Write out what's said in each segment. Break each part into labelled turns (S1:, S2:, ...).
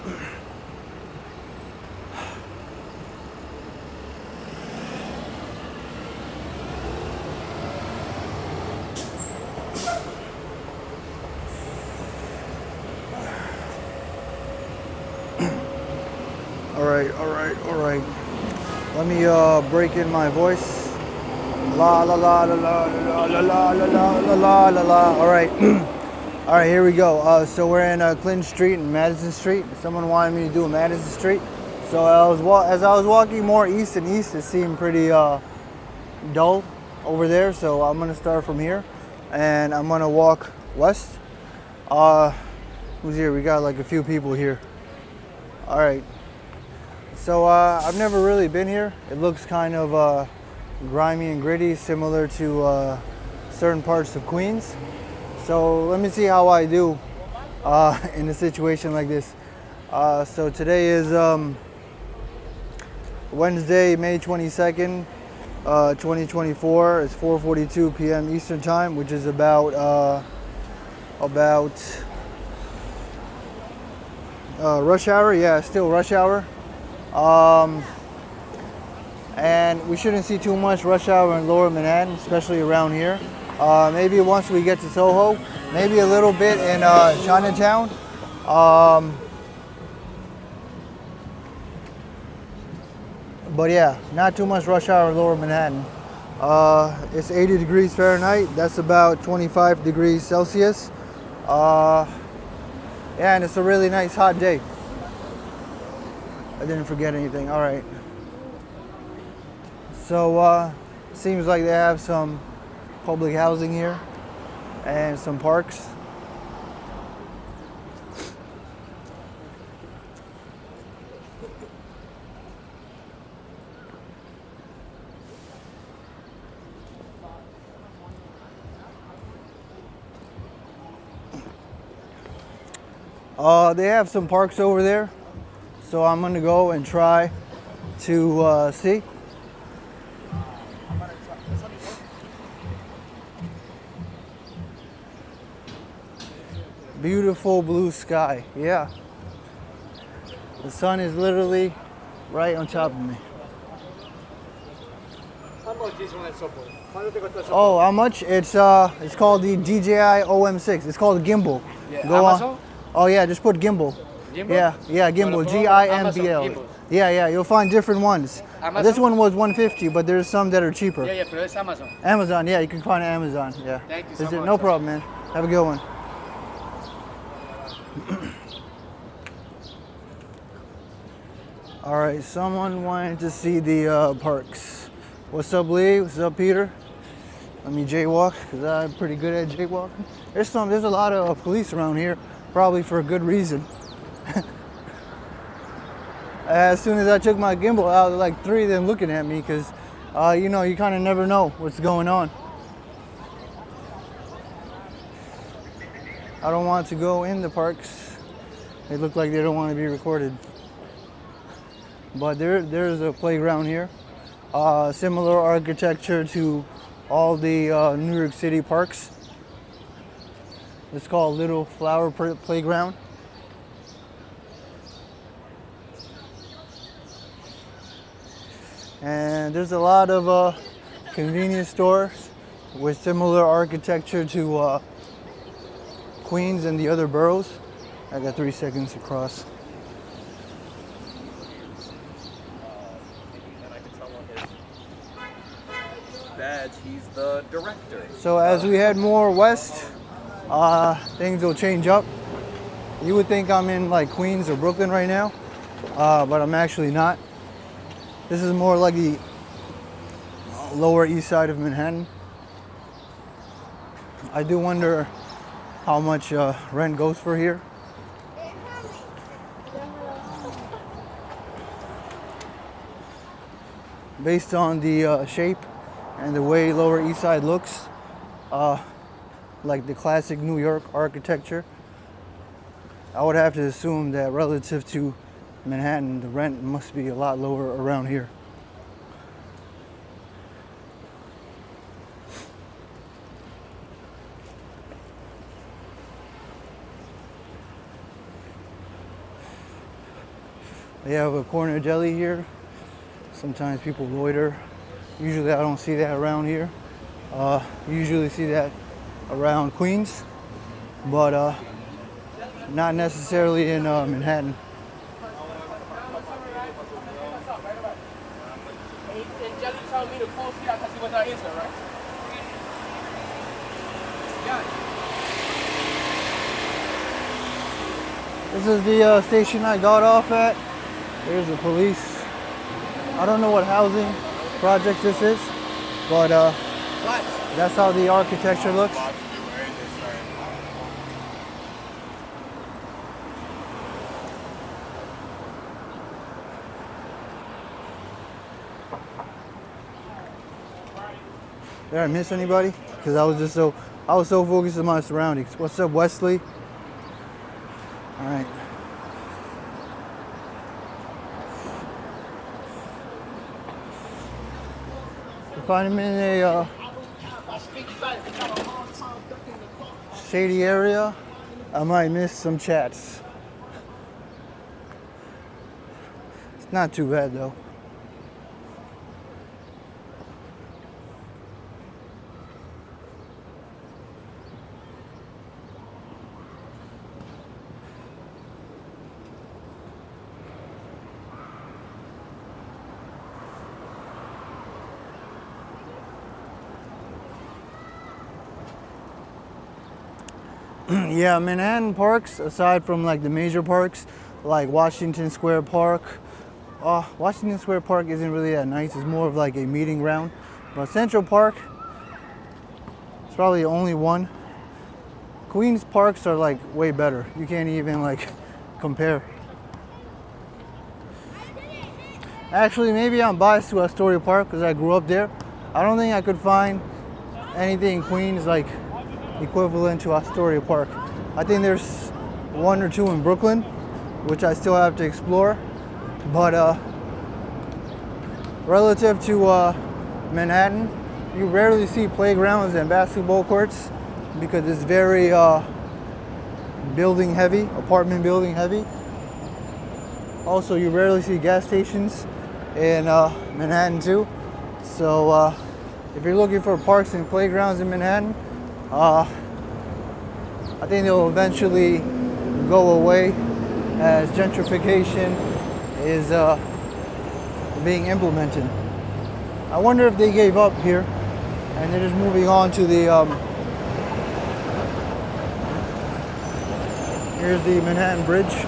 S1: All right. Let me break in my voice. La la la la la la la la la la la la la. All right. All right, here we go. So we're in Clinton Street and Madison Street. Someone wanted me to do Madison Street. So as I was walking more east and east, it seemed pretty dull over there. So I'm gonna start from here, and I'm gonna walk west. Who's here? We got like a few people here. All right. So I've never really been here. It looks kind of grimy and gritty, similar to certain parts of Queens. So let me see how I do in a situation like this. So today is Wednesday, May 22nd, 2024. It's 4:42 p.m. Eastern Time, which is about rush hour. Yeah, still rush hour. And we shouldn't see too much rush hour in Lower Manhattan, especially around here. Maybe once we get to Soho, maybe a little bit in Chinatown. But yeah, not too much rush hour in Lower Manhattan. It's 80 degrees Fahrenheit. That's about 25 degrees Celsius. Yeah, and it's a really nice hot day. I didn't forget anything. All right. So seems like they have some public housing here and some parks. They have some parks over there. So I'm gonna go and try to see. Beautiful blue sky, yeah. The sun is literally right on top of me.
S2: How much this one is Soho?
S1: Oh, how much? It's called the DJI OM6. It's called gimbal.
S2: Yeah.
S1: Go
S2: Amazon?
S1: on. Oh yeah, just put gimbal.
S2: Gimbal?
S1: Yeah, gimbal. GIMBL. Yeah, you'll find different ones.
S2: Amazon?
S1: This one was 150, but there's some that are cheaper.
S2: Yeah, but it's Amazon.
S1: Amazon, yeah, you can find it on Amazon. Yeah.
S2: Thank you so much.
S1: No problem, man. Have a good one. All right, someone wanted to see the parks. What's up, Lee? What's up, Peter? Let me jaywalk, because I'm pretty good at jaywalking. There's a lot of police around here, probably for a good reason. As soon as I took my gimbal out, there were like 3 of them looking at me, because, you know, you kind of never know what's going on. I don't want to go in the parks. They look like they don't want to be recorded. But there's a playground here. Similar architecture to all the New York City parks. It's called Little Flower Playground. And there's a lot of convenience stores with similar architecture to Queens and the other boroughs. I got 3 seconds to cross.
S3: Badge, he's the director.
S1: So as we head more west, things will change up. You would think I'm in like Queens or Brooklyn right now, but I'm actually not. This is more like the Lower East Side of Manhattan. I do wonder how much rent goes for here. Based on the shape and the way Lower East Side looks, like the classic New York architecture, I would have to assume that relative to Manhattan, the rent must be a lot lower around here. They have a corner deli here. Sometimes people loiter. Usually I don't see that around here. You usually see that around Queens, but not necessarily in Manhattan.
S2: And Jelly told me to close here because he was not answering, right? Yeah.
S1: This is the station I got off at. There's the police. I don't know what housing project this is, but that's how the architecture looks. Did I miss anybody? Because I was so focused on my surroundings. What's up, Wesley? All right. If I'm in a shady area, I might miss some chats. It's not too bad though. Yeah, Manhattan parks, aside from like the major parks, like Washington Square Park. Washington Square Park isn't really that nice. It's more of like a meeting ground. But Central Park, it's probably the only one. Queens parks are like way better. You can't even like compare. Actually, maybe I'm biased to Astoria Park because I grew up there. I don't think I could find anything in Queens like equivalent to Astoria Park. I think there's one or two in Brooklyn, which I still have to explore. But relative to Manhattan, you rarely see playgrounds and basketball courts because it's very building heavy, apartment building heavy. Also, you rarely see gas stations in Manhattan too. So if you're looking for parks and playgrounds in Manhattan, I think they'll eventually go away as gentrification is being implemented. I wonder if they gave up here and they're just moving on to the here's the Manhattan Bridge.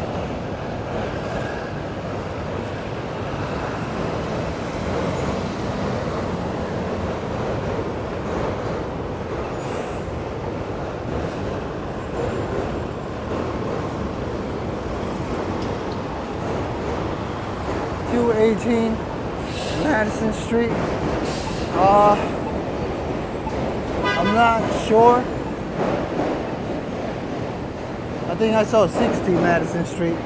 S1: Madison Street. I'm not sure. I think I saw 60 Madison Street.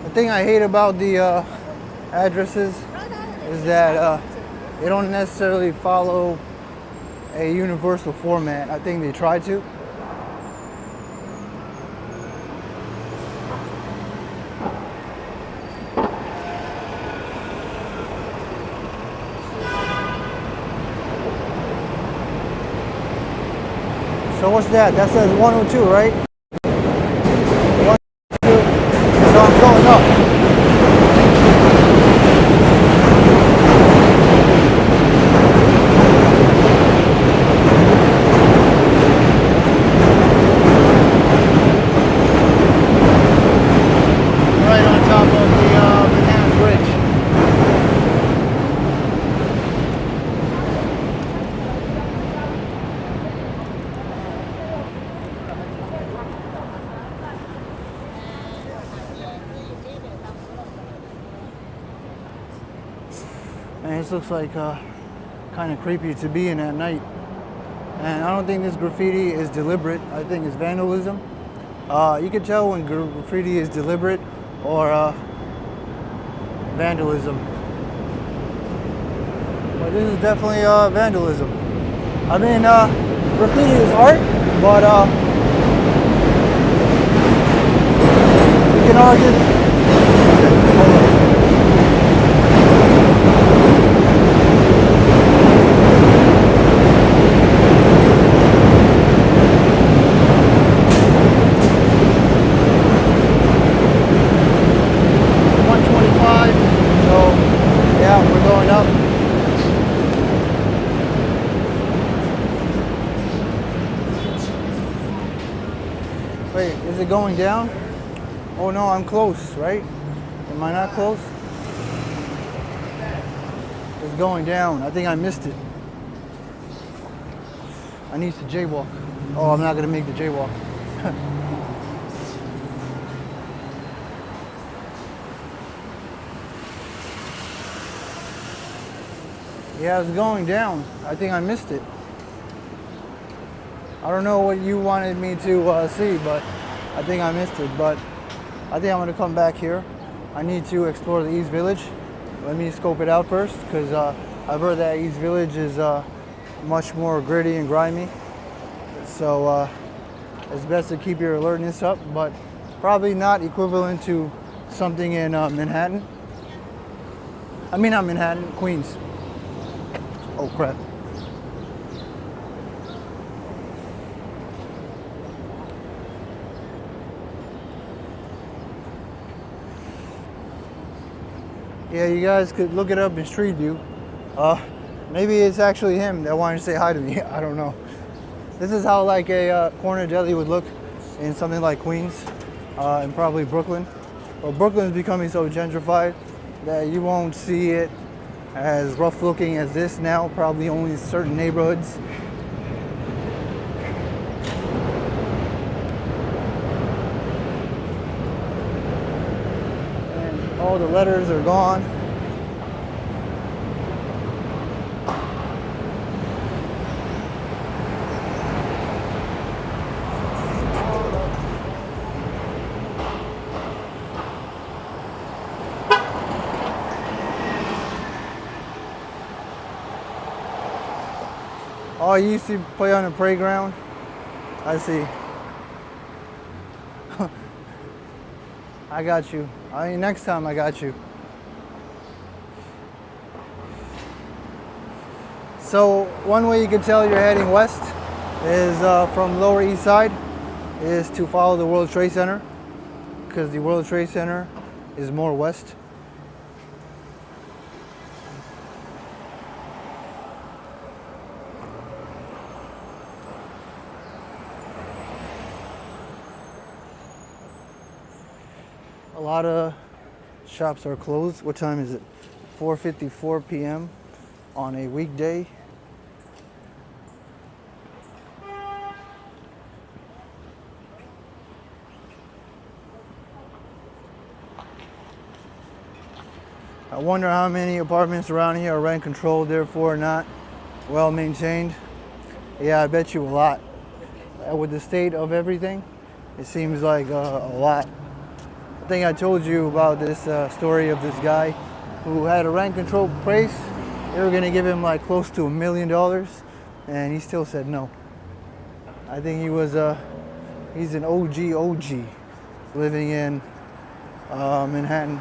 S1: The thing I hate about the addresses is that they don't necessarily follow a universal format. I think they try to. So what's that? That says 102, right? 102. So I'm going up. And this looks like kind of creepy to be in at night. And I don't think this graffiti is deliberate. I think it's vandalism. You can tell when graffiti is deliberate or vandalism. But this is definitely vandalism. I mean, graffiti is art, but you can argue. Wait, is it going down? Oh no, I'm close, right? Am I not close? It's going down. I think I missed it. I need to jaywalk. Oh, I'm not gonna make the jaywalk. Yeah, it's going down. I think I missed it. I don't know what you wanted me to see, but I think I missed it. But I think I'm gonna come back here. I need to explore the East Village. Let me scope it out first, because I've heard that East Village is much more gritty and grimy. So it's best to keep your alertness up, but probably not equivalent to something in Manhattan. I mean, not Manhattan, Queens. Oh crap. Yeah, you guys could look it up in Street View. Maybe it's actually him that wanted to say hi to me. I don't know. This is how like a corner deli would look in something like Queens and probably Brooklyn. Well, Brooklyn's becoming so gentrified that you won't see it as rough looking as this now, probably only in certain neighborhoods. And all the letters are gone. Oh, you used to play on the playground? I see. I got you. I mean, next time I got you. So one way you can tell you're heading west is from Lower East Side is to follow the World Trade Center, because the World Trade Center is more west. A lot of shops are closed. What time is it? 4:54 p.m. on a weekday. I wonder how many apartments around here are rent controlled, therefore not well maintained. Yeah, I bet you a lot. With the state of everything, it seems like a lot. I think I told you about this story of this guy who had a rent control place. They were gonna give him like close to $1 million, and he still said no. I think he was he's an OG living in Manhattan.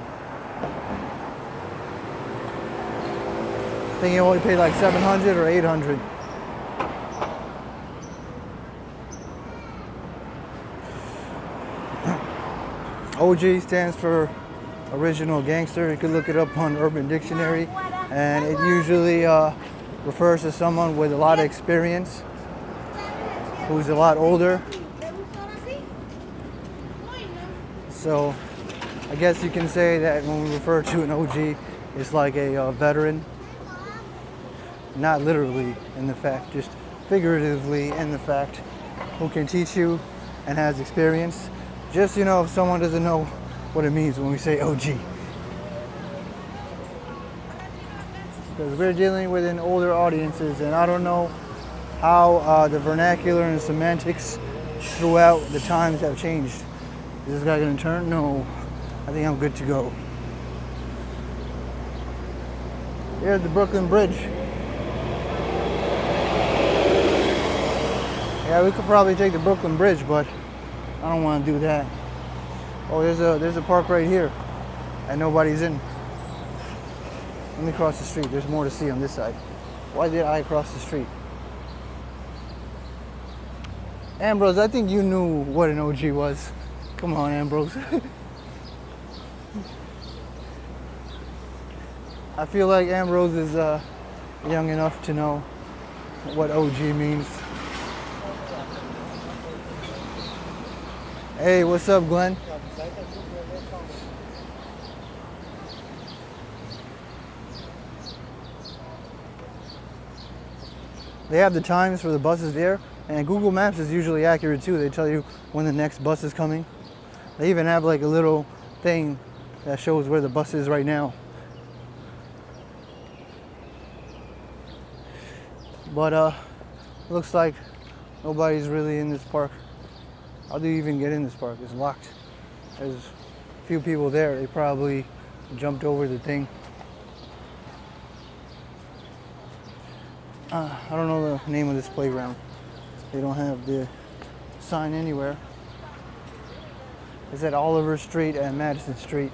S1: I think he only paid like $700 or $800. OG stands for original gangster. You can look it up on Urban Dictionary, and it usually refers to someone with a lot of experience, who's a lot older. So I guess you can say that when we refer to an OG, it's like a veteran. Not literally in the fact, just figuratively in the fact, who can teach you and has experience. Just, you know, if someone doesn't know what it means when we say OG. Because we're dealing with an older audiences, and I don't know how the vernacular and semantics throughout the times have changed. Is this guy gonna turn? No, I think I'm good to go. Here's the Brooklyn Bridge. Yeah, we could probably take the Brooklyn Bridge, but I don't want to do that. Oh, there's a park right here, and nobody's in. Let me cross the street. There's more to see on this side. Why did I cross the street? Ambrose, I think you knew what an OG was. Come on, Ambrose. I feel like Ambrose is young enough to know what OG means. Hey, what's up, Glenn? They have the times for the buses there, and Google Maps is usually accurate too. They tell you when the next bus is coming. They even have like a little thing that shows where the bus is right now. But looks like nobody's really in this park. How do you even get in this park? It's locked. There's a few people there. They probably jumped over the thing. I don't know the name of this playground. They don't have the sign anywhere. It's at Oliver Street and Madison Street.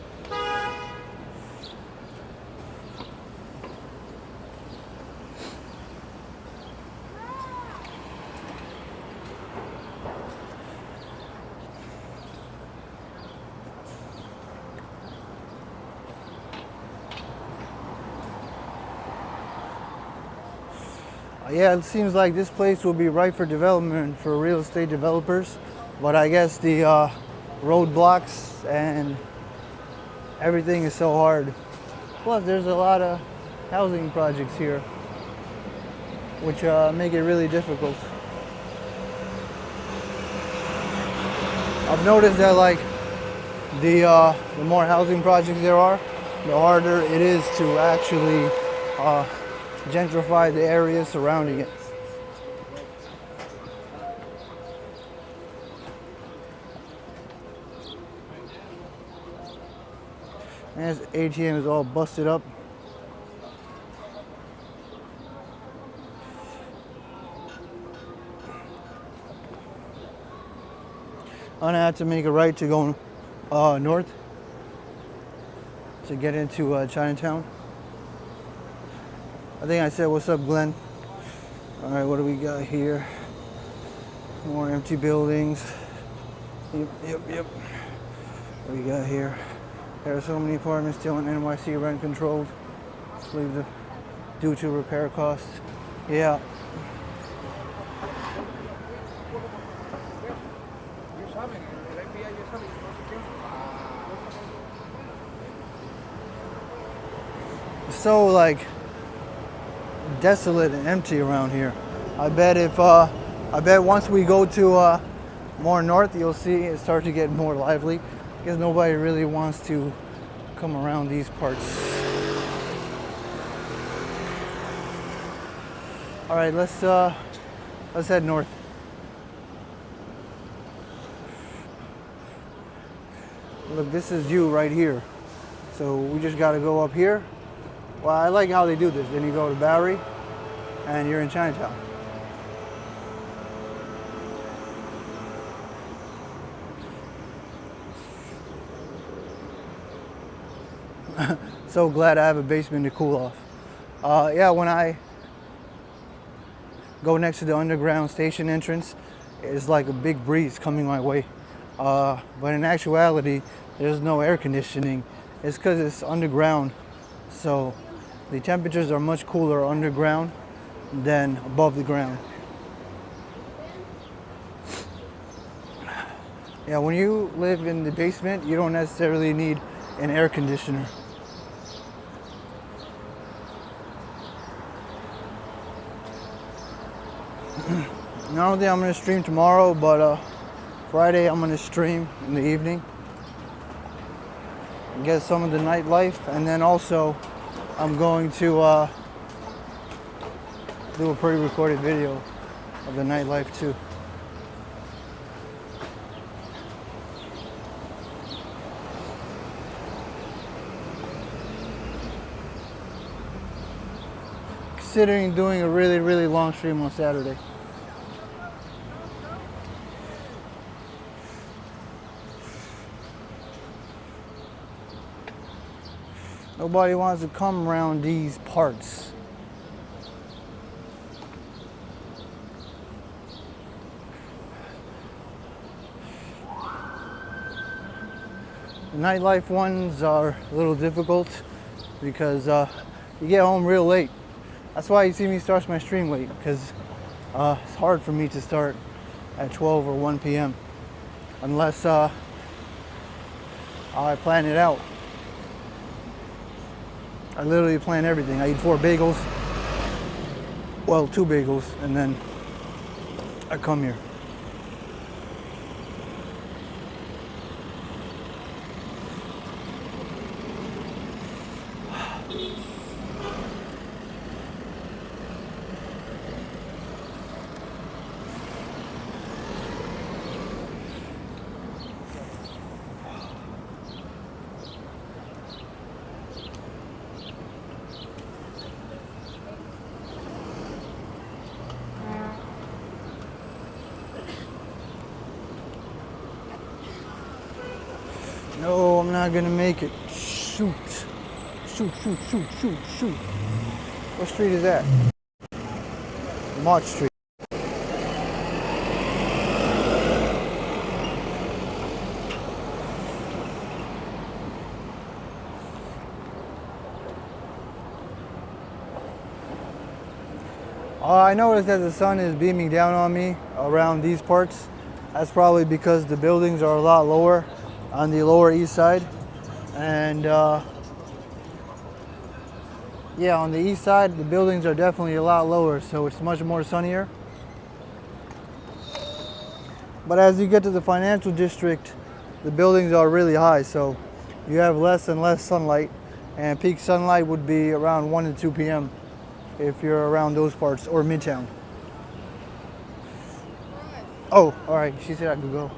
S1: Yeah, it seems like this place will be ripe for development for real estate developers, but I guess the roadblocks and everything is so hard. Plus, there's a lot of housing projects here, which make it really difficult. I've noticed that like the more housing projects there are, the harder it is to actually gentrify the area surrounding it. And this ATM is all busted up. I'm gonna have to make a right to go north to get into Chinatown. I think I said, what's up, Glenn? All right, what do we got here? More empty buildings. Yep. What do we got here? There are so many apartments still in NYC rent controlled. Due to repair costs. Yeah. It's so like desolate and empty around here. I bet once we go to more north, you'll see it start to get more lively because nobody really wants to come around these parts. All right, let's head north. Look, this is you right here. So we just got to go up here. Well, I like how they do this. Then you go to Bowery, and you're in Chinatown. So glad I have a basement to cool off. Yeah, when I go next to the underground station entrance, it's like a big breeze coming my way. But in actuality, there's no air conditioning. It's because it's underground. So the temperatures are much cooler underground than above the ground. Yeah, when you live in the basement, you don't necessarily need an air conditioner. I don't think I'm going to stream tomorrow, but Friday I'm going to stream in the evening. Get some of the nightlife, and then also I'm going to do a pre-recorded video of the nightlife too. Considering doing a really long stream on Saturday. Nobody wants to come around these parts. The nightlife ones are a little difficult because you get home real late. That's why you see me start my stream late, because it's hard for me to start at 12 or 1 p.m. unless I plan it out. I literally plan everything. I eat 4 bagels, well, 2 bagels, and then I come here. No, I'm not gonna make it. Shoot. Shoot, shoot, shoot, shoot, shoot. What street is that? March Street. I noticed that the sun is beaming down on me around these parts. That's probably because the buildings are a lot lower on the Lower East Side, and yeah, on the East Side the buildings are definitely a lot lower, so it's much more sunnier. But as you get to the financial district, the buildings are really high, so you have less and less sunlight, and peak sunlight would be around 1 to 2 p.m. if you're around those parts, or Midtown. Oh, all right, she said I could go.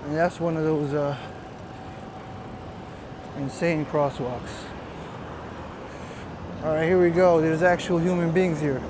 S1: And that's one of those insane crosswalks. All right, here we go. There's actual human beings here.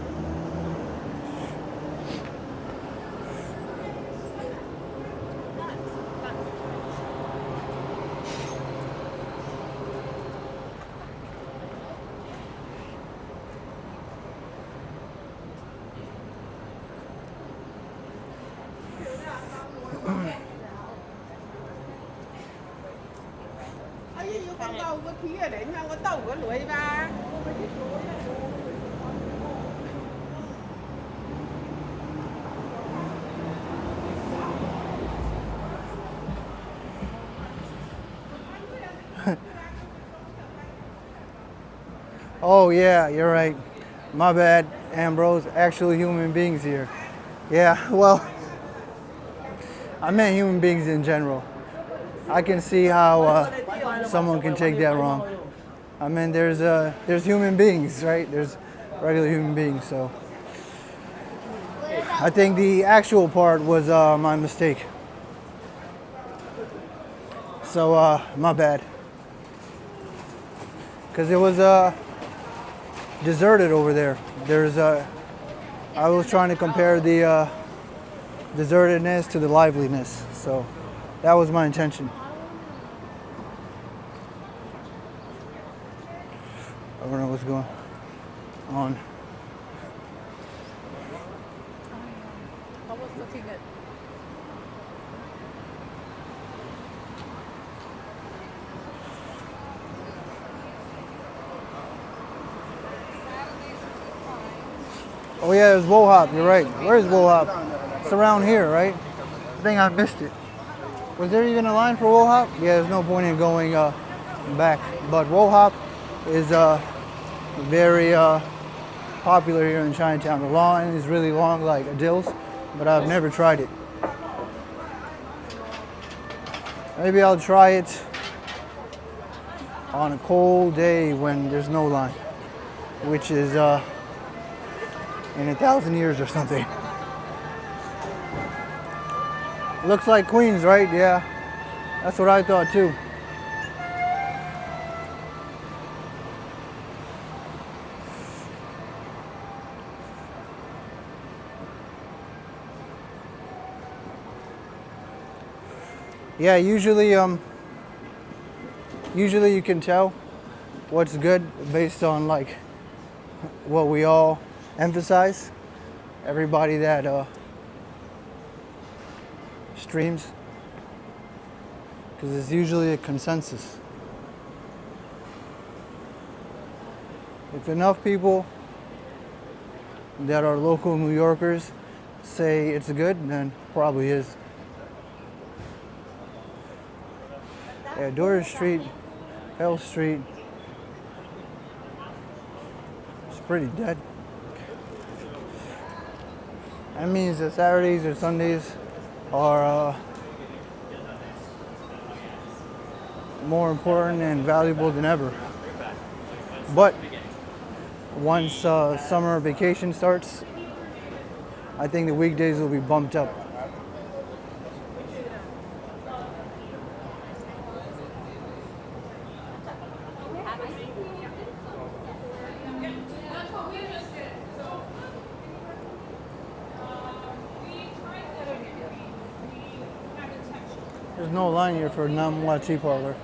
S1: Oh yeah, you're right. My bad, Ambrose. Actually human beings here. Yeah, well, I meant human beings in general. I can see how someone can take that wrong. I mean, there's human beings, right? There's regular human beings, so I think the actual part was my mistake. So my bad. Because it was deserted over there. I was trying to compare the desertedness to the liveliness, so that was my intention. I don't know what's going on.
S4: I was looking at.
S1: Oh yeah, there's Wohop, you're right. Where's Wohop? It's around here, right? I think I missed it. Was there even a line for Wohop? Yeah, there's no point in going back. But Wohop is very popular here in Chinatown. The line is really long, like Adil's, but I've never tried it. Maybe I'll try it on a cold day when there's no line, which is in 1,000 years or something. Looks like Queens, right? Yeah, that's what I thought too. Yeah, usually you can tell what's good based on like what we all emphasize. Everybody that streams, because it's usually a consensus. If enough people that are local New Yorkers say it's good, then probably is. Yeah, Doris Street, Hell Street, it's pretty dead. That means that Saturdays or Sundays are more important and valuable than ever. But once summer vacation starts, I think the weekdays will be bumped up. There's no line here for non-Tea parlor.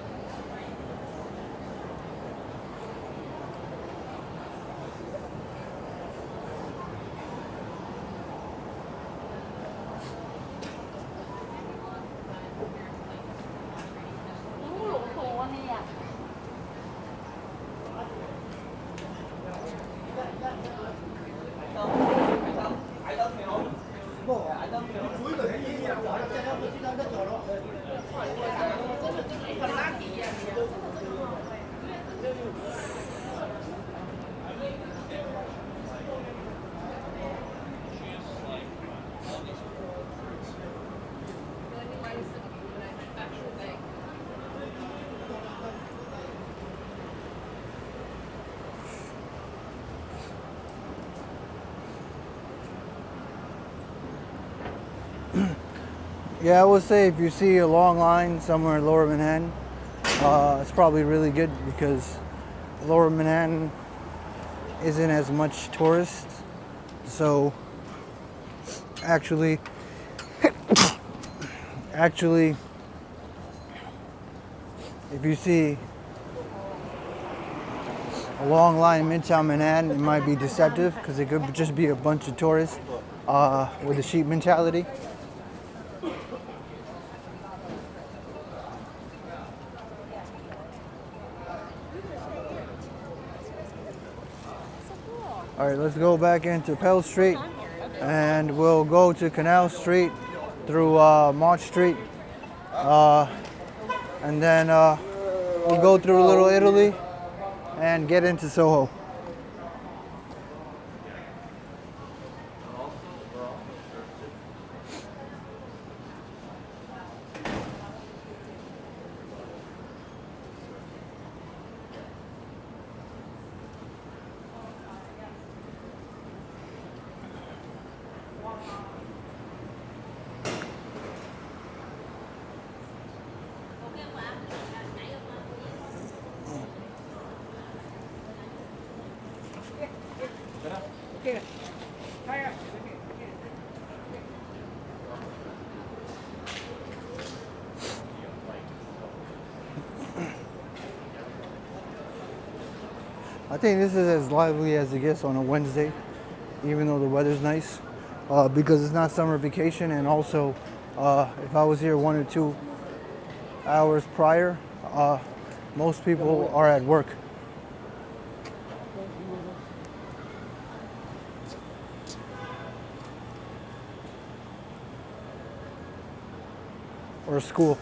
S1: Yeah, I would say if you see a long line somewhere in Lower Manhattan, it's probably really good because Lower Manhattan isn't as much tourists. So actually, if you see a long line in Midtown Manhattan, it might be deceptive because it could just be a bunch of tourists with a sheep mentality. All right, let's go back into Pell Street and we'll go to Canal Street through Mott Street. And then we'll go through Little Italy and get into Soho. I think this is as lively as it gets on a Wednesday, even though the weather's nice, because it's not summer vacation, and also if I was here 1 or 2 hours prior, most people are at work. Or school.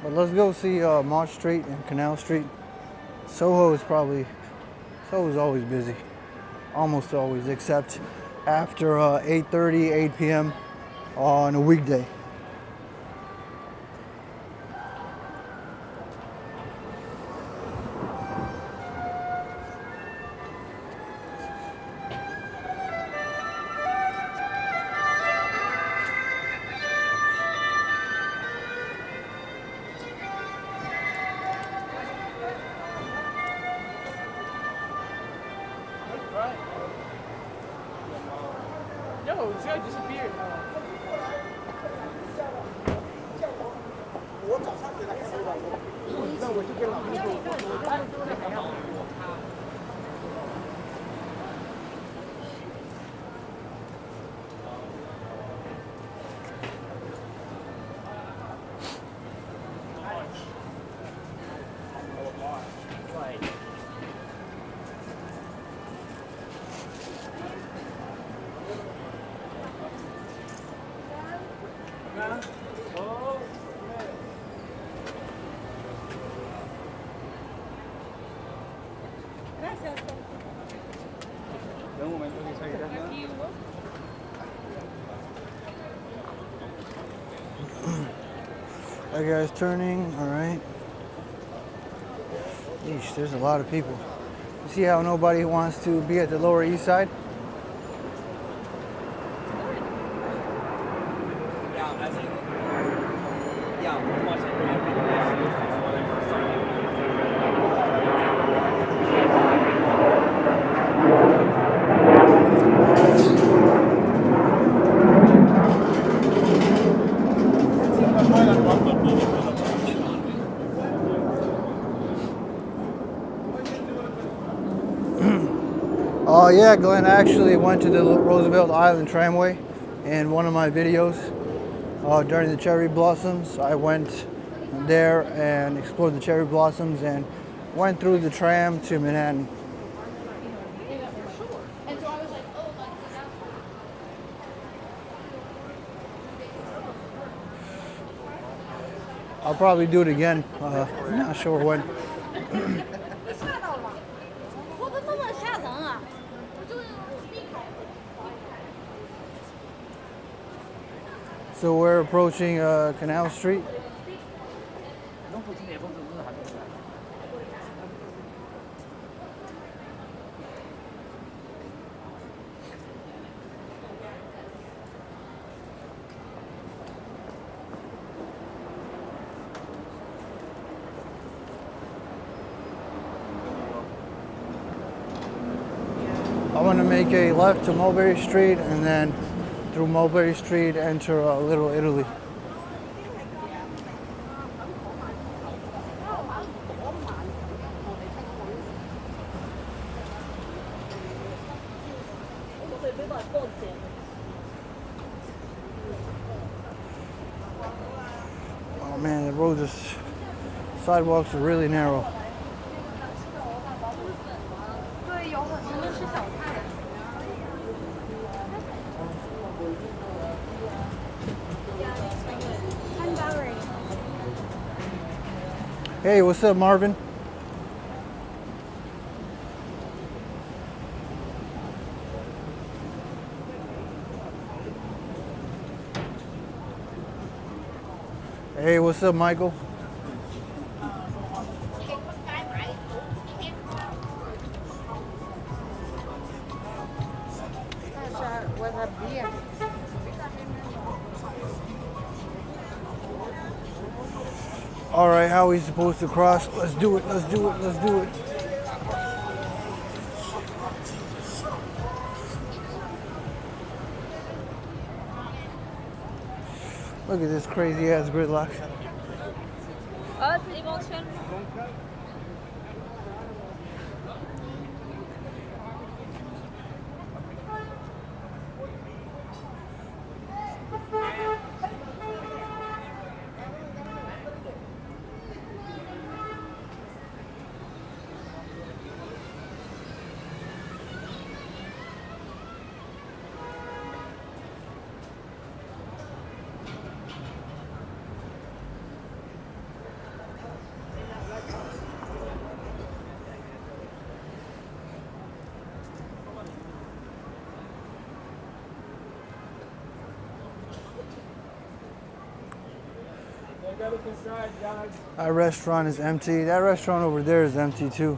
S1: But let's go see Mott Street and Canal Street. Soho is always busy. Almost always, except after 8:30, 8 p.m. on a weekday.
S2: know. This guy disappeared.
S1: That guy's turning, all right. Yeesh, there's a lot of people. You see how nobody wants to be at the Lower East Side? Oh yeah, Glenn, I actually went to the Roosevelt Island tramway in one of my videos during the cherry blossoms. I went there and explored the cherry blossoms and went through the tram to Manhattan. I'll probably do it again, not sure when. So we're approaching Canal Street. I want to make a left to Mulberry Street and then through Mulberry Street enter Little Italy. Oh man, the roads are, sidewalks are really narrow. Hey, what's up, Marvin? Hey, what's up, Michael? All right, how are we supposed to cross? Let's do it, let's do it, let's do it. Look at this crazy ass gridlock. That restaurant is empty. That restaurant over there is empty too.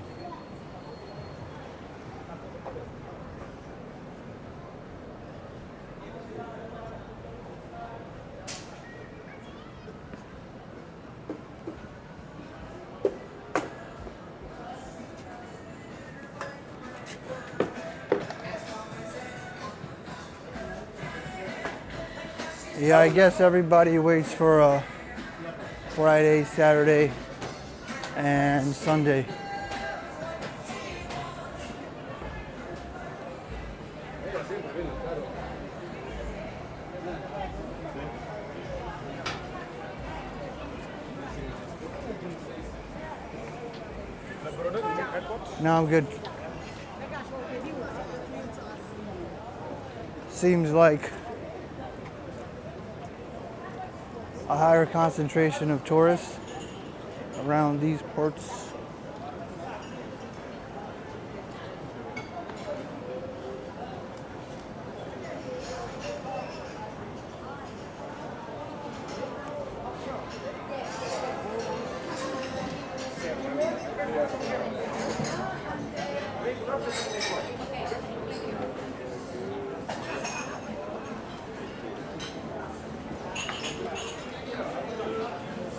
S1: Yeah, I guess everybody waits for Friday, Saturday, and Sunday. No, I'm good. Seems like a higher concentration of tourists around these parts.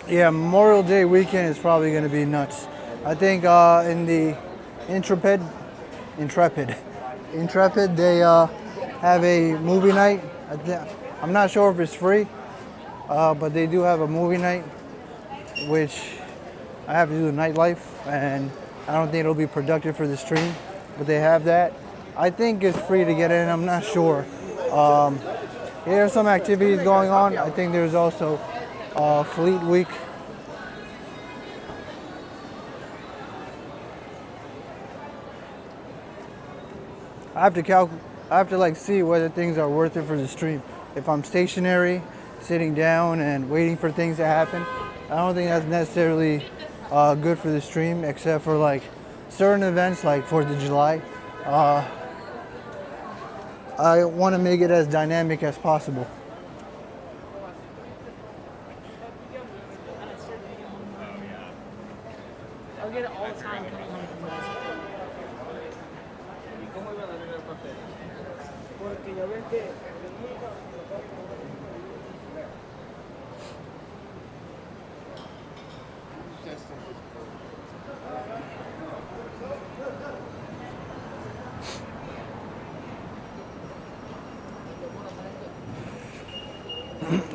S1: Yeah, Memorial Day weekend is probably going to be nuts. I think in the Intrepid, they have a movie night. I'm not sure if it's free, but they do have a movie night, which I have to do the nightlife, and I don't think it'll be productive for the stream, but they have that. I think it's free to get in. I'm not sure. There are some activities going on. I think there's also Fleet Week. I have to like see whether things are worth it for the stream. If I'm stationary, sitting down and waiting for things to happen, I don't think that's necessarily good for the stream, except for like certain events like 4th of July. I want to make it as dynamic as possible.
S4: I get it all the time.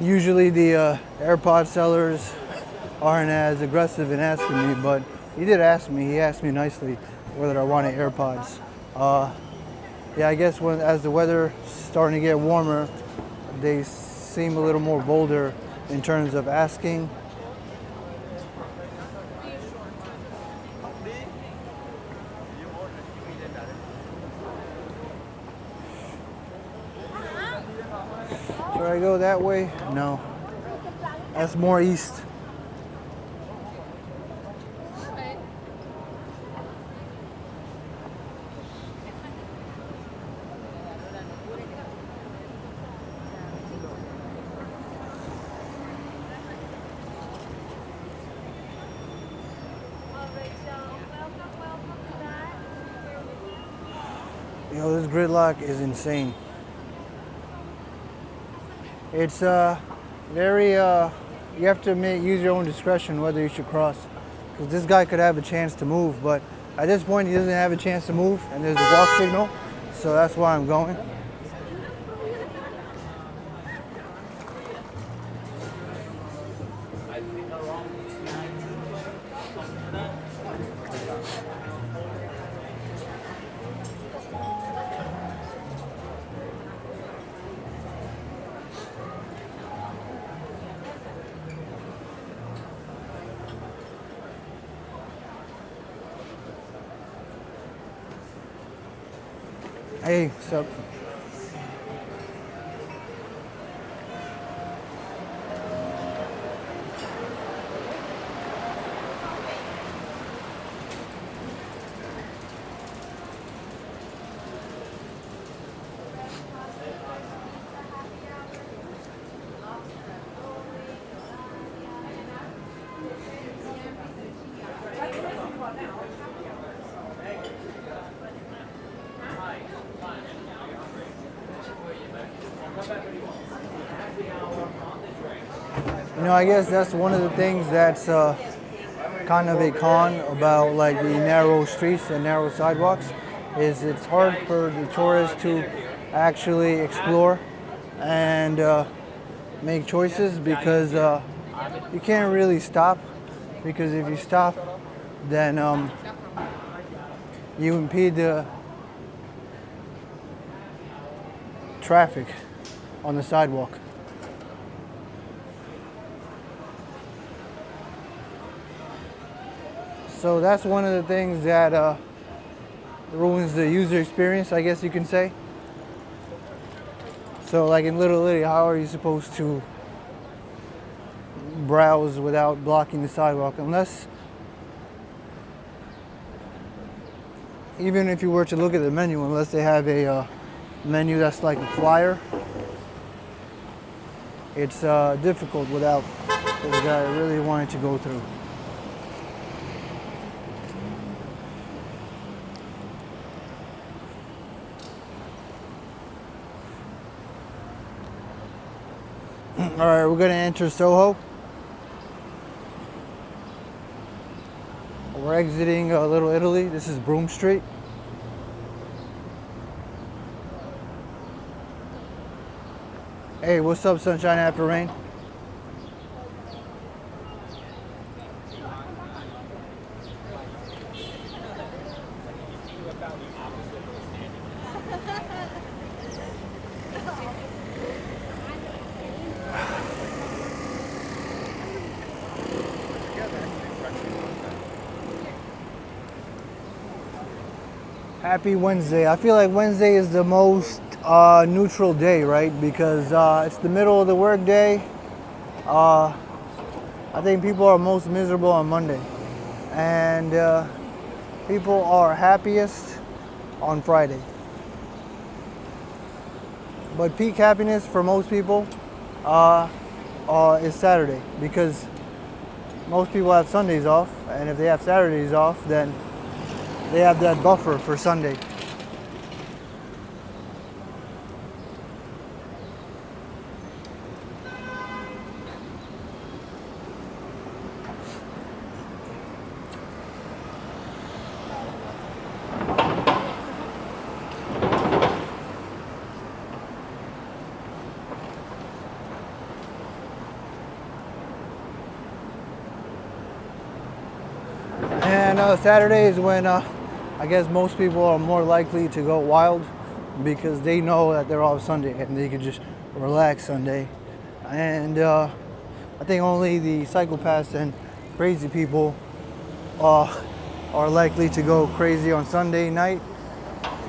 S1: Usually the AirPod sellers aren't as aggressive in asking me, but he did ask me. He asked me nicely whether I wanted AirPods. Yeah, I guess as the weather starting to get warmer, they seem a little more bolder in terms of asking. Should I go that way? No. That's more east. Yo, this gridlock is insane. It's very, you have to use your own discretion whether you should cross. Because this guy could have a chance to move, but at this point he doesn't have a chance to move, and there's a walk signal, so that's why I'm going. Hey, what's up? You know, I guess that's one of the things that's kind of a con about like the narrow streets and narrow sidewalks, is it's hard for the tourists to actually explore, and make choices because you can't really stop. Because if you stop, then you impede the traffic on the sidewalk. So that's one of the things that ruins the user experience, I guess you can say. So like in Little Italy, how are you supposed to browse without blocking the sidewalk? Unless, even if you were to look at the menu, unless they have a menu that's like a flyer, it's difficult without this guy really wanting to go through. All right, we're gonna enter Soho. We're exiting Little Italy. This is Broome Street. Hey, what's up, sunshine after rain? Happy Wednesday. I feel like Wednesday is the most neutral day, right? Because it's the middle of the work day. I think people are most miserable on Monday. And people are happiest on Friday. But peak happiness for most people is Saturday. Because most people have Sundays off. And if they have Saturdays off, then they have that buffer for Sunday. And Saturday is when I guess most people are more likely to go wild because they know that they're off Sunday and they can just relax Sunday. And I think only the psychopaths and crazy people are likely to go crazy on Sunday night,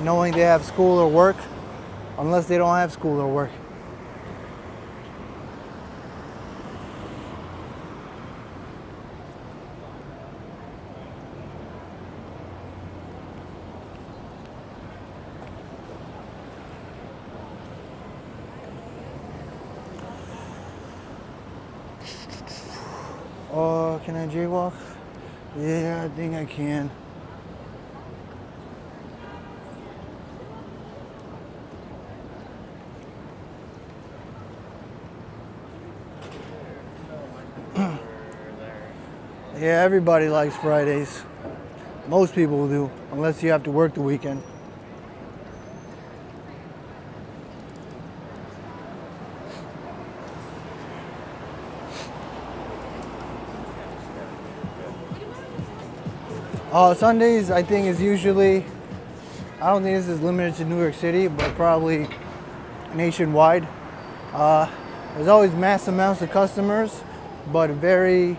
S1: knowing they have school or work, unless they don't have school or work. Can I jaywalk? Yeah, I think I can. Yeah, everybody likes Fridays. Most people do, unless you have to work the weekend. Sundays, I think, is usually, I don't think this is limited to New York City, but probably nationwide. There's always mass amounts of customers, but very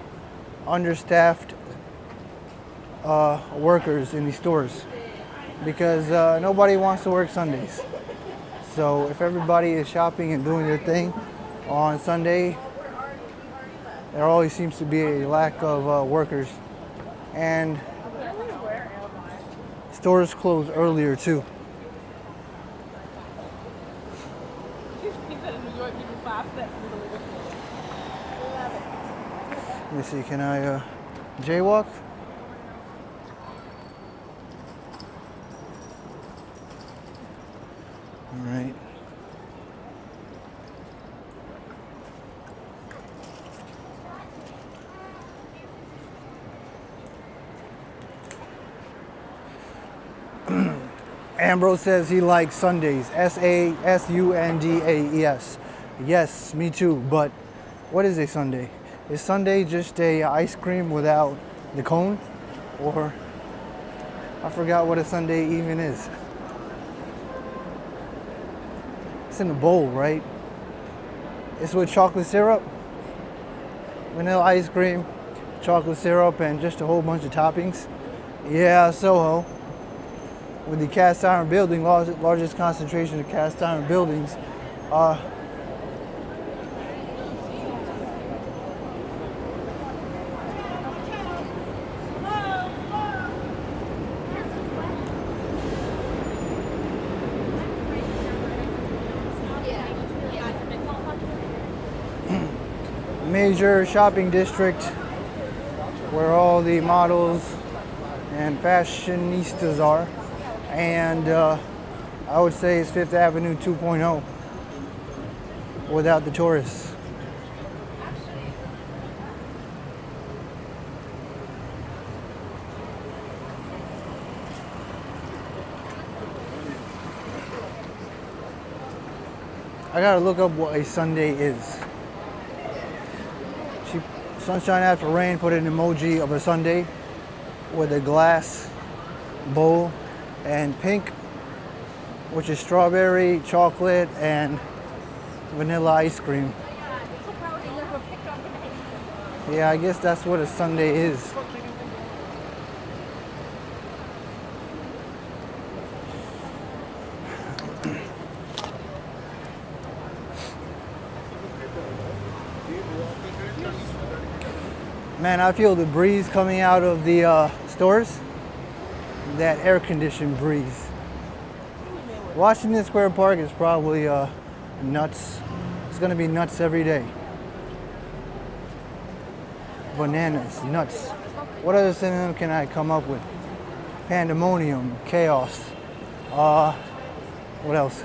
S1: understaffed workers in these stores because nobody wants to work Sundays. So if everybody is shopping and doing their thing on Sunday, there always seems to be a lack of workers. And stores close earlier too. Let me see, can I jaywalk? All right. Ambrose says he likes Sundays. Sundays. Yes, me too. But what is a sundae? Is sundae just a ice cream without the cone? Or I forgot what a sundae even is. It's in a bowl, right? It's with chocolate syrup, vanilla ice cream, chocolate syrup, and just a whole bunch of toppings. Yeah, Soho, with the cast iron building, largest concentration of cast iron buildings. Major shopping district where all the models and fashionistas are, and I would say it's Fifth Avenue 2.0 without the tourists. I gotta look up what a sundae is. Sunshine after rain put an emoji of a sundae with a glass bowl, and pink, which is strawberry, chocolate, and vanilla ice cream. Yeah, I guess that's what a sundae is. Man, I feel the breeze coming out of the stores. That air-conditioned breeze. Washington Square Park is probably nuts. It's gonna be nuts every day. Bananas, nuts. What other synonym can I come up with? Pandemonium, chaos. What else?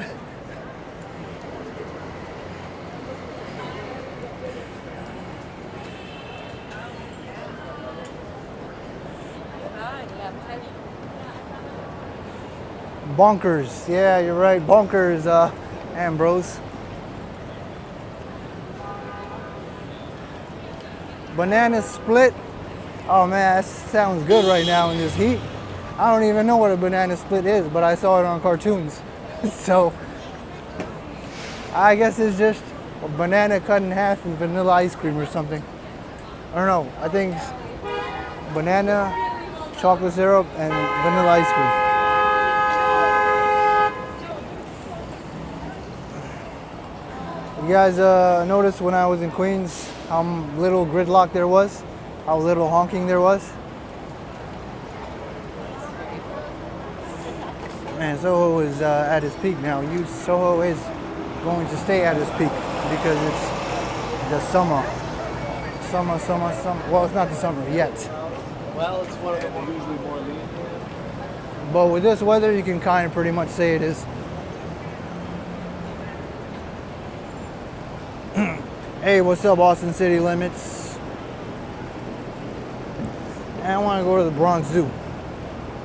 S1: Bonkers. Yeah, you're right. Bonkers, Ambrose. Banana split. Oh man, that sounds good right now in this heat. I don't even know what a banana split is, but I saw it on cartoons. So I guess it's just a banana cut in half and vanilla ice cream or something. I don't know. I think it's banana, chocolate syrup, and vanilla ice cream. You guys noticed when I was in Queens how little gridlock there was? How little honking there was? Man, Soho is at its peak now. Soho is going to stay at its peak because it's the summer. Summer. Well, it's not the summer yet.
S3: Well, it's one of the usually more lenient.
S1: But with this weather, you can kind of pretty much say it is. Hey, what's up, Austin City Limits? And I want to go to the Bronx Zoo.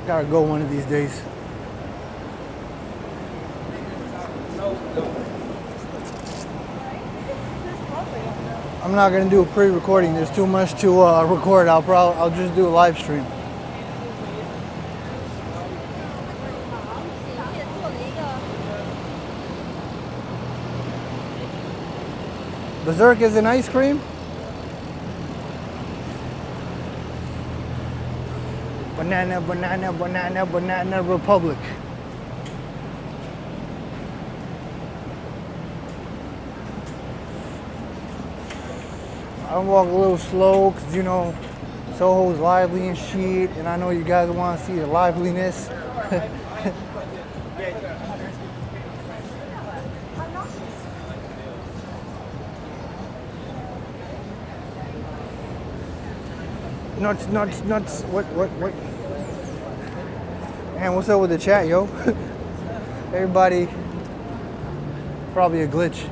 S1: Gotta go one of these days. I'm not gonna do a pre-recording. There's too much to record. I'll just do a live stream. Berserk is an ice cream? Banana Republic. I walk a little slow because, you know, Soho's lively and shit, and I know you guys want to see the liveliness. Nuts. What? Man, what's up with the chat, yo? Everybody, probably a glitch.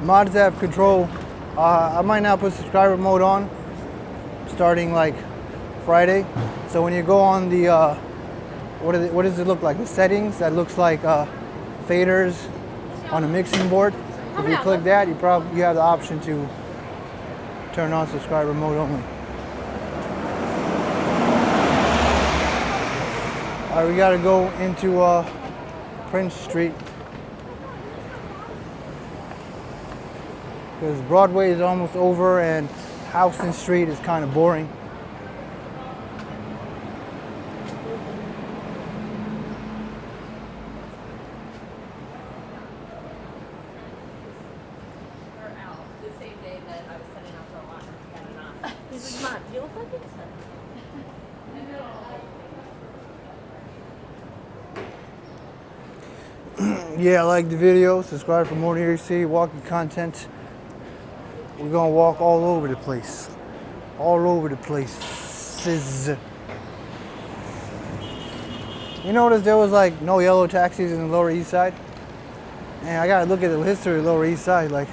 S1: Mods have control. I might not put subscriber mode on starting like Friday. So when you go on the what does it look like? The settings, that looks like faders on a mixing board. If you click that, you have the option to turn on subscriber mode only. All right, we gotta go into Prince Street because Broadway is almost over and Houston Street is kind of boring.
S4: He's like, Mom, you look like it's
S1: Yeah, like the video, subscribe for more NYC walking content. We're gonna walk all over the place. All over the places. You notice there was like no yellow taxis in the Lower East Side? And I gotta look at the history of the Lower East Side, like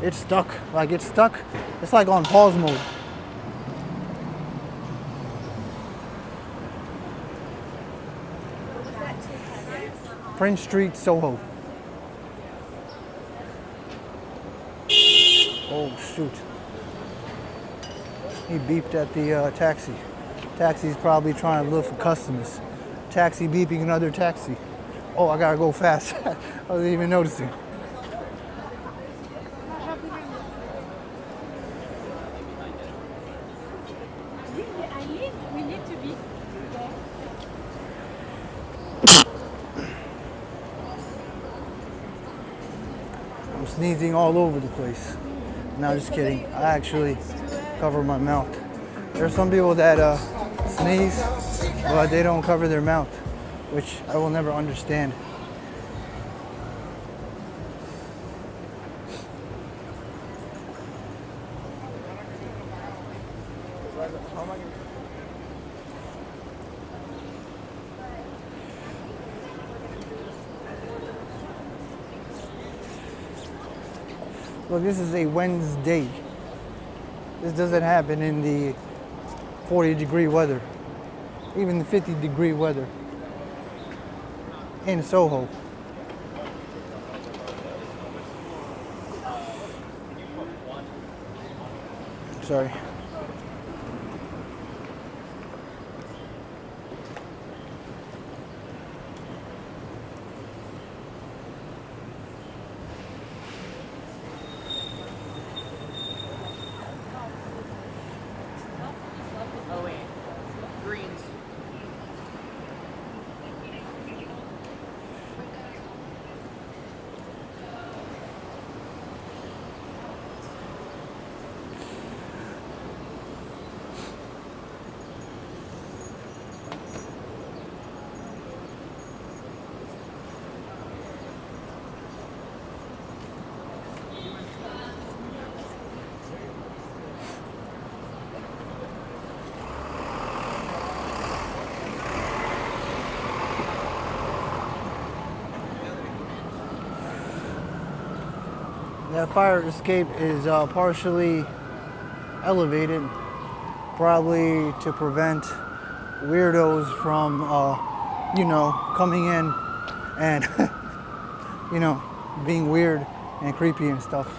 S1: it's stuck. Like it's stuck. It's like on pause mode. Prince Street, Soho. Oh shoot. He beeped at the taxi. Taxi's probably trying to look for customers. Taxi beeping another taxi. Oh, I gotta go fast. I wasn't even noticing.
S4: we need to be
S1: I'm sneezing all over the place. No, just kidding. I actually cover my mouth. There are some people that sneeze, but they don't cover their mouth, which I will never understand. Look, this is a Wednesday. This doesn't happen in the 40-degree weather, even the 50-degree weather in Soho. Sorry.
S4: Oh wait. Greens.
S1: That fire escape is partially elevated, probably to prevent weirdos from, coming in and, being weird and creepy and stuff.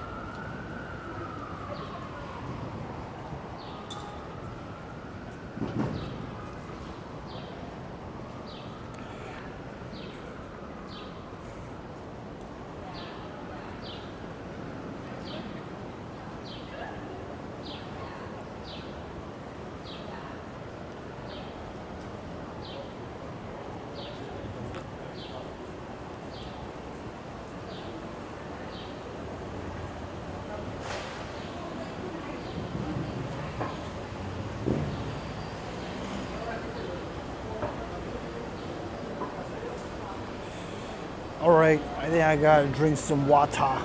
S1: All right, I think I gotta drink some water,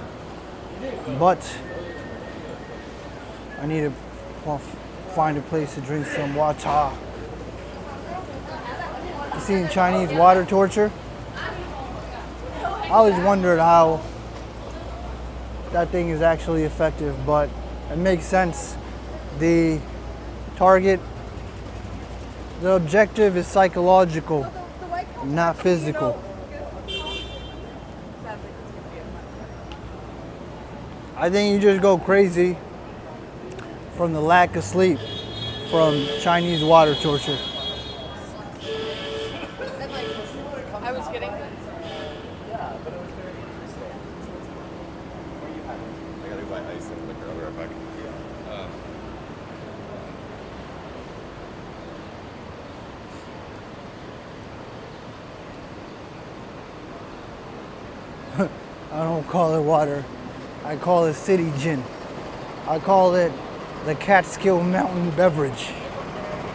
S1: but I need to find a place to drink some water. You seen Chinese water torture? I always wondered how that thing is actually effective, but it makes sense. The objective is psychological.
S5: The white
S1: not physical. I think you just go crazy from the lack of sleep from Chinese water torture.
S4: I was getting.
S5: I gotta buy ice and liquor. I'll be right back.
S1: I don't call it water. I call it city gin. I call it the Catskill Mountain beverage.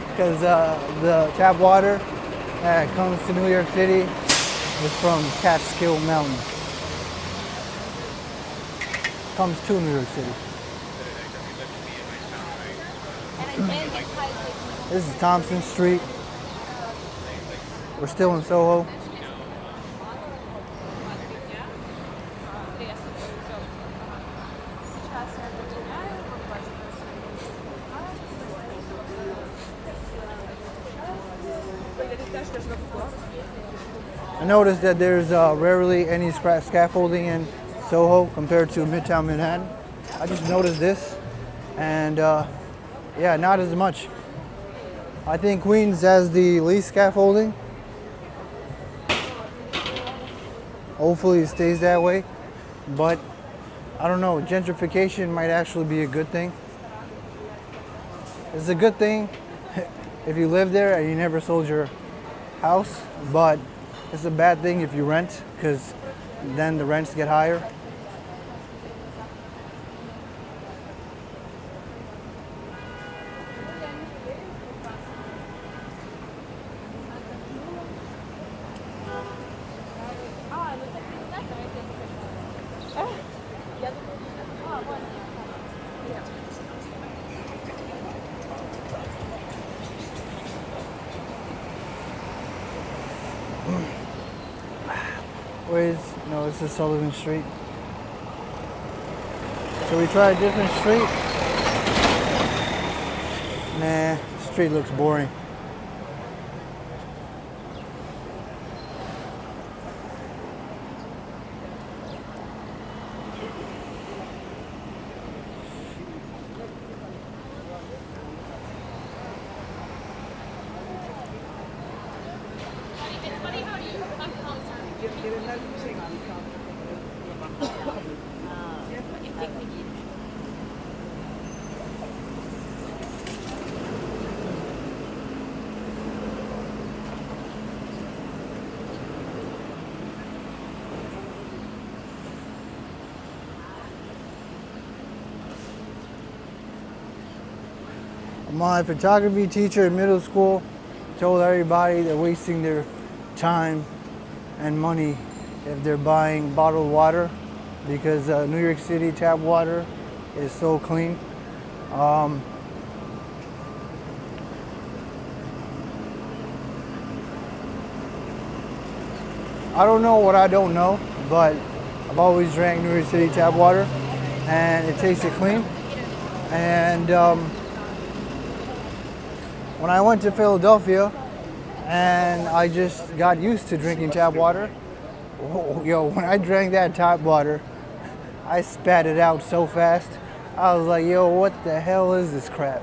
S1: Because the tap water that comes to New York City is from Catskill Mountain. Comes to New York City. This is Thompson Street. We're still in Soho. I noticed that there's rarely any scaffolding in Soho compared to Midtown Manhattan. I just noticed this, and yeah, not as much. I think Queens has the least scaffolding. Hopefully it stays that way, but I don't know, gentrification might actually be a good thing. It's a good thing if you live there and you never sold your house, but it's a bad thing if you rent, because then the rents get higher. No, this is Sullivan Street. So we try a different street. Nah, the street looks boring. My photography teacher in middle school told everybody they're wasting their time and money if they're buying bottled water, because New York City tap water is so clean. I don't know what I don't know, but I've always drank New York City tap water and it tasted clean. And when I went to Philadelphia and I just got used to drinking tap water, when I drank that tap water, I spat it out so fast. I was like, what the hell is this crap?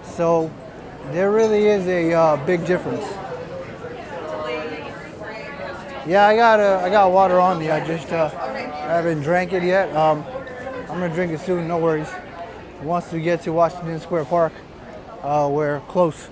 S1: So there really is a big difference. Yeah, I got water on me. I just haven't drank it yet. I'm gonna drink it soon, no worries. Once we get to Washington Square Park, we're close.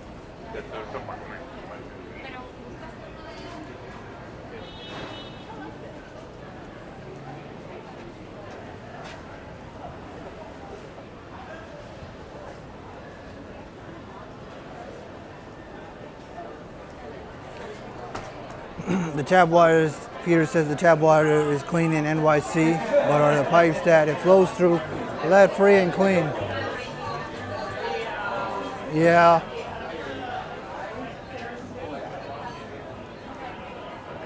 S1: The tap water Peter says the tap water is clean in NYC, but are the pipes that it flows through lead-free and clean? Yeah.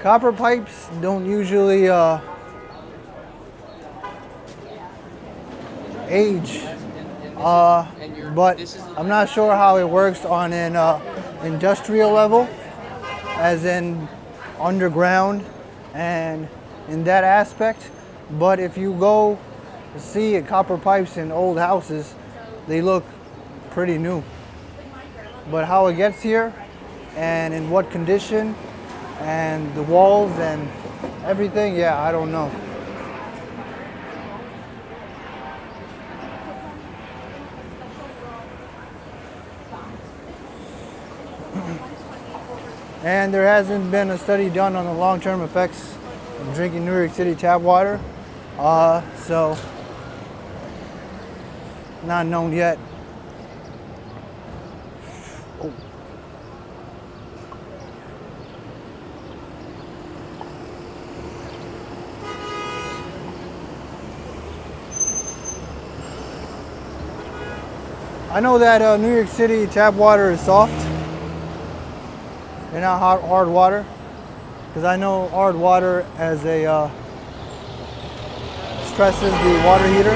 S1: Copper pipes don't usually age, but I'm not sure how it works on an industrial level, as in underground and in that aspect. But if you go see copper pipes in old houses, they look pretty new. But how it gets here and in what condition and the walls and everything, yeah, I don't know. And there hasn't been a study done on the long-term effects of drinking New York City tap water. So, not known yet. Oh. I know that New York City tap water is soft. They're not hard water, because I know hard water as a stresses the water heater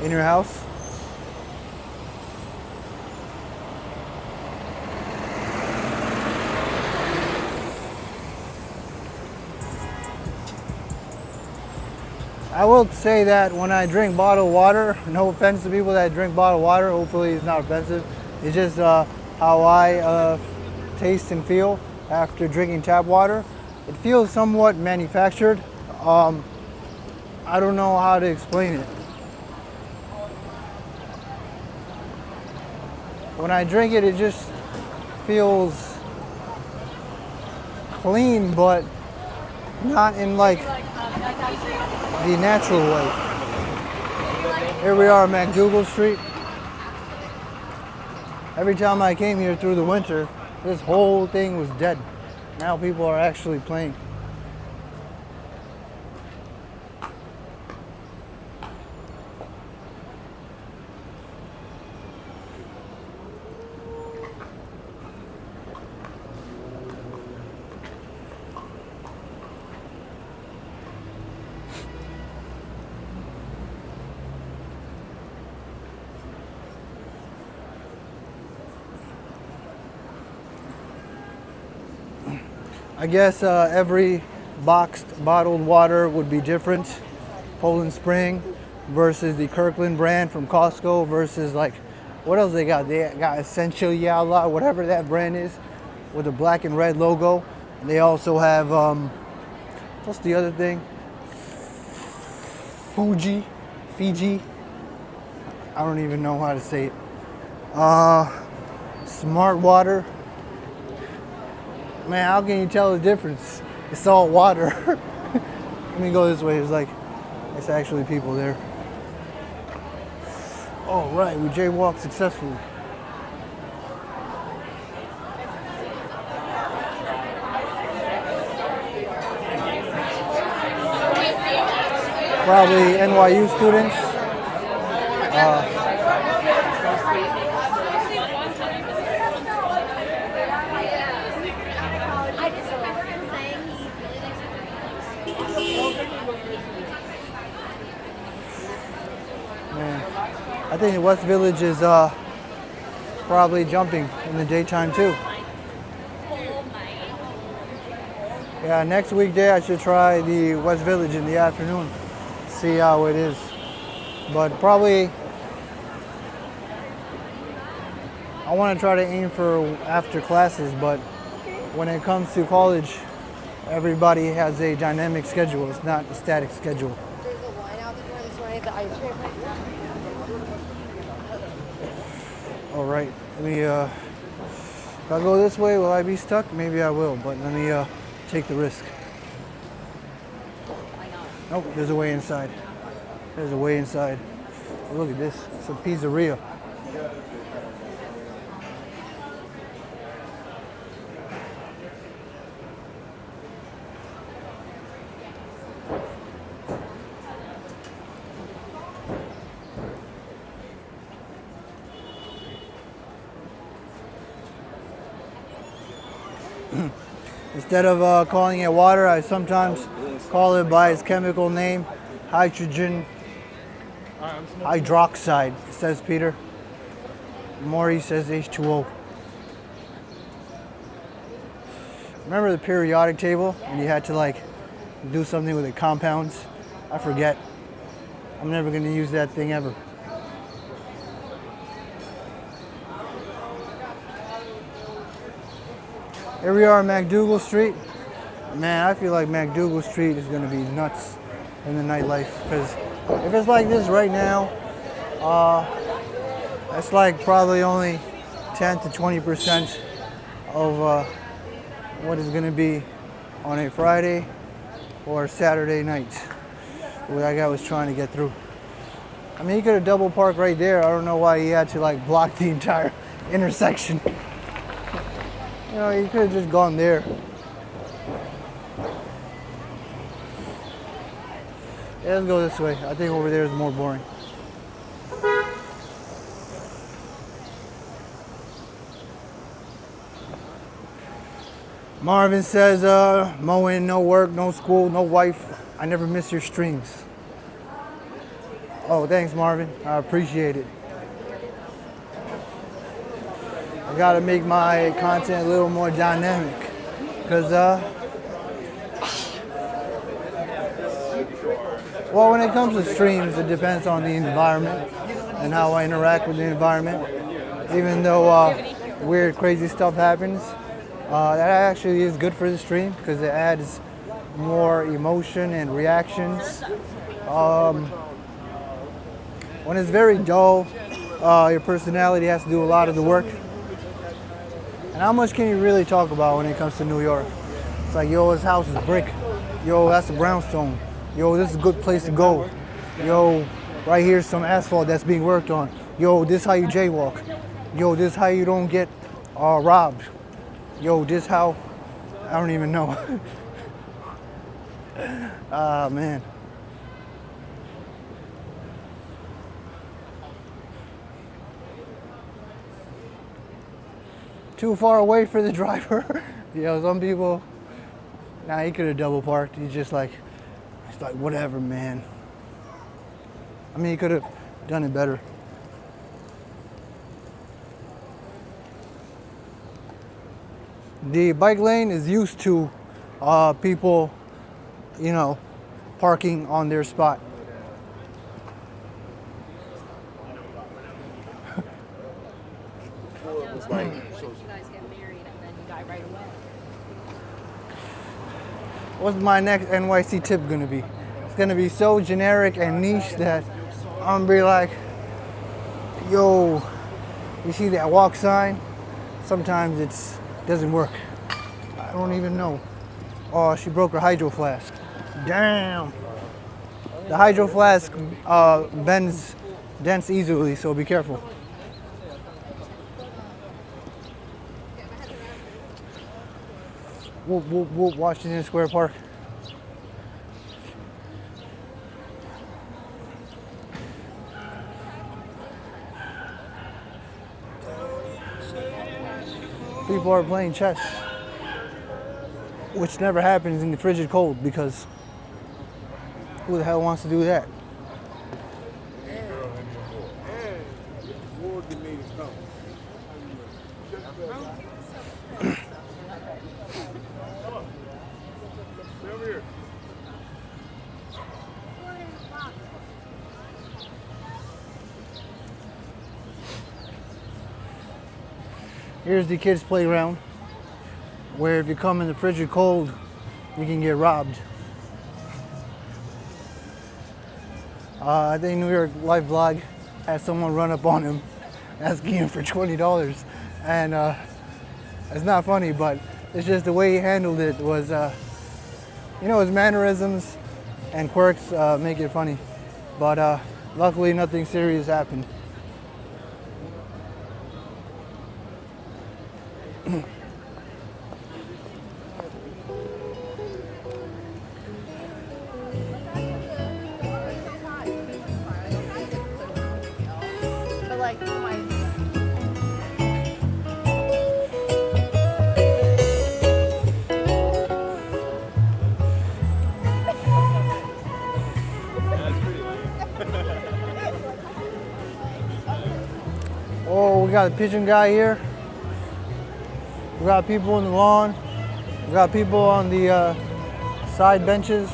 S1: in your house. I will say that when I drink bottled water, no offense to people that drink bottled water, hopefully it's not offensive. It's just how I taste and feel after drinking tap water. It feels somewhat manufactured. I don't know how to explain it. When I drink it, it just feels clean, but not in like the natural way. Here we are, MacDougal Street. Every time I came here through the winter, this whole thing was dead. Now people are actually playing. I guess every boxed bottled water would be different. Poland Spring versus the Kirkland brand from Costco versus like, what else they got? They got Essential Yala, whatever that brand is, with a black and red logo. And they also have, what's the other thing? Fiji. I don't even know how to say it. Smart Water. Man, how can you tell the difference? It's all water. Let me go this way. It's actually people there. All right, we jaywalked successfully. Probably NYU students. I think the West Village is probably jumping in the daytime too. Yeah, next weekday I should try the West Village in the afternoon, see how it is. But probably I want to try to aim for after classes, but when it comes to college, everybody has a dynamic schedule. It's not a static schedule.
S4: There's a line out the door this way, the ice cream.
S1: All right, let me, if I go this way, will I be stuck? Maybe I will, but let me take the risk. Nope, there's a way inside. There's a way inside. Oh, look at this, it's a pizzeria. Instead of calling it water, I sometimes call it by its chemical name, hydrogen hydroxide, says Peter. Maury says H2O. Remember the periodic table and you had to like do something with the compounds? I forget. I'm never gonna use that thing ever. Here we are on MacDougal Street. Man, I feel like MacDougal Street is gonna be nuts in the nightlife, because if it's like this right now, that's like probably only 10 to 20% of what is gonna be on a Friday or Saturday night. What that guy was trying to get through. I mean, he could have double parked right there. I don't know why he had to like block the entire intersection. You know, he could have just gone there. Yeah, let's go this way. I think over there is more boring. Marvin says, mowing, no work, no school, no wife. I never miss your streams. Oh, thanks, Marvin. I appreciate it. I gotta make my content a little more dynamic, because well, when it comes to streams, it depends on the environment and how I interact with the environment. Even though weird, crazy stuff happens, that actually is good for the stream because it adds more emotion and reactions. When it's very dull, your personality has to do a lot of the work. And how much can you really talk about when it comes to New York? It's like, yo, this house is brick. Yo, that's a brownstone. Yo, this is a good place to go. Yo, right here's some asphalt that's being worked on. Yo, this how you jaywalk. Yo, this how you don't get robbed. Yo, this how, I don't even know. Ah, man. Too far away for the driver. You know, some people, nah, he could have double parked. He's just like, it's like, whatever, man. I mean, he could have done it better. The bike lane is used to people, you know, parking on their spot.
S5: Before it was like,
S4: You guys get married and then you die right away.
S1: What's my next NYC tip gonna be? It's gonna be so generic and niche that I'm gonna be like, yo, you see that walk sign? Sometimes it doesn't work. I don't even know. Oh, she broke her hydro flask. Damn. The hydro flask dents easily, so be careful. Whoop, whoop, whoop, Washington Square Park. People are playing chess, which never happens in the frigid cold, because who the hell wants to do that? Here's the kids' playground, where if you come in the frigid cold, you can get robbed. I think New York Life Vlog had someone run up on him, asking him for $20, and it's not funny, but it's just the way he handled it was, you know, his mannerisms and quirks make it funny. But luckily, nothing serious happened.
S4: But like, my
S1: Oh, we got a pigeon guy here. We got people on the lawn. We got people on the side benches.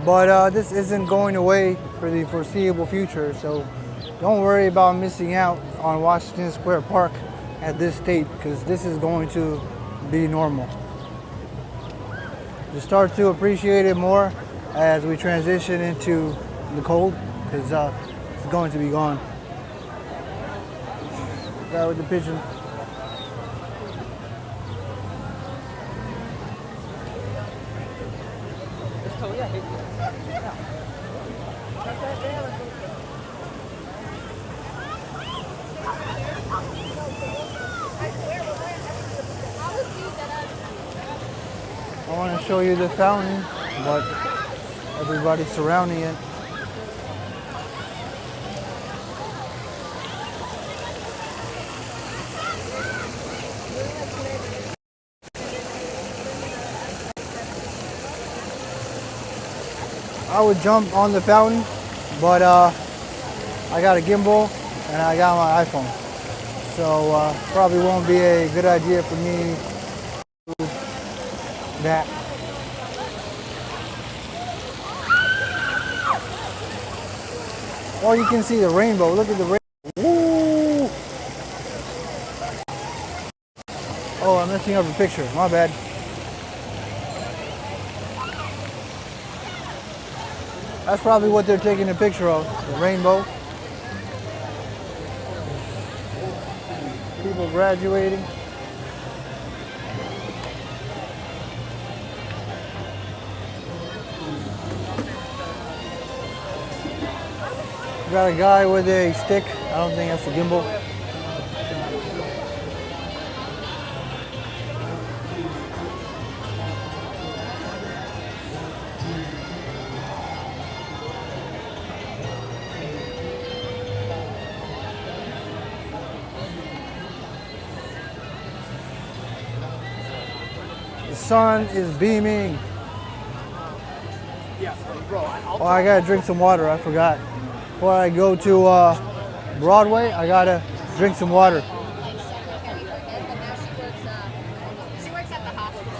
S1: But this isn't going away for the foreseeable future, so don't worry about missing out on Washington Square Park at this state, because this is going to be normal. Just start to appreciate it more as we transition into the cold, because it's going to be gone. Guy with the pigeon. I want to show you the fountain, but everybody's surrounding it. I would jump on the fountain, but I got a gimbal and I got my iPhone, so probably won't be a good idea for me to do that. Or you can see the rainbow. Look at the rainbow. Woo! Oh, I'm messing up a picture. My bad. That's probably what they're taking a picture of, the rainbow. People graduating. Got a guy with a stick. I don't think that's a gimbal. The sun is beaming. Oh, I gotta drink some water. I forgot. Before I go to Broadway, I gotta drink some water.
S4: She works at the hospital.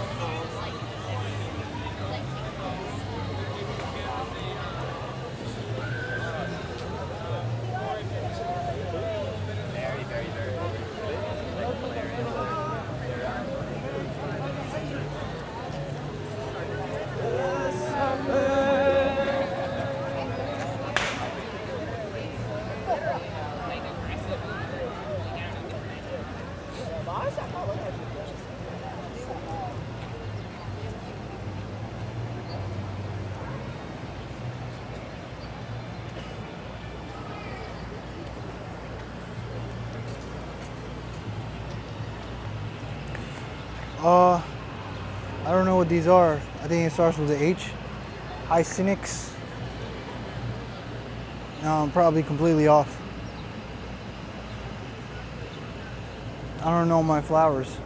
S1: I don't know what these are. I think it starts with an H. Hycinics. No, I'm probably completely off. I don't know my flowers.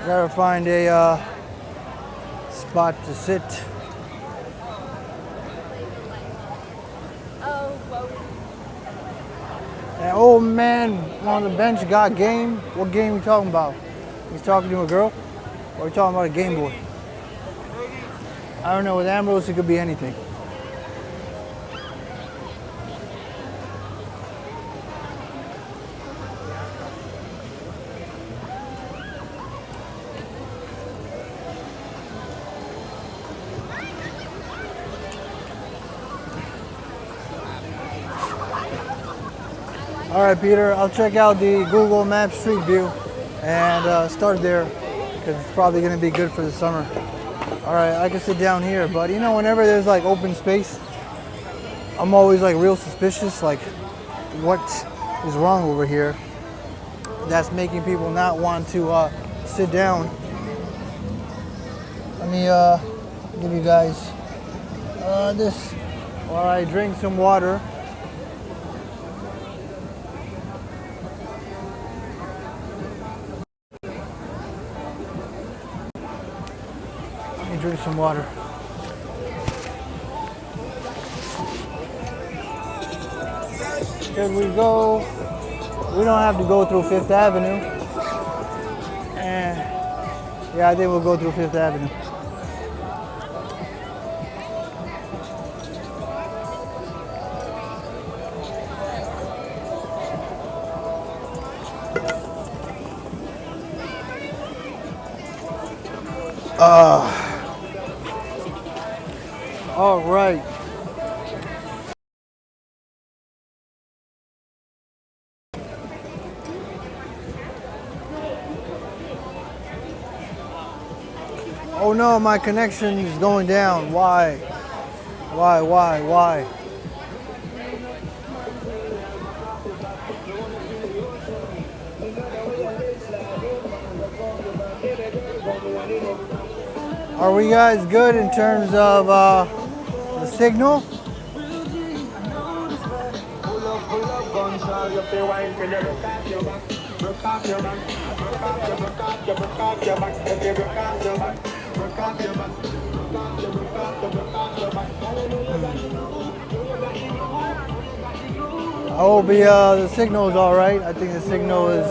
S1: Gotta find a spot to sit. An old man on the bench got game. What game are you talking about? He's talking to a girl? Or are you talking about a Game Boy? I don't know. With Ambrose, it could be anything. All right, Peter, I'll check out the Google Maps Street View and start there because it's probably going to be good for the summer. All right, I can sit down here, but you know, whenever there's like open space, I'm always like real suspicious, like what is wrong over here that's making people not want to sit down. Let me give you guys this while I drink some water. drink some water. Can we go? We don't have to go through Fifth Avenue. And yeah, I think we'll go through Fifth Avenue. All right. Oh no, my connection is going down. Why? Why? Are we guys good in terms of the signal? I hope the signal is all right. I think the signal is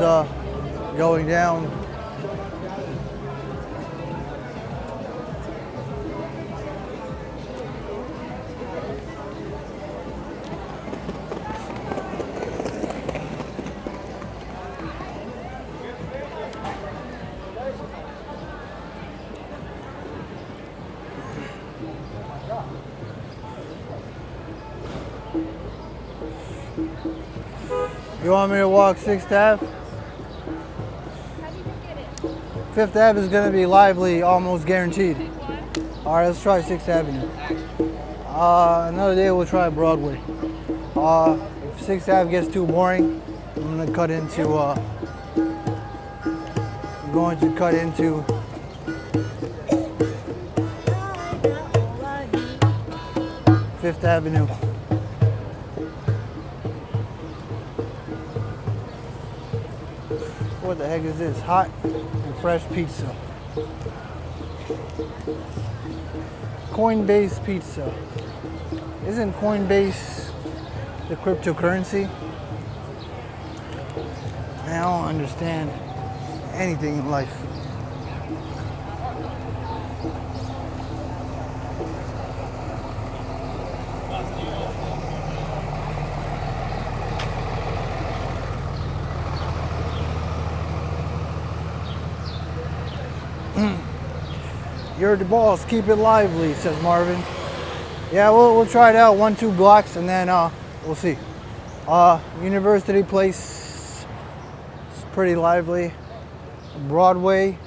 S1: going down. You want me to walk 6th Ave? Fifth Ave is going to be lively, almost guaranteed. All right, let's try 6th Avenue. Another day we'll try Broadway. If 6th Ave gets too boring, I'm going to cut into. I'm going to cut into. Fifth Avenue. What the heck is this? Hot and fresh pizza. Coinbase pizza. Isn't Coinbase the cryptocurrency? I don't understand anything in life. You're the boss, keep it lively, says Marvin. Yeah, we'll try it out 1-2 blocks and then we'll see. University Place is pretty lively. Broadway,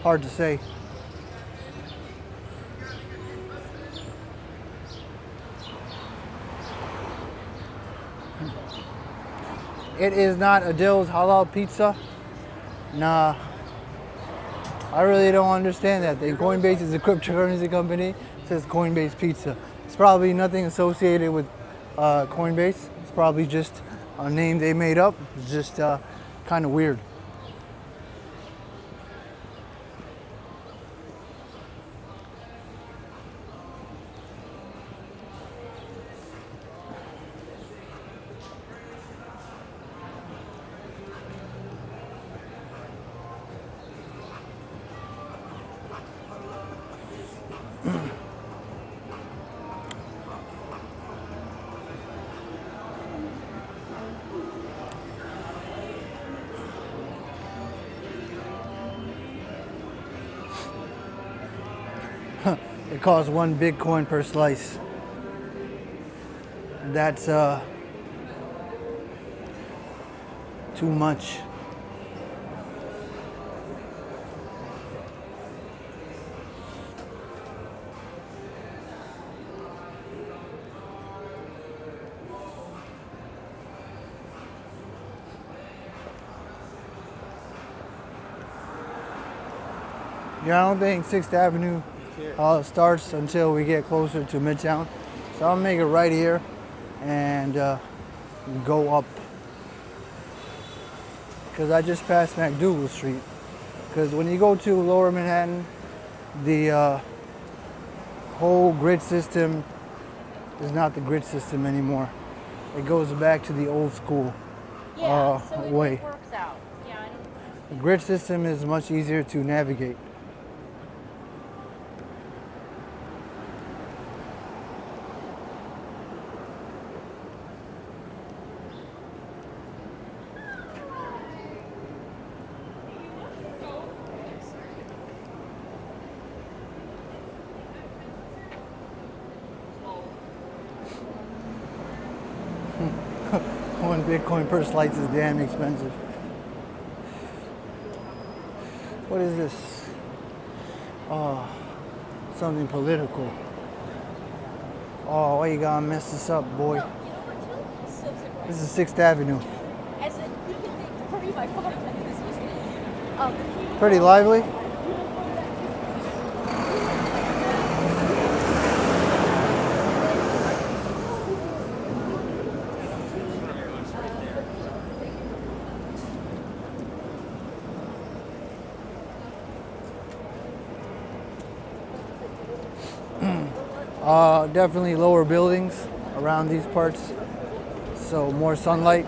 S1: hard to say. It is not Adele's halal pizza. Nah. I really don't understand that thing. Coinbase is a cryptocurrency company. It says Coinbase Pizza. It's probably nothing associated with Coinbase. It's probably just a name they made up. It's just kind of weird. It costs 1 Bitcoin per slice. That's too much. Yeah, I don't think 6th Avenue starts until we get closer to Midtown. So I'll make it right here and go up. Because I just passed MacDougal Street. Because when you go to Lower Manhattan, the whole grid system is not the grid system anymore. It goes back to the old school way.
S4: It works out. Yeah, I don't.
S1: The grid system is much easier to navigate. One Bitcoin per slice is damn expensive. What is this? Oh, something political. Oh, why you gotta mess this up, boy?
S4: No, you know what?
S1: This is 6th Avenue.
S4: As a, you can think for me by far, I think this was
S1: Pretty lively. Definitely lower buildings around these parts, so more sunlight.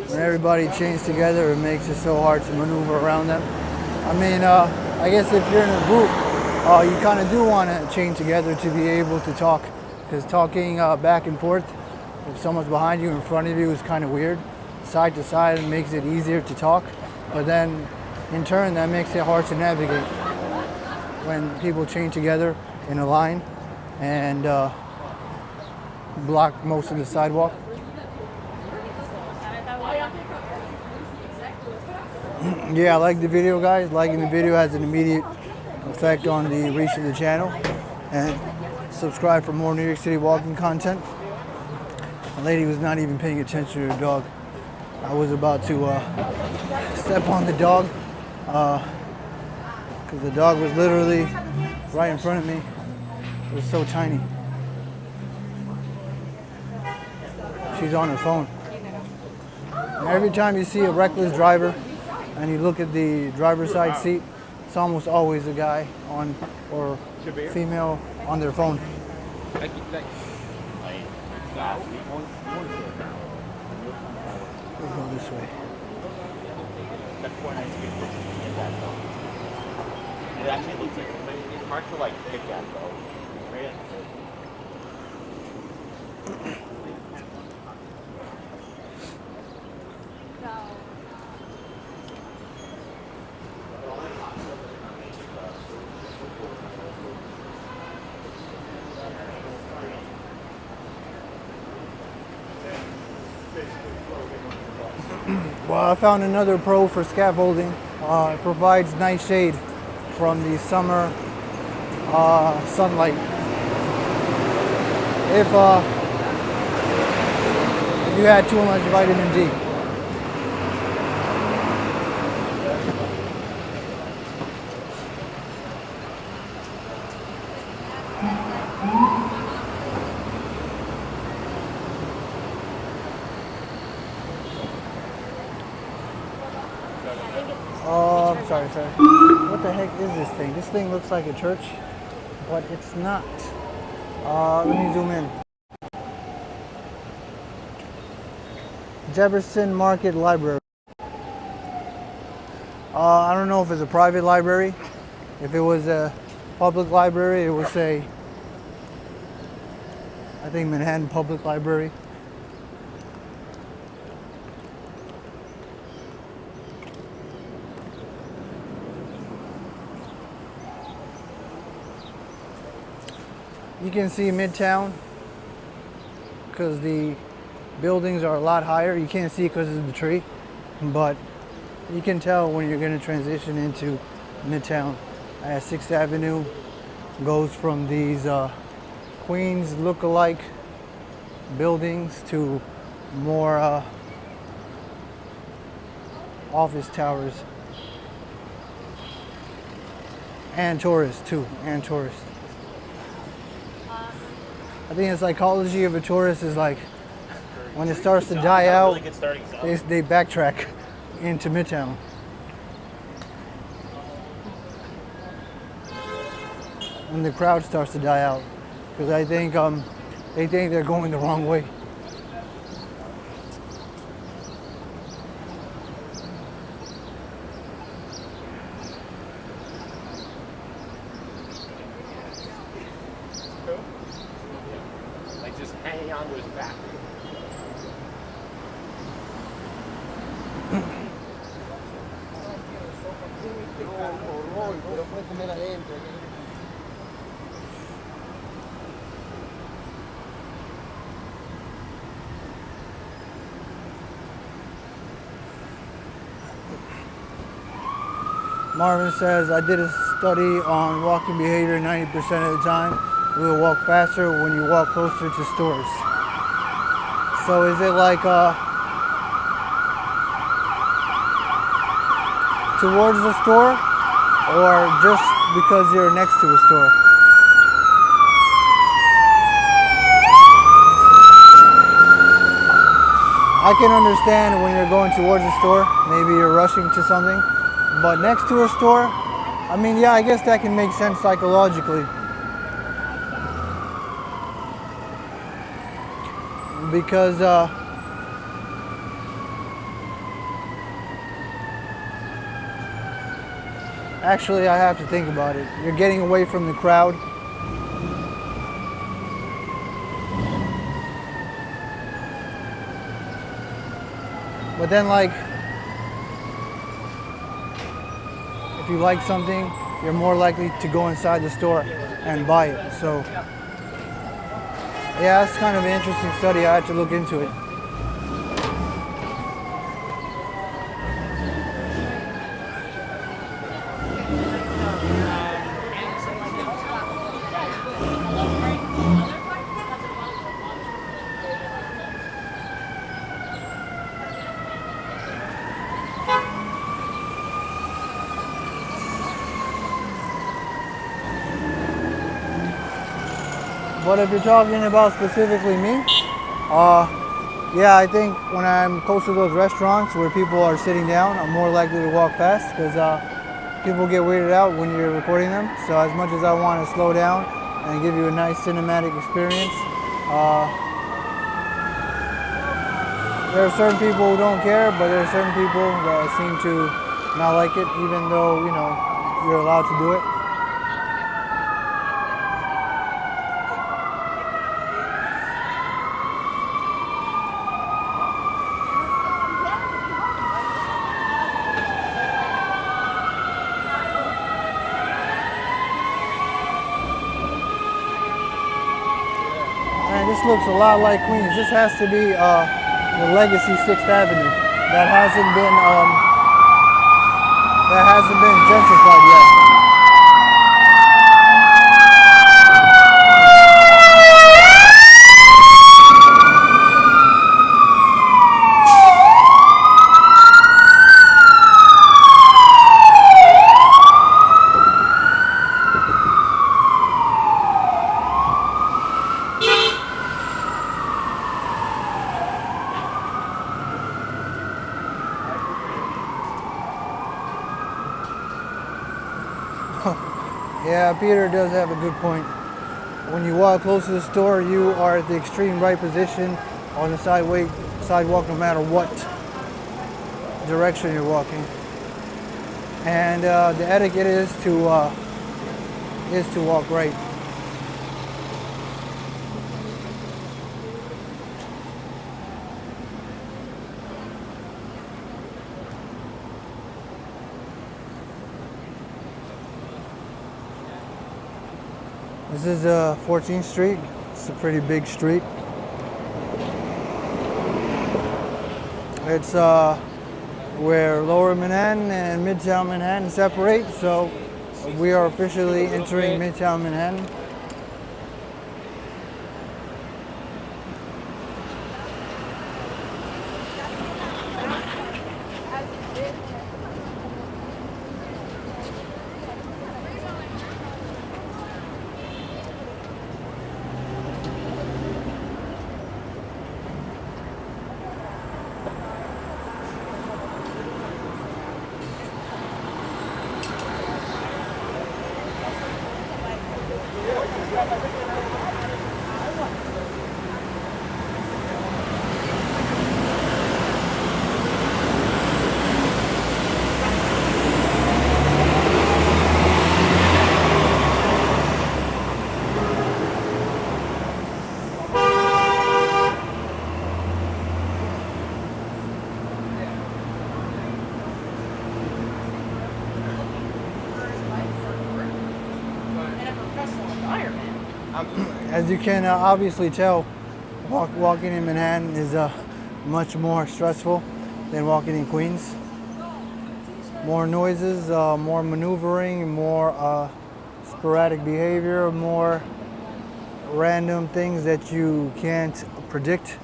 S1: When everybody chains together, it makes it so hard to maneuver around them. I mean, I guess if you're in a group, you kind of do want to chain together to be able to talk, because talking back and forth, if someone's behind you, in front of you, is kind of weird. Side to side, it makes it easier to talk, but then in turn, that makes it hard to navigate when people chain together in a line and block most of the sidewalk. Yeah, I like the video, guys. Liking the video has an immediate effect on the reach of the channel. And subscribe for more New York City walking content. The lady was not even paying attention to her dog. I was about to step on the dog because the dog was literally right in front of me. It was so tiny. She's on her phone. And every time you see a reckless driver and you look at the driver's side seat, it's almost always a guy on or female on their phone.
S5: We'll
S1: go this way.
S5: It actually looks like it's hard to like pick at though. Right?
S1: Well, I found another pro for scaffolding. It provides nice shade from the summer sunlight. If you had too much vitamin D. Sorry. What the heck is this thing? This thing looks like a church, but it's not. Let me zoom in. Jefferson Market Library. I don't know if it's a private library. If it was a public library, it would say, I think, Manhattan Public Library. You can see Midtown because the buildings are a lot higher. You can't see it because of the tree, but you can tell when you're going to transition into Midtown. 6th Avenue goes from these Queens look-alike buildings to more office towers. And tourists too, and tourists. I think the psychology of a tourist is like when it starts to die out,
S5: Really good starting song.
S1: they backtrack into Midtown. When the crowd starts to die out, because I think they think they're going the wrong way.
S5: Like just hanging on to his back.
S1: Marvin says, I did a study on walking behavior 90% of the time. You will walk faster when you walk closer to stores. So is it like towards the store or just because you're next to a store? I can understand when you're going towards a store, maybe you're rushing to something, but next to a store, I mean, yeah, I guess that can make sense psychologically. Because actually I have to think about it. You're getting away from the crowd. But then like, if you like something, you're more likely to go inside the store and buy it. So yeah, that's kind of an interesting study. I had to look into it. But if you're talking about specifically me, yeah, I think when I'm close to those restaurants where people are sitting down, I'm more likely to walk fast because people get weirded out when you're recording them. So as much as I want to slow down and give you a nice cinematic experience, there are certain people who don't care, but there are certain people that seem to not like it, even though, you know, you're allowed to do it. This looks a lot like Queens. This has to be the legacy 6th Avenue that hasn't been gentrified yet. Yeah, Peter does have a good point. When you walk close to the store, you are at the extreme right position on the sidewalk no matter what direction you're walking. And the etiquette is to walk right. This is 14th Street. It's a pretty big street. It's where Lower Manhattan and Midtown Manhattan separate. So We are officially entering Midtown Manhattan. As you can obviously tell, walking in Manhattan is much more stressful than walking in Queens. More noises, more maneuvering, more sporadic behavior, more random things that you can't predict.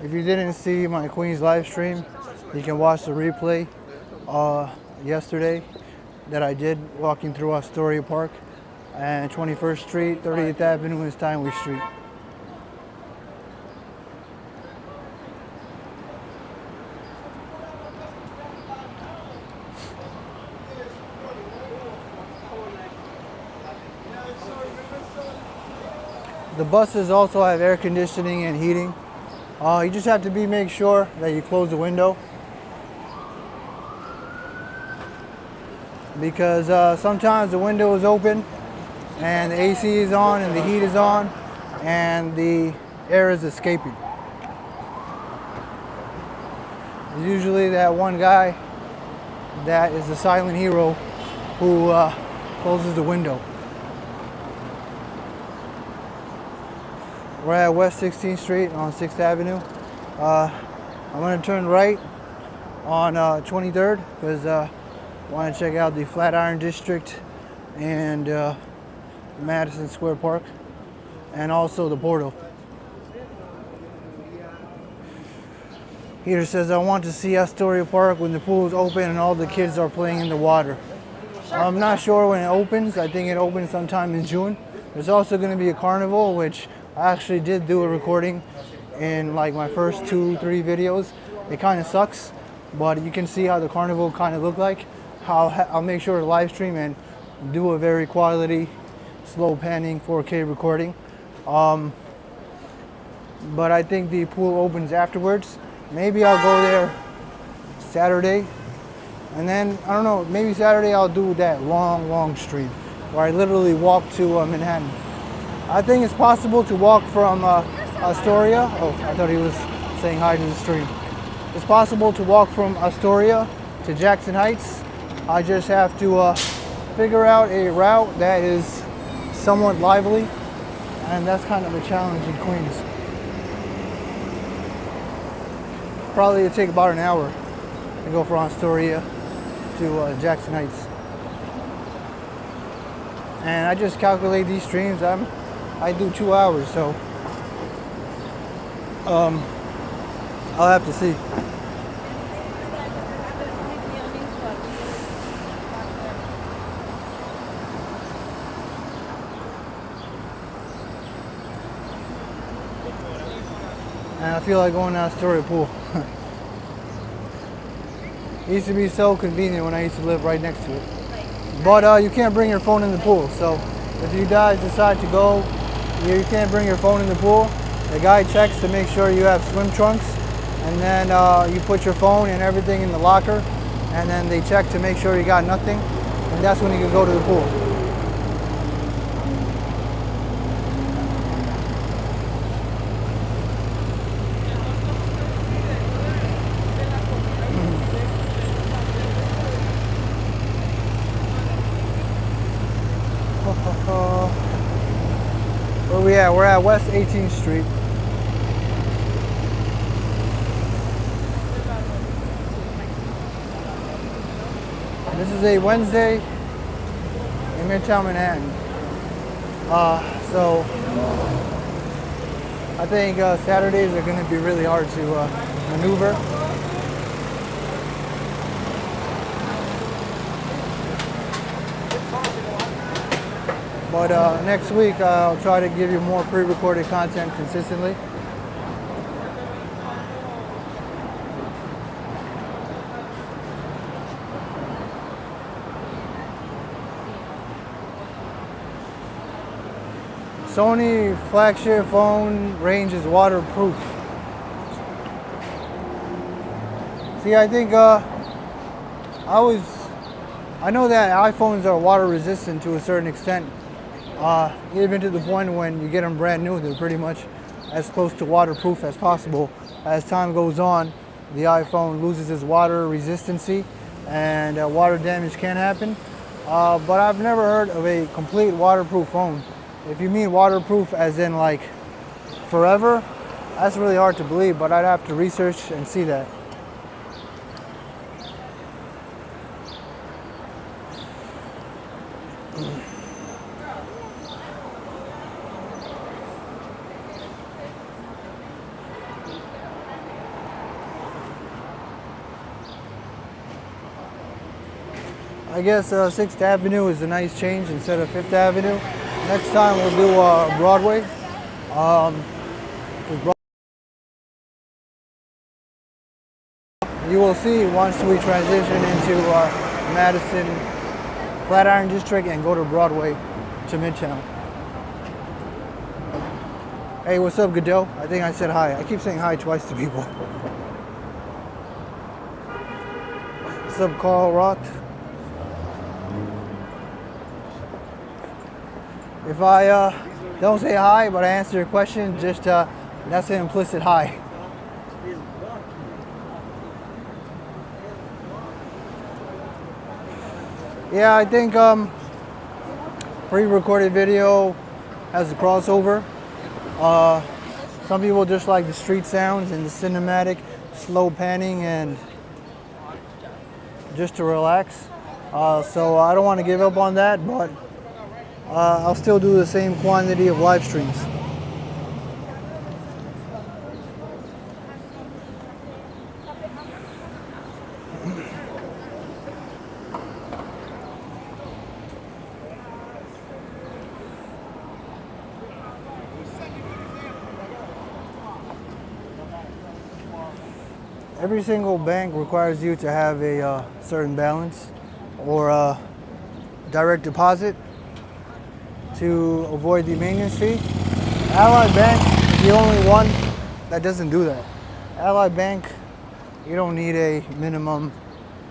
S1: If you didn't see my Queens live stream, you can watch the replay yesterday that I did walking through Astoria Park and 21st Street, 30th Avenue, and Steinway Street. The buses also have air conditioning and heating. You just have to make sure that you close the window, because sometimes the window is open and the AC is on and the heat is on and the air is escaping. Usually that one guy that is the silent hero who closes the window. We're at West 16th Street on 6th Avenue. I'm going to turn right on 23rd because I want to check out the Flatiron District and Madison Square Park, and also the Portal. Peter says, I want to see Astoria Park when the pool is open and all the kids are playing in the water. I'm not sure when it opens. I think it opens sometime in June. There's also going to be a carnival, which I actually did do a recording in like my first 2-3 videos. It kind of sucks, but you can see how the carnival kind of looked like. I'll make sure to live stream and do a very quality, slow panning 4K recording. But I think the pool opens afterwards. Maybe I'll go there Saturday, and then I don't know, maybe Saturday I'll do that long stream where I literally walk to Manhattan. I think it's possible to walk from Astoria. Oh, I thought he was saying hi to the stream. It's possible to walk from Astoria to Jackson Heights. I just have to figure out a route that is somewhat lively, and that's kind of a challenge in Queens. Probably it'll take about an hour to go from Astoria to Jackson Heights. And I just calculate these streams. I do 2 hours, so I'll have to see. And I feel like going to Astoria Pool. It used to be so convenient when I used to live right next to it. But you can't bring your phone in the pool, so if you guys decide to go, you can't bring your phone in the pool. The guy checks to make sure you have swim trunks, and then you put your phone and everything in the locker, and then they check to make sure you got nothing, and that's when you can go to the pool. Where we at? We're at West 18th Street. is a Wednesday in Midtown Manhattan. So I think Saturdays are going to be really hard to maneuver. But next week I'll try to give you more pre-recorded content consistently. Sony flagship phone range is waterproof. See, I think I know that iPhones are water resistant to a certain extent. Even to the point when you get them brand new, they're pretty much as close to waterproof as possible. As time goes on, the iPhone loses its water resistancy and water damage can happen. But I've never heard of a complete waterproof phone. If you mean waterproof as in like forever, that's really hard to believe, but I'd have to research and see that. I guess 6th Avenue is a nice change instead of 5th Avenue. Next time we'll do Broadway. You will see once we transition into Madison, Flatiron District and go to Broadway to Midtown. Hey, what's up, Godot? I think I said hi. I keep saying hi twice to people. What's up, Carl Roth? If I don't say hi, but I answer your question, just that's an implicit hi. Yeah, I think pre-recorded video has a crossover. Some people just like the street sounds and the cinematic, slow panning, and just to relax. So I don't want to give up on that, but I'll still do the same quantity of live streams. Every single bank requires you to have a certain balance or direct deposit to avoid the maintenance fee. Ally Bank is the only one that doesn't do that. Ally Bank, you don't need a minimum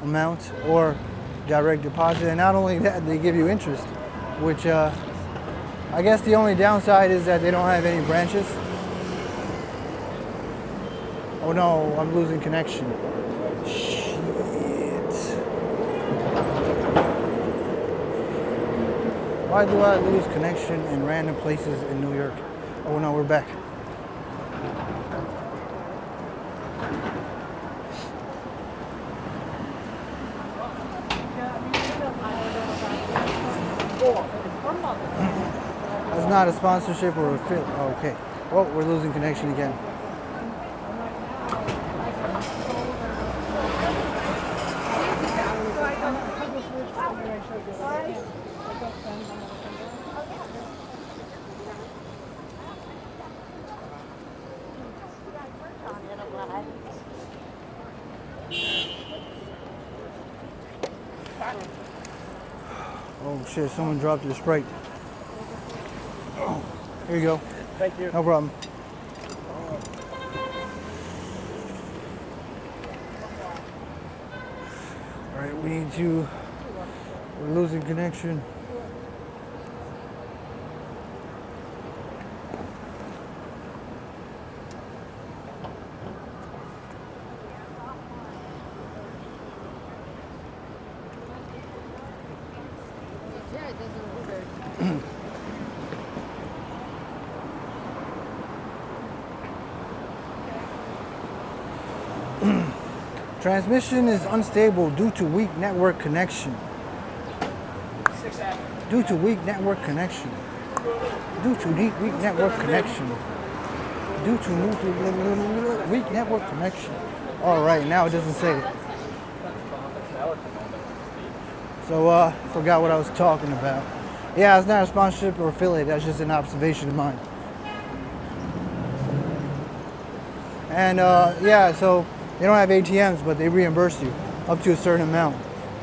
S1: amount or direct deposit, and not only that, they give you interest, which I guess the only downside is that they don't have any branches. Oh no, I'm losing connection. Shit. Why do I lose connection in random places in New York? Oh no, we're back. That's not a sponsorship or a fit. Oh, okay. Well, we're losing connection again. Oh shit, someone dropped your Sprite. Oh, here you go.
S3: Thank you.
S1: No problem. Alright, we're losing connection. Transmission is unstable due to weak network connection.
S2: 6th Avenue.
S1: Due to weak network connection. Due to weak network connection. Due to weak network connection. All right, now it doesn't say it. So, forgot what I was talking about. Yeah, it's not a sponsorship or affiliate. That's just an observation of mine. And yeah, so they don't have ATMs, but they reimburse you up to a certain amount.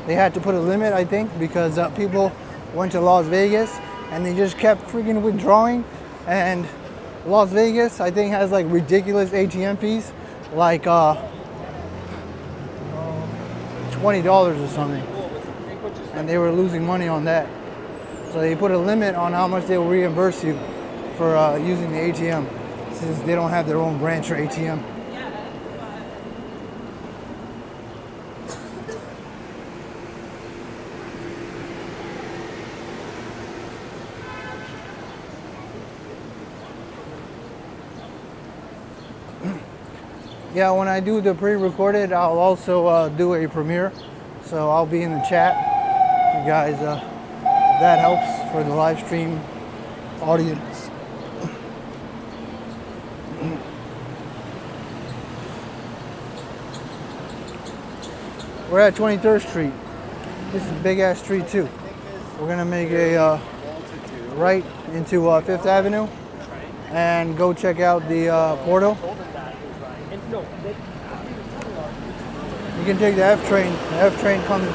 S1: They had to put a limit, I think, because people went to Las Vegas and they just kept freaking withdrawing. And Las Vegas, I think, has like ridiculous ATM fees, like $20 or something. And they were losing money on that. So they put a limit on how much they will reimburse you for using the ATM, since they don't have their own branch or ATM. Yeah, when I do the pre-recorded, I'll also do a premiere. So I'll be in the chat. You guys, that helps for the live stream audience. We're at 23rd Street. This is a big ass street too. We're gonna make a right into Fifth Avenue and go check out the Porto. You can take the F train. The F train comes,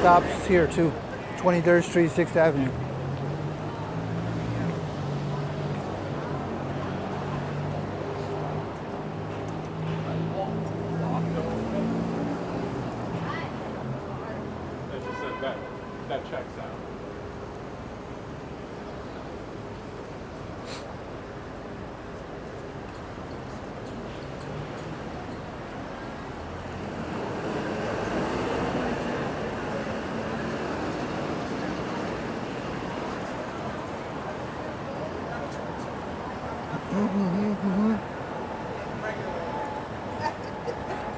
S1: stops here too. 23rd Street, 6th Avenue.
S3: That checks out.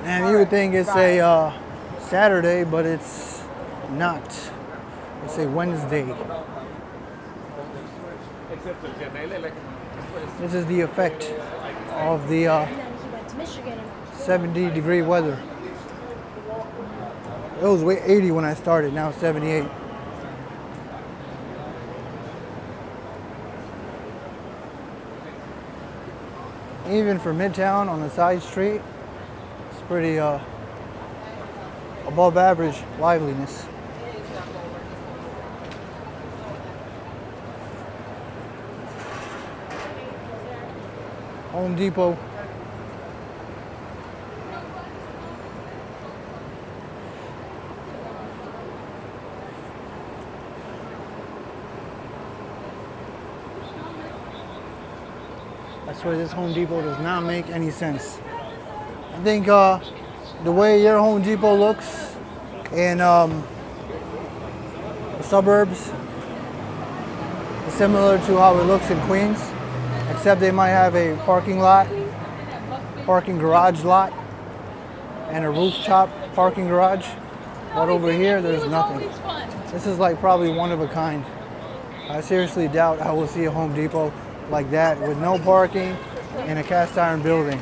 S1: And you would think it's a Saturday, but it's not. It's a Wednesday. This is the effect of the
S4: And then he went to Michigan.
S1: 70-degree weather. It was 80 when I started, now it's 78. Even for Midtown on the side street, it's pretty above average liveliness. Home Depot. I swear this Home Depot does not make any sense. I think the way your Home Depot looks in the suburbs is similar to how it looks in Queens, except they might have a parking garage lot, and a rooftop parking garage. But over here, there's nothing. This is like probably one of a kind. I seriously doubt I will see a Home Depot like that with no parking in a cast iron building.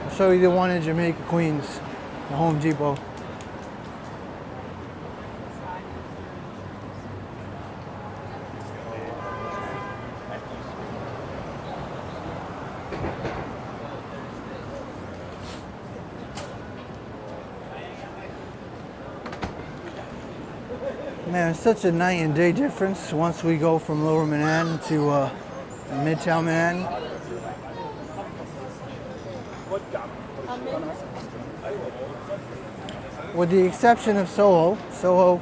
S1: I'll show you the one in Jamaica, Queens, the Home Depot. Man, it's such a night and day difference once we go from Lower Manhattan to Midtown Manhattan. With the exception of Soho. Soho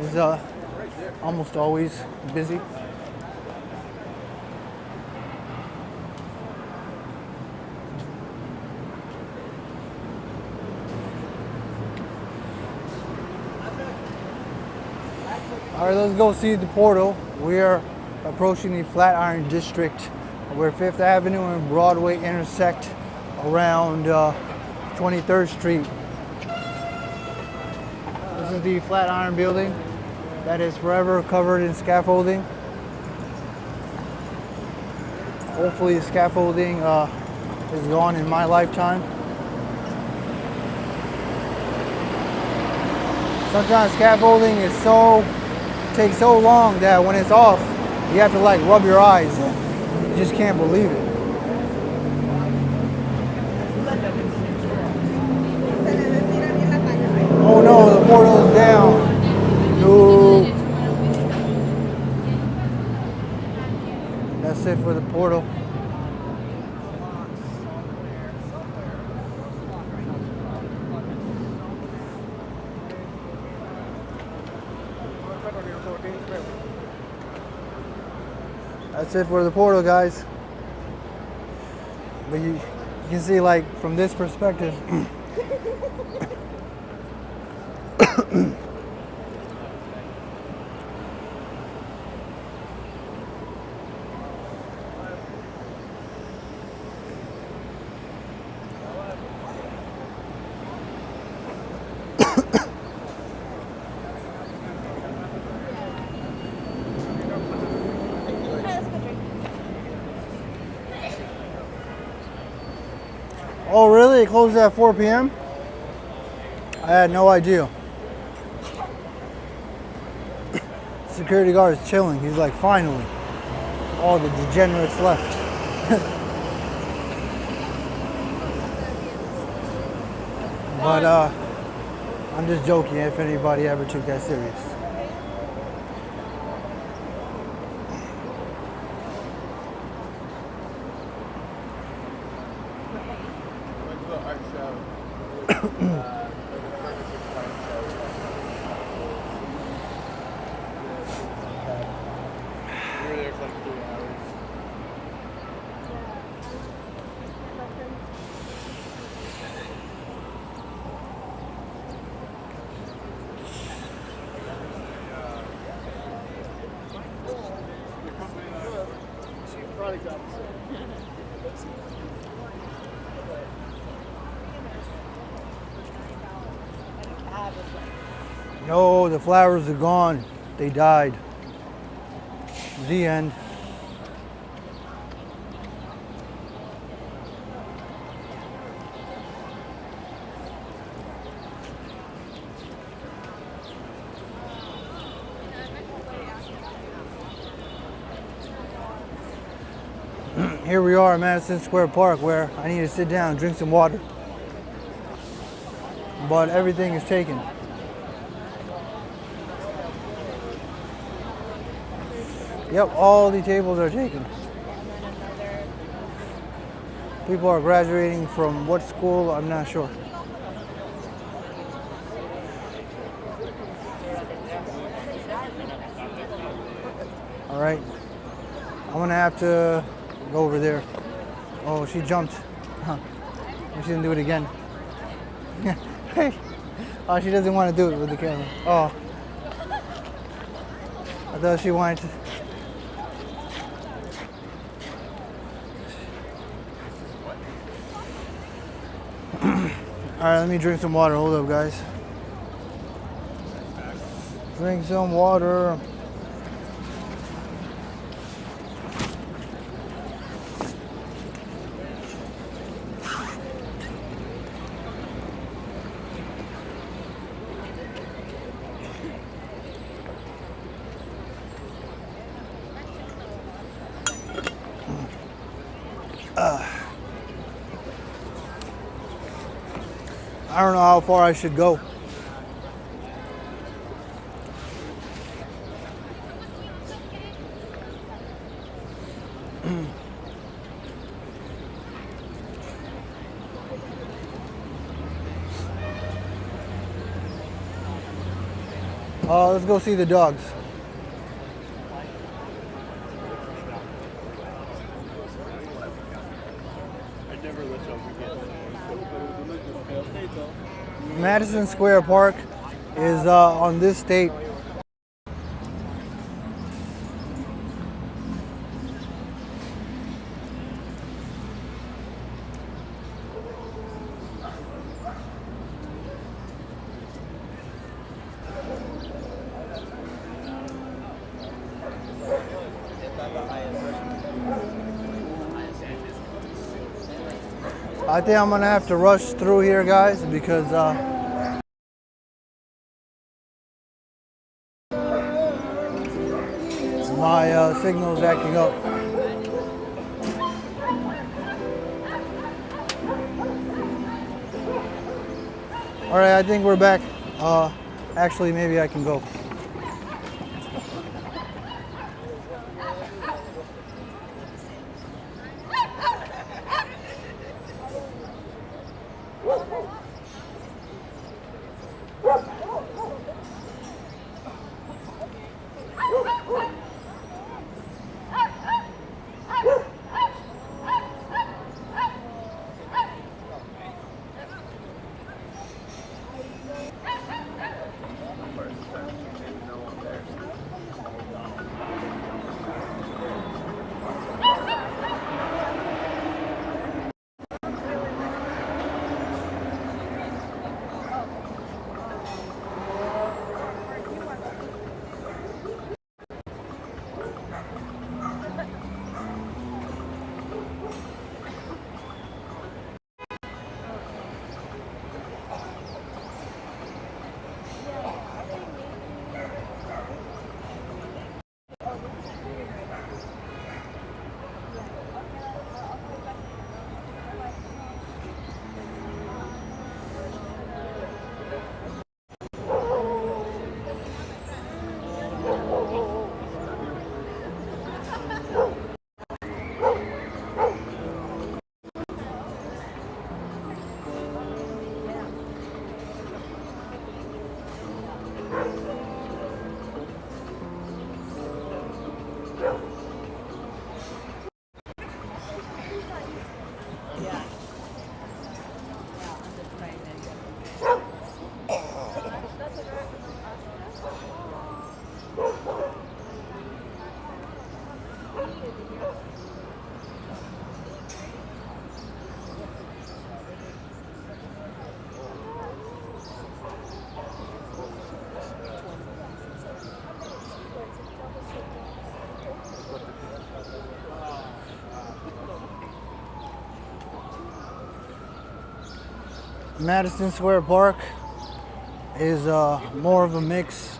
S1: is almost always busy. All right, let's go see the portal. We are approaching the Flatiron District, where 5th Avenue and Broadway intersect around 23rd Street. This is the Flatiron building that is forever covered in scaffolding. Hopefully the scaffolding is gone in my lifetime. Sometimes scaffolding takes so long that when it's off, you have to like rub your eyes. You just can't believe it. Oh no, the portal is down. No. That's it for the portal. That's it for the portal, guys. But you can see, like, from this perspective. Oh, really? It closes at 4 p.m.? I had no idea. Security guard is chilling. He's like, finally. All the degenerates left. But I'm just joking if anybody ever took that serious. No, the flowers are gone. They died. The end. Here we are at Madison Square Park, where I need to sit down and drink some water. But everything is taken. Yep, all the tables are taken. People are graduating from what school? I'm not sure. All right, I'm gonna have to go over there. Oh, she jumped. Huh. She didn't do it again. Hey. Oh, she doesn't want to do it with the camera. Oh. I thought she wanted to. All right, let me drink some water. Hold up, guys. Drink some water. I don't know how far I should go. Let's go see the dogs. Madison Square Park is on this state I think I'm gonna have to rush through here, guys, because my signal's acting up. All right, I think we're back. Actually, maybe I can go. Madison Square Park is more of a mix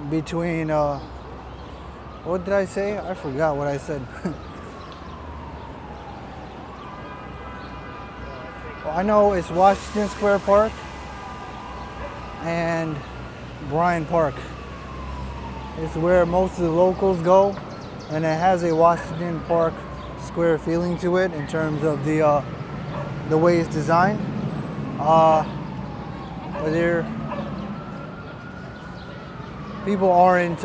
S1: between, what did I say? I forgot what I said. Well, I know it's Washington Square Park and Bryant Park. It's where most of the locals go, and it has a Washington Park Square feeling to it in terms of the way it's designed. But people aren't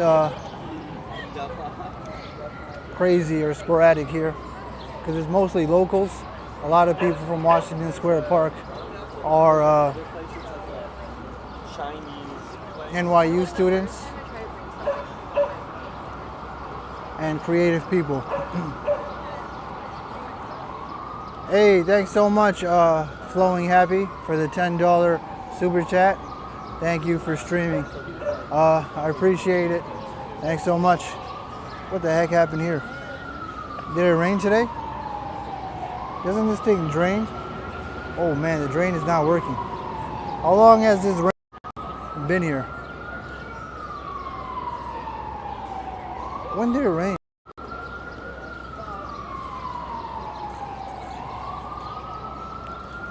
S1: crazy or sporadic here because it's mostly locals. A lot of people from Washington Square Park are NYU students and creative people. Hey, thanks so much, Flowing Happy, for the $10 super chat. Thank you for streaming. I appreciate it. Thanks so much. What the heck happened here? Did it rain today? Doesn't this thing drain? Oh man, the drain is not working. How long has this rain been here? When did it rain?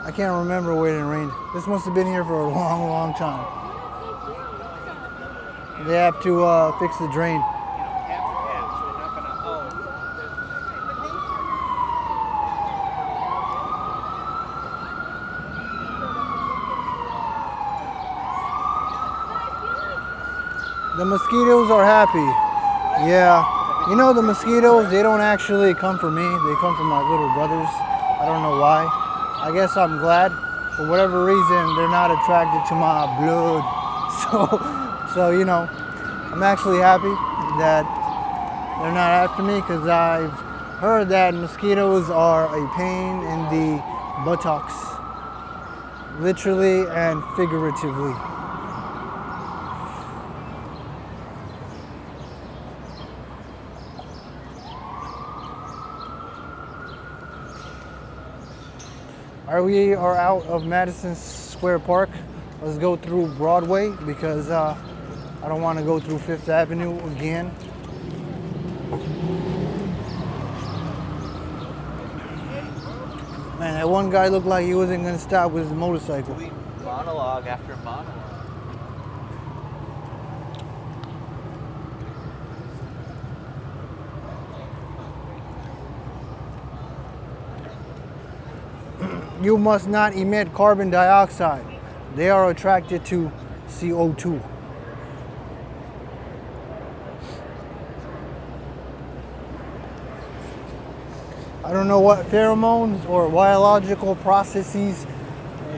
S1: I can't remember when it rained. This must have been here for a long, long time. They have to fix the drain. The mosquitoes are happy. Yeah. You know, the mosquitoes, they don't actually come for me. They come for my little brothers. I don't know why. I guess I'm glad. For whatever reason, they're not attracted to my blood. So you know, I'm actually happy that they're not after me because I've heard that mosquitoes are a pain in the buttocks. Literally and figuratively. We are out of Madison Square Park. Let's go through Broadway because I don't want to go through Fifth Avenue again. Man, that one guy looked like he wasn't going to stop with his motorcycle.
S5: Monologue after monologue.
S1: You must not emit carbon dioxide. They are attracted to CO2. I don't know what pheromones or biological processes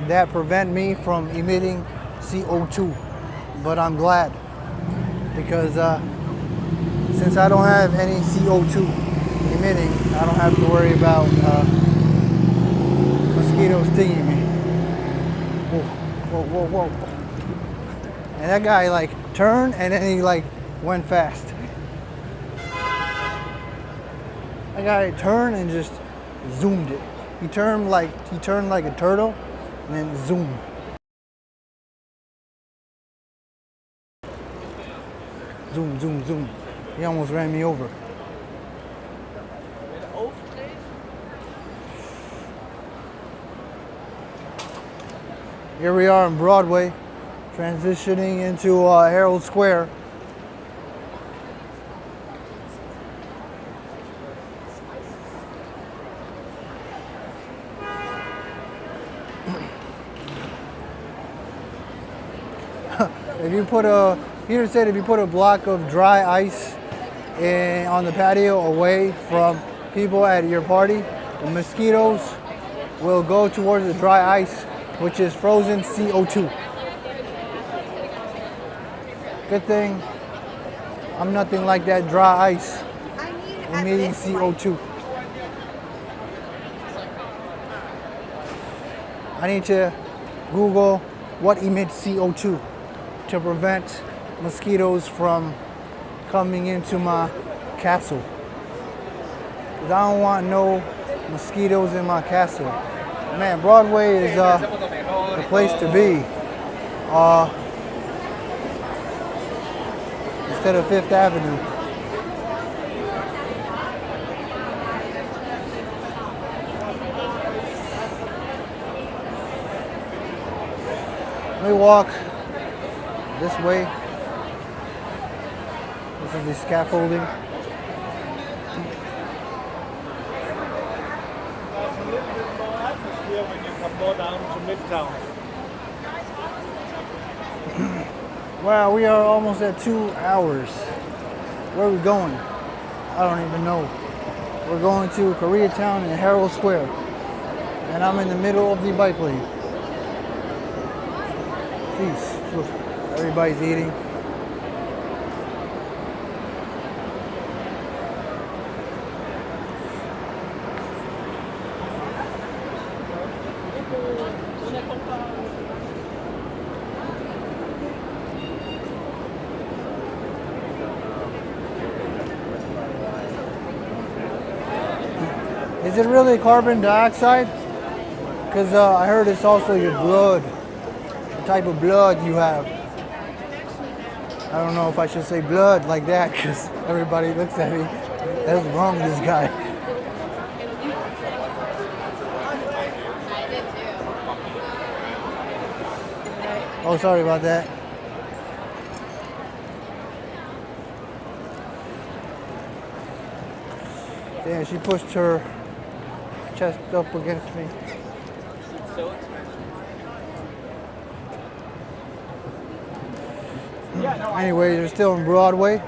S1: that prevent me from emitting CO2, but I'm glad because since I don't have any CO2 emitting, I don't have to worry about mosquitoes stinging me. Whoa, whoa, whoa, whoa. And that guy like turned and then he like went fast. That guy turned and just zoomed it. He turned like a turtle and then zoom. Zoom, zoom, zoom. He almost ran me over. Here we are on Broadway, transitioning into Herald Square. Peter said if you put a block of dry ice on the patio away from people at your party, the mosquitoes will go towards the dry ice, which is frozen CO2. Good thing I'm nothing like that dry ice emitting CO2. I need to Google what emits CO2 to prevent mosquitoes from coming into my castle. Because I don't want no mosquitoes in my castle. Man, Broadway is the place to be. Instead of Fifth Avenue. Let me walk this way. This is the scaffolding.
S3: When you come more down to Midtown.
S1: Wow, we are almost at 2 hours. Where are we going? I don't even know. We're going to Koreatown and Herald Square. And I'm in the middle of the bike lane. Peace. Look, everybody's eating. Is it really carbon dioxide? Because I heard it's also your blood, the type of blood you have. I don't know if I should say blood like that because everybody looks at me. What's wrong with this guy? Oh, sorry about that. Damn, she pushed her chest up against me.
S2: So expensive.
S1: Anyway, they're still on Broadway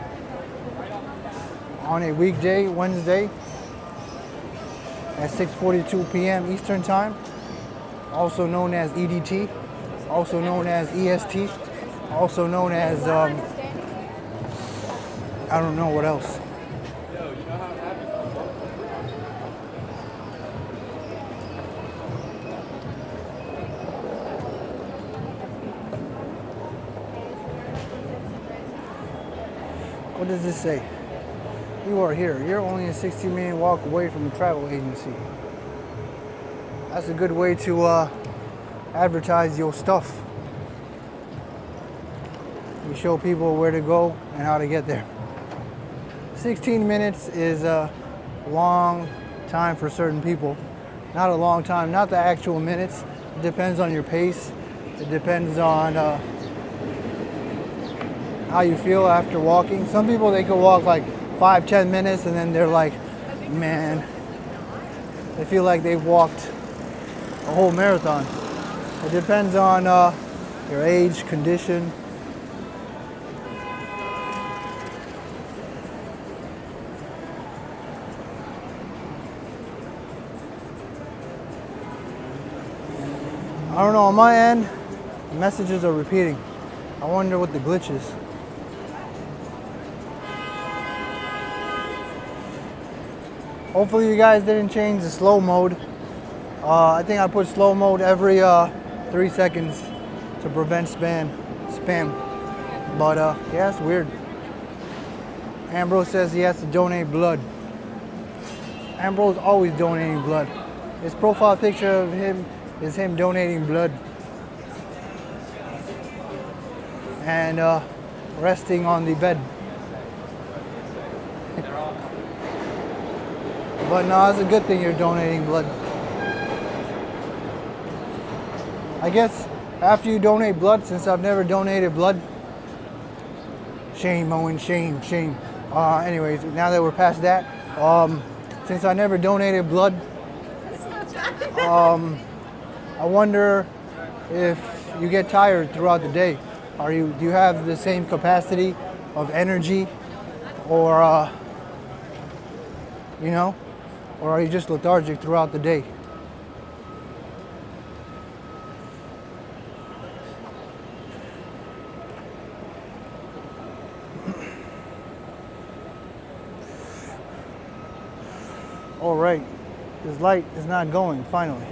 S1: on a weekday, Wednesday at 6:42 p.m. Eastern Time, also known as EDT, also known as EST, also known as I don't know what else. What does this say? You are here. You're only a 60-minute walk away from a travel agency. That's a good way to advertise your stuff. You show people where to go and how to get there. 16 minutes is a long time for certain people. Not a long time, not the actual minutes. It depends on your pace. It depends on how you feel after walking. Some people, they could walk like 5-10 minutes and then they're like, man, they feel like they've walked a whole marathon. It depends on your age, condition. I don't know, on my end, the messages are repeating. I wonder what the glitch is. Hopefully you guys didn't change the slow mode. I think I put slow mode every 3 seconds to prevent spam. But yeah, it's weird. Ambrose says he has to donate blood. Ambrose always donating blood. His profile picture of him is him donating blood and resting on the bed. But no, it's a good thing you're donating blood. I guess after you donate blood, since I've never donated blood, shame, Owen, shame. Anyways, now that we're past that, since I never donated blood, I wonder if you get tired throughout the day. Do you have the same capacity of energy, or or are you just lethargic throughout the day? All right, this light is not going, finally.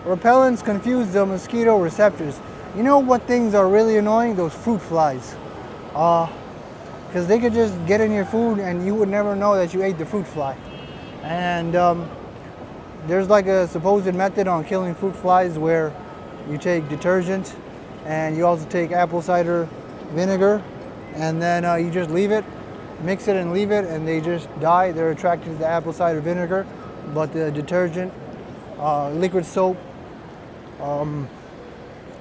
S1: Repellents confuse the mosquito receptors. You know what things are really annoying? Those fruit flies. Because they could just get in your food and you would never know that you ate the fruit fly. And there's like a supposed method on killing fruit flies where you take detergent and you also take apple cider vinegar, and then you just leave it, mix it and leave it, and they just die. They're attracted to the apple cider vinegar, but the detergent, liquid soap,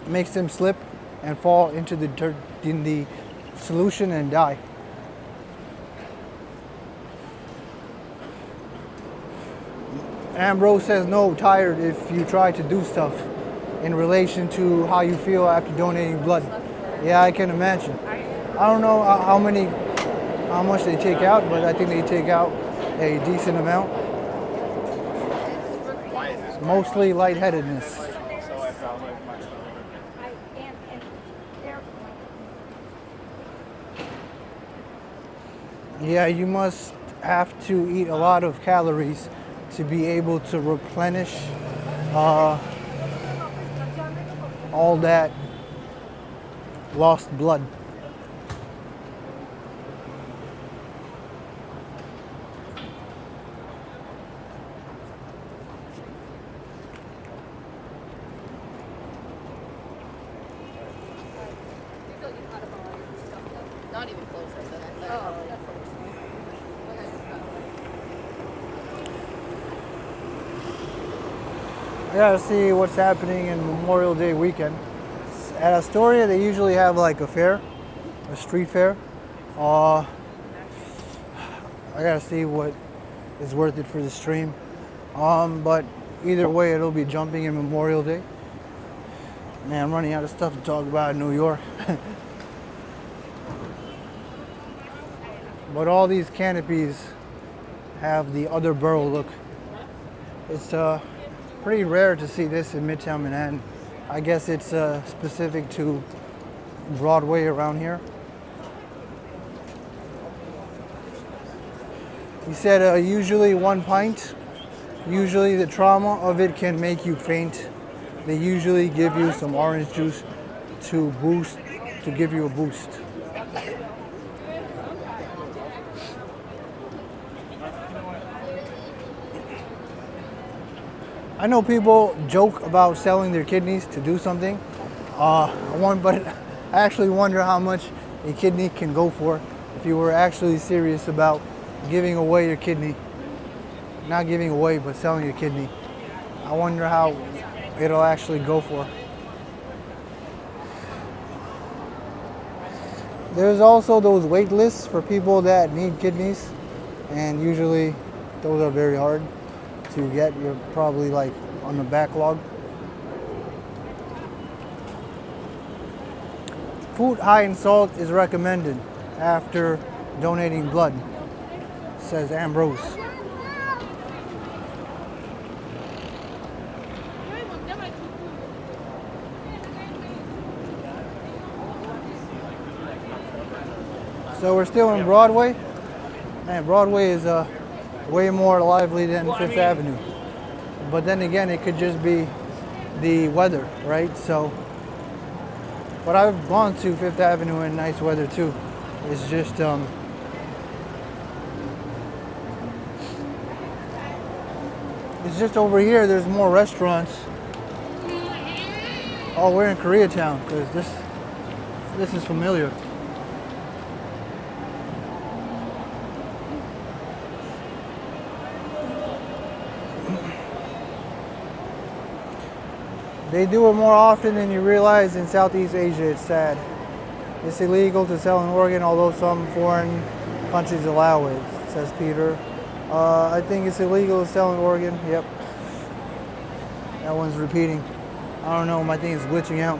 S1: makes them slip and fall into the solution and die. Ambrose says no, tired if you try to do stuff in relation to how you feel after donating blood. Yeah, I can imagine. I don't know how much they take out, but I think they take out a decent amount. It's mostly lightheadedness. Yeah, you must have to eat a lot of calories to be able to replenish all that lost blood.
S4: Not even close to that.
S1: I gotta see what's happening in Memorial Day weekend. At Astoria, they usually have like a fair, a street fair. I gotta see what is worth it for the stream. But either way, it'll be jumping in Memorial Day. Man, I'm running out of stuff to talk about in New York. But all these canopies have the other borough look. It's pretty rare to see this in Midtown Manhattan. I guess it's specific to Broadway around here. He said usually 1 pint. Usually the trauma of it can make you faint. They usually give you some orange juice to give you a boost. I know people joke about selling their kidneys to do something. But I actually wonder how much a kidney can go for if you were actually serious about giving away your kidney. Not giving away, but selling your kidney. I wonder how it'll actually go for. There's also those wait lists for people that need kidneys, and usually those are very hard to get. You're probably like on the backlog. Food high in salt is recommended after donating blood, says Ambrose. So we're still in Broadway. Man, Broadway is way more lively than Fifth Avenue. But then again, it could just be the weather, right? So, but I've gone to Fifth Avenue in nice weather too. It's just over here. There's more restaurants. Oh, we're in Koreatown because this is familiar. They do it more often than you realize in Southeast Asia. It's sad. It's illegal to sell an organ, although some foreign countries allow it, says Peter. I think it's illegal to sell an organ. Yep. That one's repeating. I don't know, my thing is glitching out.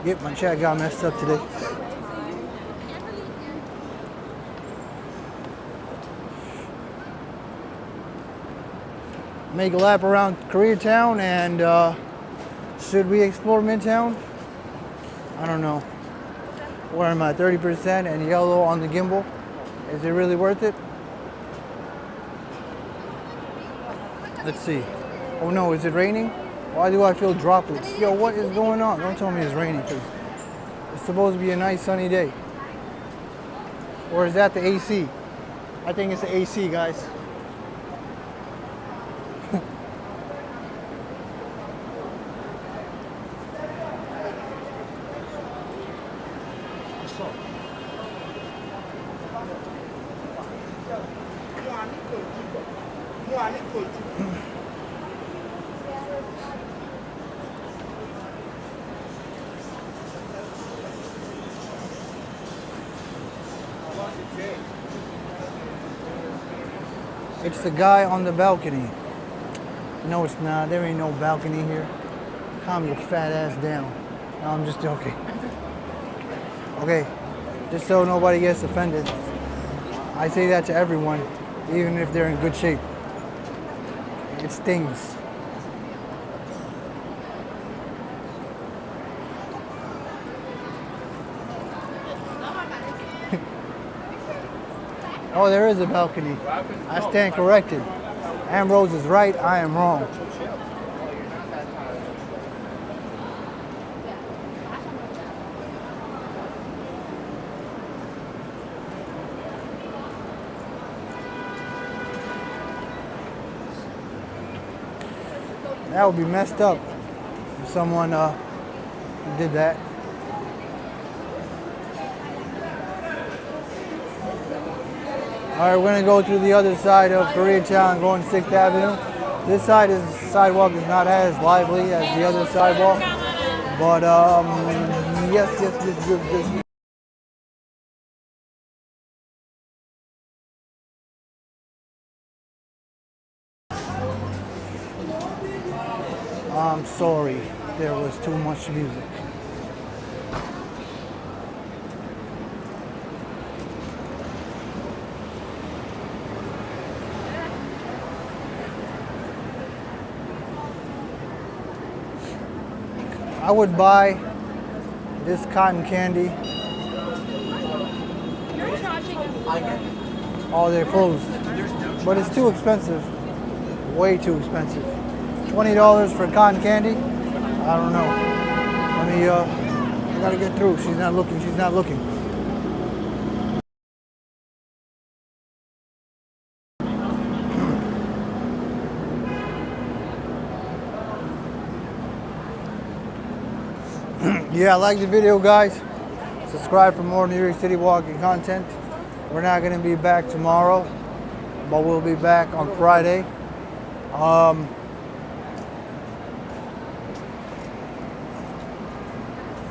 S1: Yep, my chat got messed up today. Make a lap around Koreatown, and should we explore Midtown? I don't know. Where am I? 30% and yellow on the gimbal. Is it really worth it? Let's see. Oh no, is it raining? Why do I feel droplets? Yo, what is going on? Don't tell me it's raining, because it's supposed to be a nice sunny day. Or is that the AC? I think it's the AC, guys. It's the guy on the balcony. No, it's not. There ain't no balcony here. Calm your fat ass down. No, I'm just joking. Okay, just so nobody gets offended, I say that to everyone, even if they're in good shape. It stings. Oh, there is a balcony. I stand corrected. Ambrose is right, I am wrong. That would be messed up if someone did that. All right, we're gonna go to the other side of Koreatown, going 6th Avenue. This sidewalk is not as lively as the other sidewalk, but yes. I'm sorry, there was too much music. I would buy this cotton candy. Oh, they're closed. But it's too expensive. Way too expensive. $20 for cotton candy. I don't know. Let me, I gotta get through. She's not looking. She's not looking. Yeah, like the video, guys. Subscribe for more New York City walking content. We're not going to be back tomorrow, but we'll be back on Friday.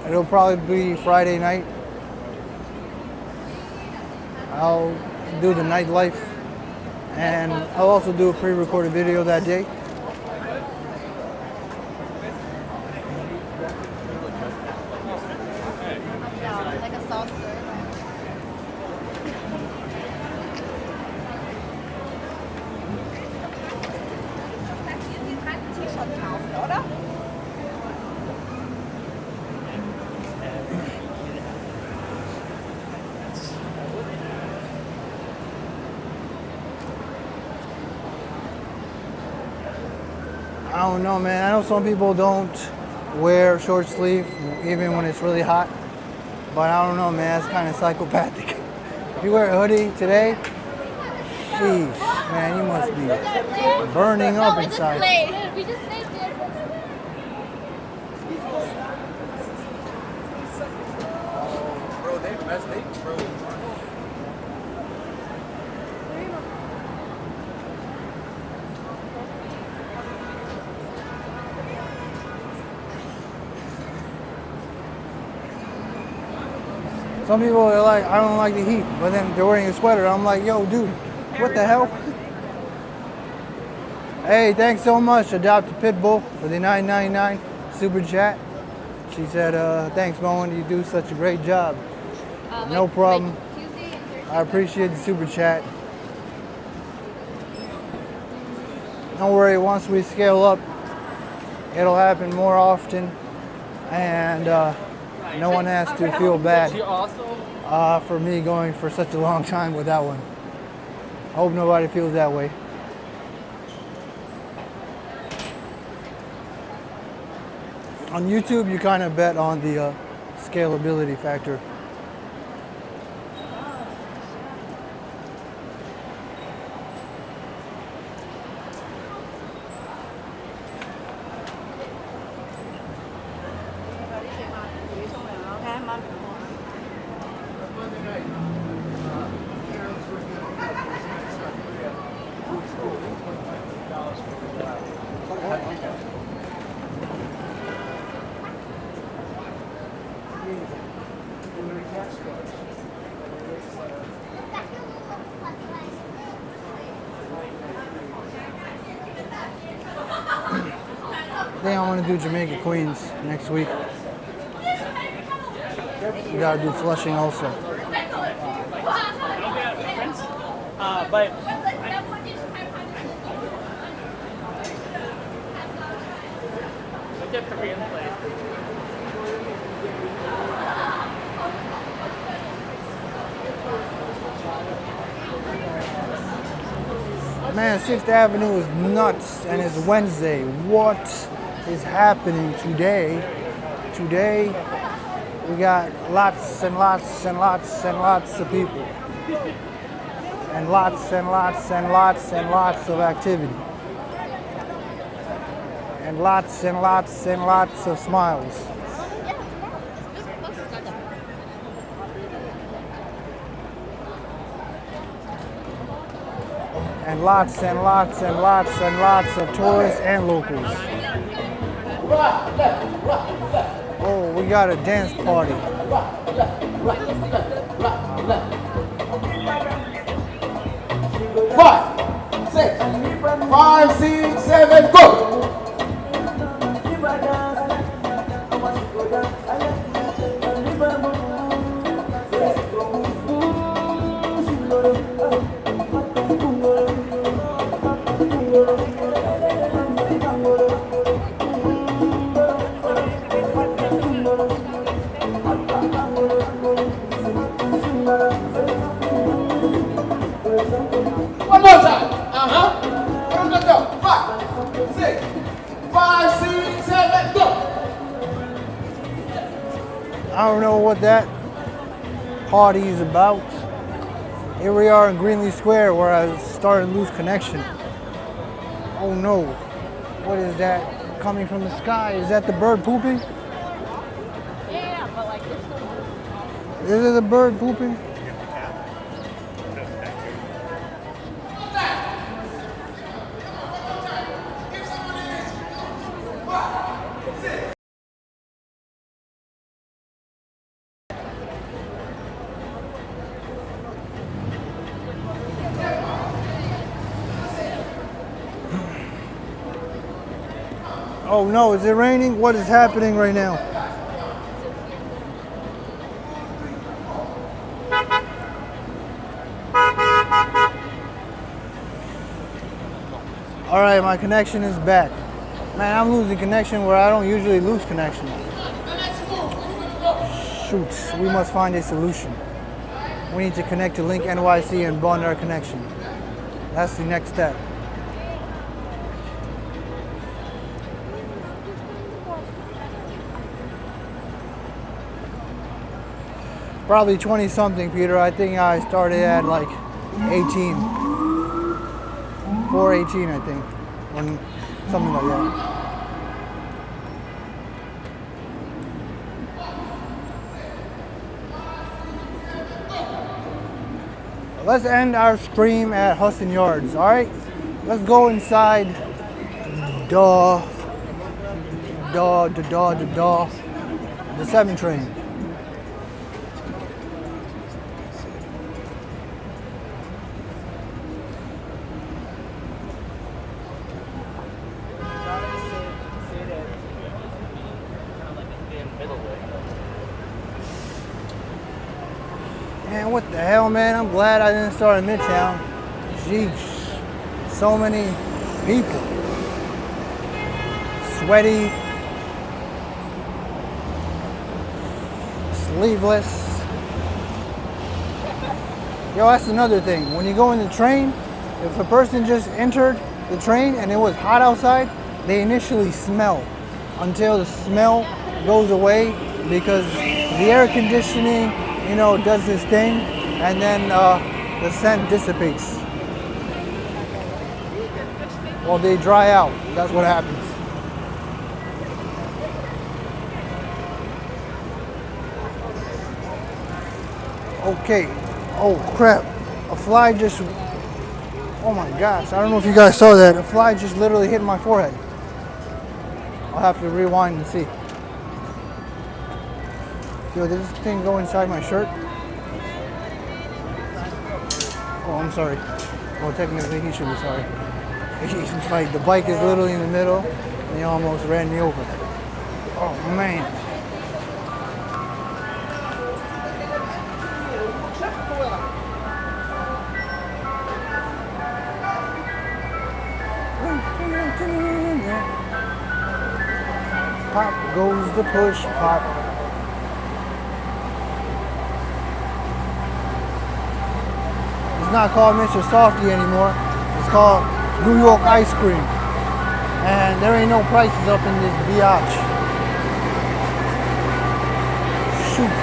S1: It'll probably be Friday night. I'll do the nightlife, and I'll also do a pre-recorded video that day.
S4: Like a saucer. T-Shirt kaufen, oder?
S1: I don't know, man. I know some people don't wear short sleeve even when it's really hot. But I don't know, man. It's kind of psychopathic. If you wear a hoodie today, sheesh, man, you must be burning up inside.
S4: We just played there.
S2: Bro, they messed. They bro.
S1: Some people are like, I don't like the heat, but then they're wearing a sweater. I'm like, yo, dude, what the hell? Hey, thanks so much, Adopt a Pitbull, for the $9.99 super chat. She said, thanks, Moen, you do such a great job. No problem. I appreciate the super chat. Don't worry, once we scale up, it'll happen more often, and no one has to feel bad for me going for such a long time without one. I hope nobody feels that way. On YouTube, you kind of bet on the scalability factor. I think I want to do Jamaica Queens next week. We gotta do Flushing also.
S3: But
S2: What's a Korean place?
S1: Man, 6th Avenue is nuts, and it's Wednesday. What is happening today? Today, we got lots and lots and lots and lots of people. And lots and lots and lots and lots of activity. And lots and lots and lots of smiles. And lots and lots and lots and lots of tourists and locals. Oh, we got a dance party.
S6: 5, 6, 5, 6, 7, go!
S1: don't know what that party is about. Here we are in Greenlee Square where I started to lose connection. Oh no, what is that coming from the sky? Is that the bird pooping?
S4: Yeah, but like there's no.
S1: Is it the bird pooping? Oh no, is it raining? What is happening right now? All right, my connection is back. Man, I'm losing connection where I don't usually lose connection. Shoot, we must find a solution. We need to connect to Link NYC and bond our connection. That's the next step. Probably 20 something, Peter. I think I started at like 18. 418, I think. When, something like that. Let's end our stream at Hudson Yards, alright? Let's go inside the 7 train. Man, what the hell, man? I'm glad I didn't start in Midtown. Jeez. So many people. Sweaty. Sleeveless. Yo, that's another thing. When you go in the train, if a person just entered the train and it was hot outside, they initially smell until the smell goes away because the air conditioning, you know, does this thing, and then the scent dissipates. Well, they dry out. That's what happens. Okay. Oh crap! A fly just. Oh my gosh! I don't know if you guys saw that. A fly just literally hit my forehead. I'll have to rewind and see. Yo, did this thing go inside my shirt? Oh, I'm sorry. Well, technically he should be sorry. It's like the bike is literally in the middle and he almost ran me over. Oh man. Pop goes the push pop. It's not called Mr. Softy anymore. It's called New York Ice Cream. And there ain't no prices up in this biatch. Shoot.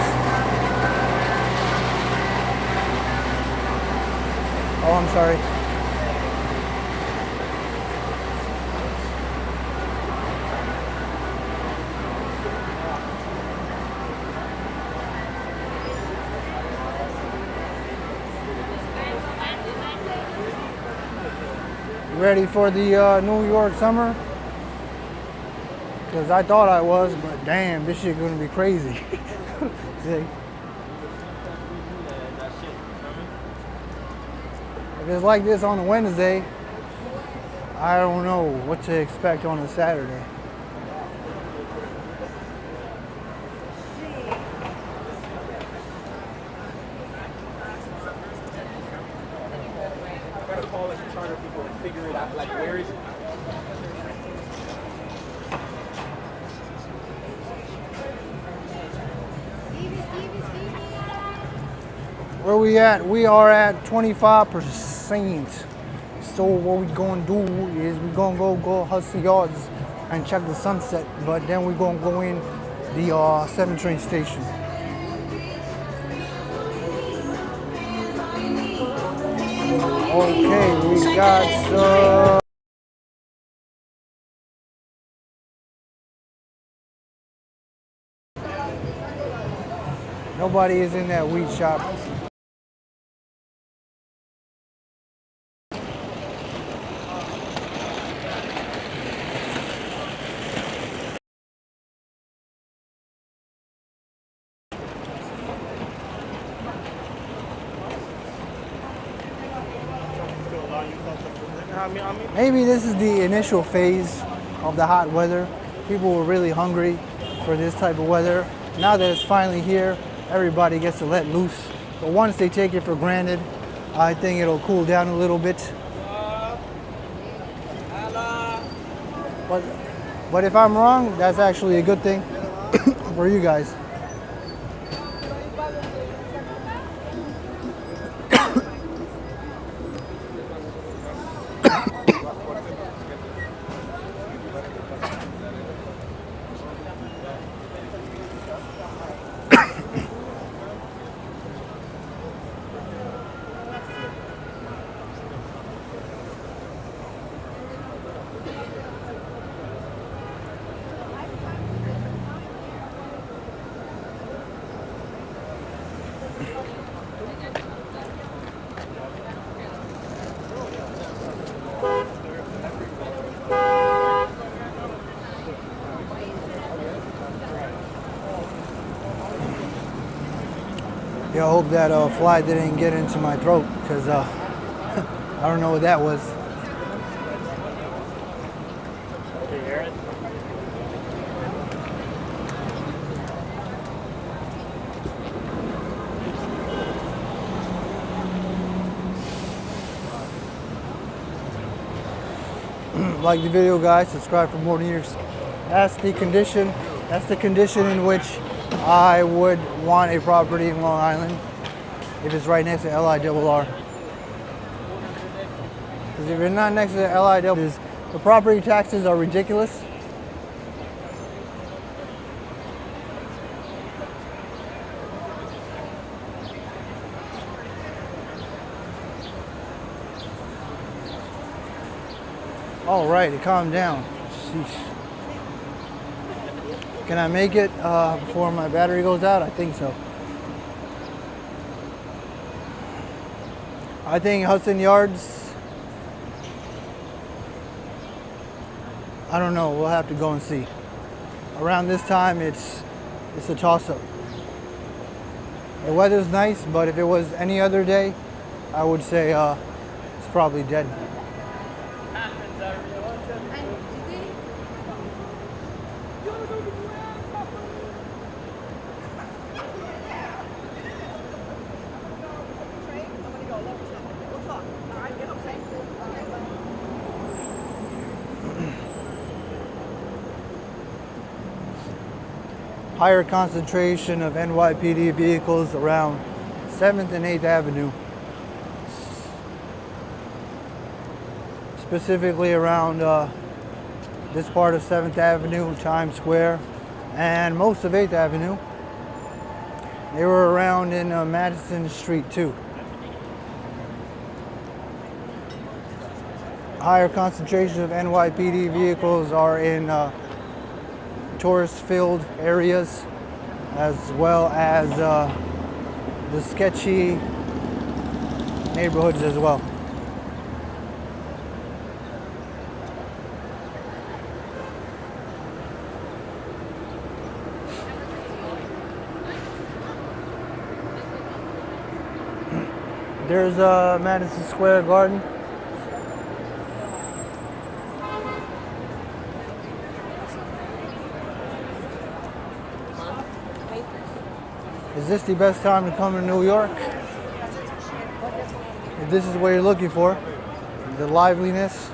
S1: Oh, I'm sorry. Ready for the New York summer? Because I thought I was, but damn, this shit gonna be crazy. See? If it's like this on a Wednesday, I don't know what to expect on a Saturday.
S2: Figure it out, like where is it?
S1: Where we at? We are at 25%. So what we gonna do is we gonna go Hudson Yards and check the sunset, but then we gonna go in the 7 train station. Okay, we got some. Nobody is in that weed shop. Maybe this is the initial phase of the hot weather. People were really hungry for this type of weather. Now that it's finally here, everybody gets to let loose. But once they take it for granted, I think it'll cool down a little bit. But if I'm wrong, that's actually a good thing for you guys. Yeah, I hope that fly didn't get into my throat, because I don't know what that was.
S5: Do you hear it?
S1: Like the video, guys, subscribe for more news. That's the condition in which I would want a property in Long Island if it's right next to LIRR. Because if you're not next to the LIRR, the property taxes are ridiculous. All right, it calmed down. Sheesh. Can I make it before my battery goes out? I think so. I think Hudson Yards, I don't know, we'll have to go and see. Around this time, it's a toss-up. The weather's nice, but if it was any other day, I would say it's probably dead. Higher concentration of NYPD vehicles around 7th and 8th Avenue. Specifically around this part of 7th Avenue, Times Square, and most of 8th Avenue. They were around in Madison Street too. Higher concentration of NYPD vehicles are in tourist-filled areas, as well as the sketchy neighborhoods as well. There's Madison Square Garden. Is this the best time to come to New York? If this is what you're looking for, the liveliness.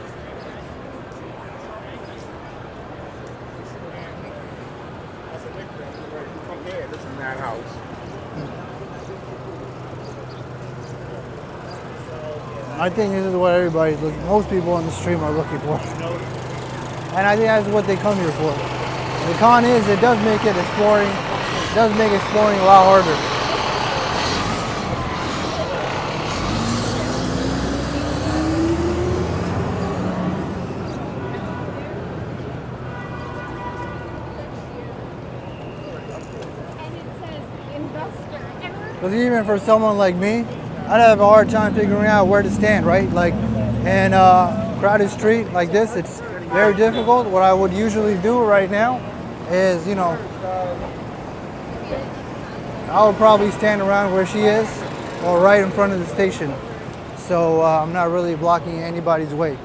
S1: I think this is what everybody's looking. Most people on the stream are looking for, and I think that's what they come here for. The con is it does make it exploring. It does make exploring a lot harder. Because even for someone like me, I'd have a hard time figuring out where to stand, right? Like in a crowded street like this, it's very difficult. What I would usually do right now is, you know, I would probably stand around where she is or right in front of the station. So I'm not really blocking anybody's way.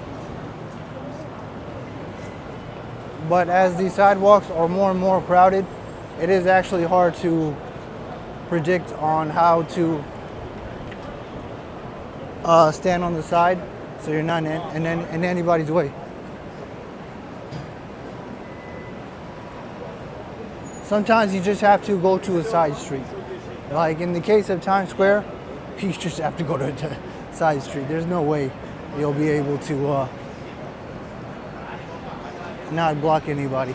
S1: But as the sidewalks are more and more crowded, it is actually hard to predict on how to stand on the side so you're not in anybody's way. Sometimes you just have to go to a side street. Like in the case of Times Square, you just have to go to a side street. There's no way you'll be able to not block anybody.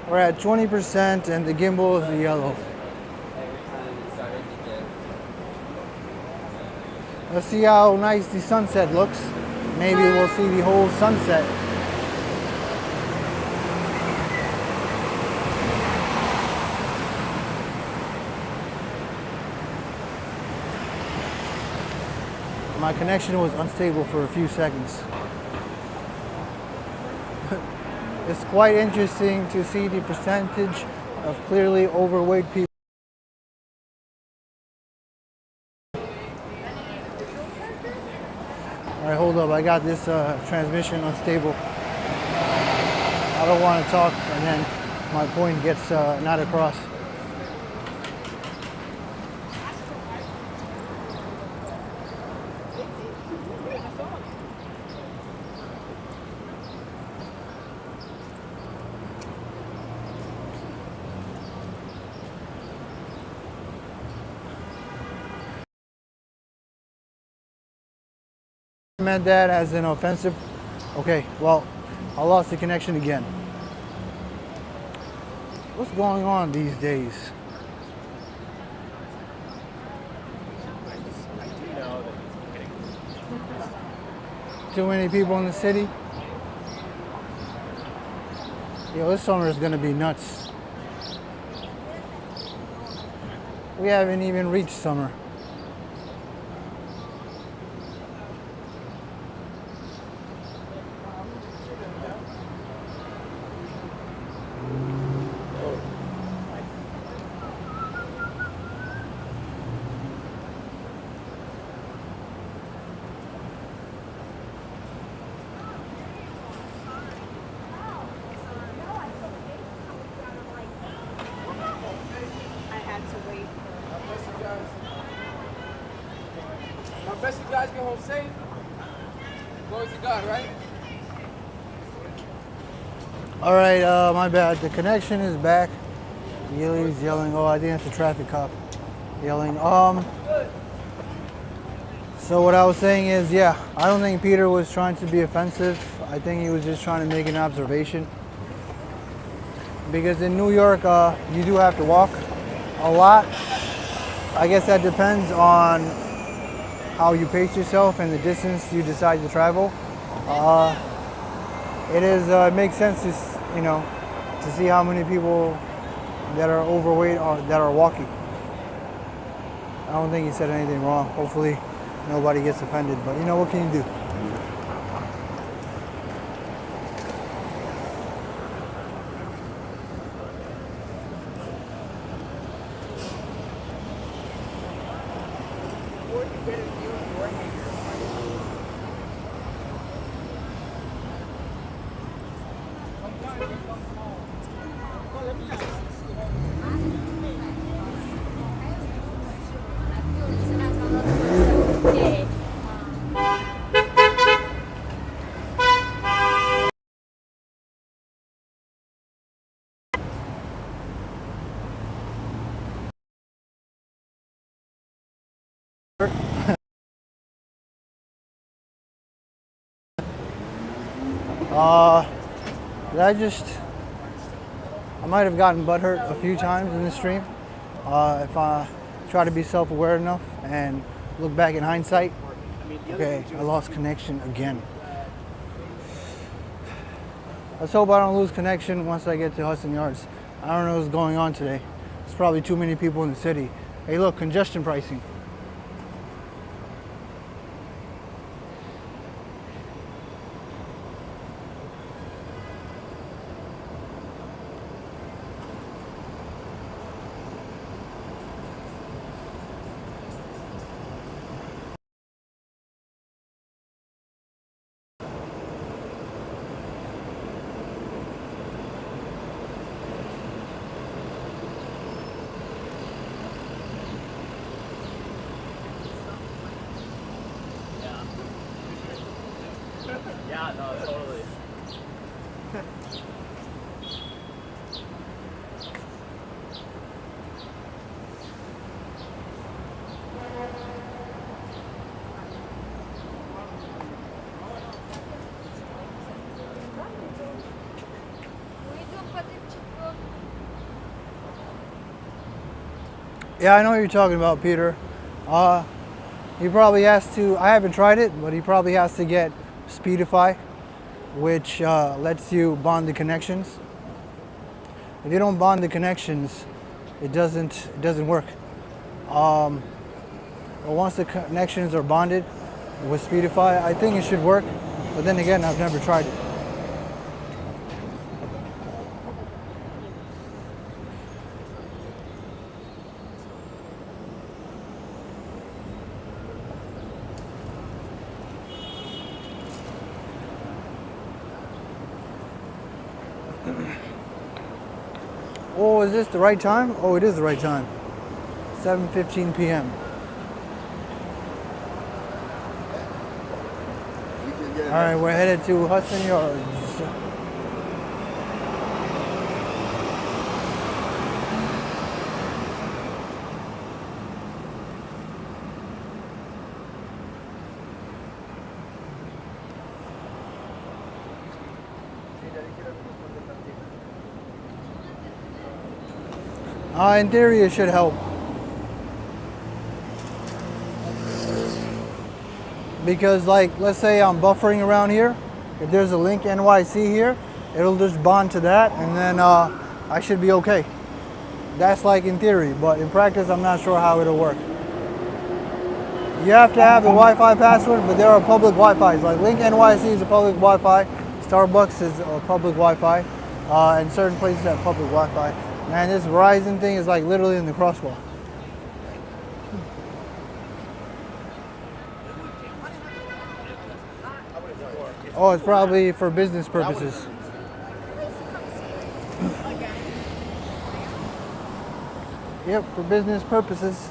S1: We're at 20% and the gimbal is the yellow. Let's see how nice the sunset looks. Maybe we'll see the whole sunset. My connection was unstable for a few seconds. It's quite interesting to see the percentage of clearly overweight people. All right, hold up. I got this transmission unstable. I don't want to talk and then my point gets not across. Meant that as an offensive. Okay, well, I lost the connection again. What's going on these days? Too many people in the city? Yo, this summer is gonna be nuts. We haven't even reached summer.
S2: My best you guys get home safe. Glory to God, right?
S1: All right, my bad. The connection is back. He's yelling. Oh, I think it's a traffic cop yelling. So what I was saying is, yeah, I don't think Peter was trying to be offensive. I think he was just trying to make an observation. Because in New York, you do have to walk a lot. I guess that depends on how you pace yourself and the distance you decide to travel. It makes sense to, you know, to see how many people that are overweight are that are walking. I don't think he said anything wrong. Hopefully nobody gets offended, but you know, what can you do? I might have gotten butthurt a few times in this stream. If I try to be self-aware enough and look back in hindsight. Okay, I lost connection again. Let's hope I don't lose connection once I get to Hudson Yards. I don't know what's going on today. There's probably too many people in the city. Hey, look, congestion pricing.
S3: Yeah, no, totally.
S1: Yeah, I know what you're talking about, Peter. He probably has to, I haven't tried it, but he probably has to get Speedify, which lets you bond the connections. If you don't bond the connections, it doesn't work. But once the connections are bonded with Speedify, I think it should work. But then again, I've never tried it. Oh, is this the right time? Oh, it is the right time. 7:15 p.m. All right, we're headed to Hudson Yards. In theory, it should help. Because, like, let's say I'm buffering around here. If there's a link NYC here, it'll just bond to that, and then I should be okay. That's like in theory, but in practice, I'm not sure how it'll work. You have to have the Wi-Fi password, but there are public Wi-Fi's. Like Link NYC is a public Wi-Fi, Starbucks is a public Wi-Fi, and certain places have public Wi-Fi. Man, this Verizon thing is like literally in the crosswalk. Oh, it's probably for business purposes. Yep, for business purposes.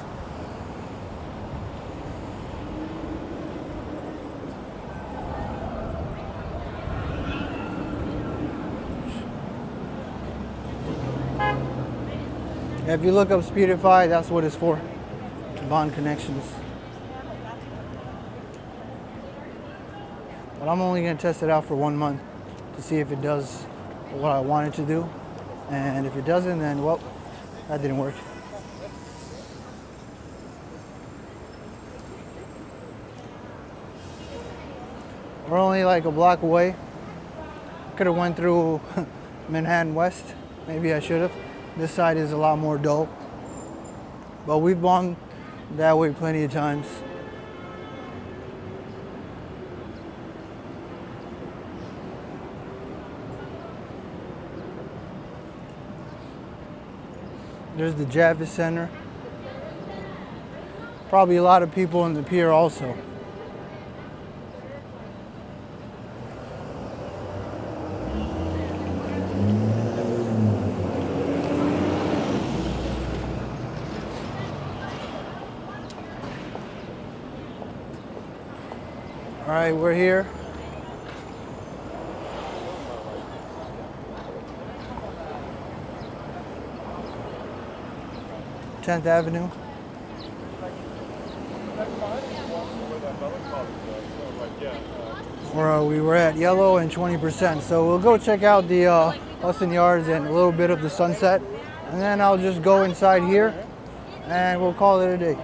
S1: If you look up Speedify, that's what it's for, to bond connections. But I'm only going to test it out for 1 month to see if it does what I want it to do. And if it doesn't, then, well, that didn't work. We're only like a block away. Could have went through Manhattan West. Maybe I should have. This side is a lot more dull. But we've bombed that way plenty of times. There's the Javits Center. Probably a lot of people in the pier also. All right, we're here. Tenth Avenue. We were at yellow and 20%. So we'll go check out the Hudson Yards and a little bit of the sunset. And then I'll just go inside here and we'll call it a day.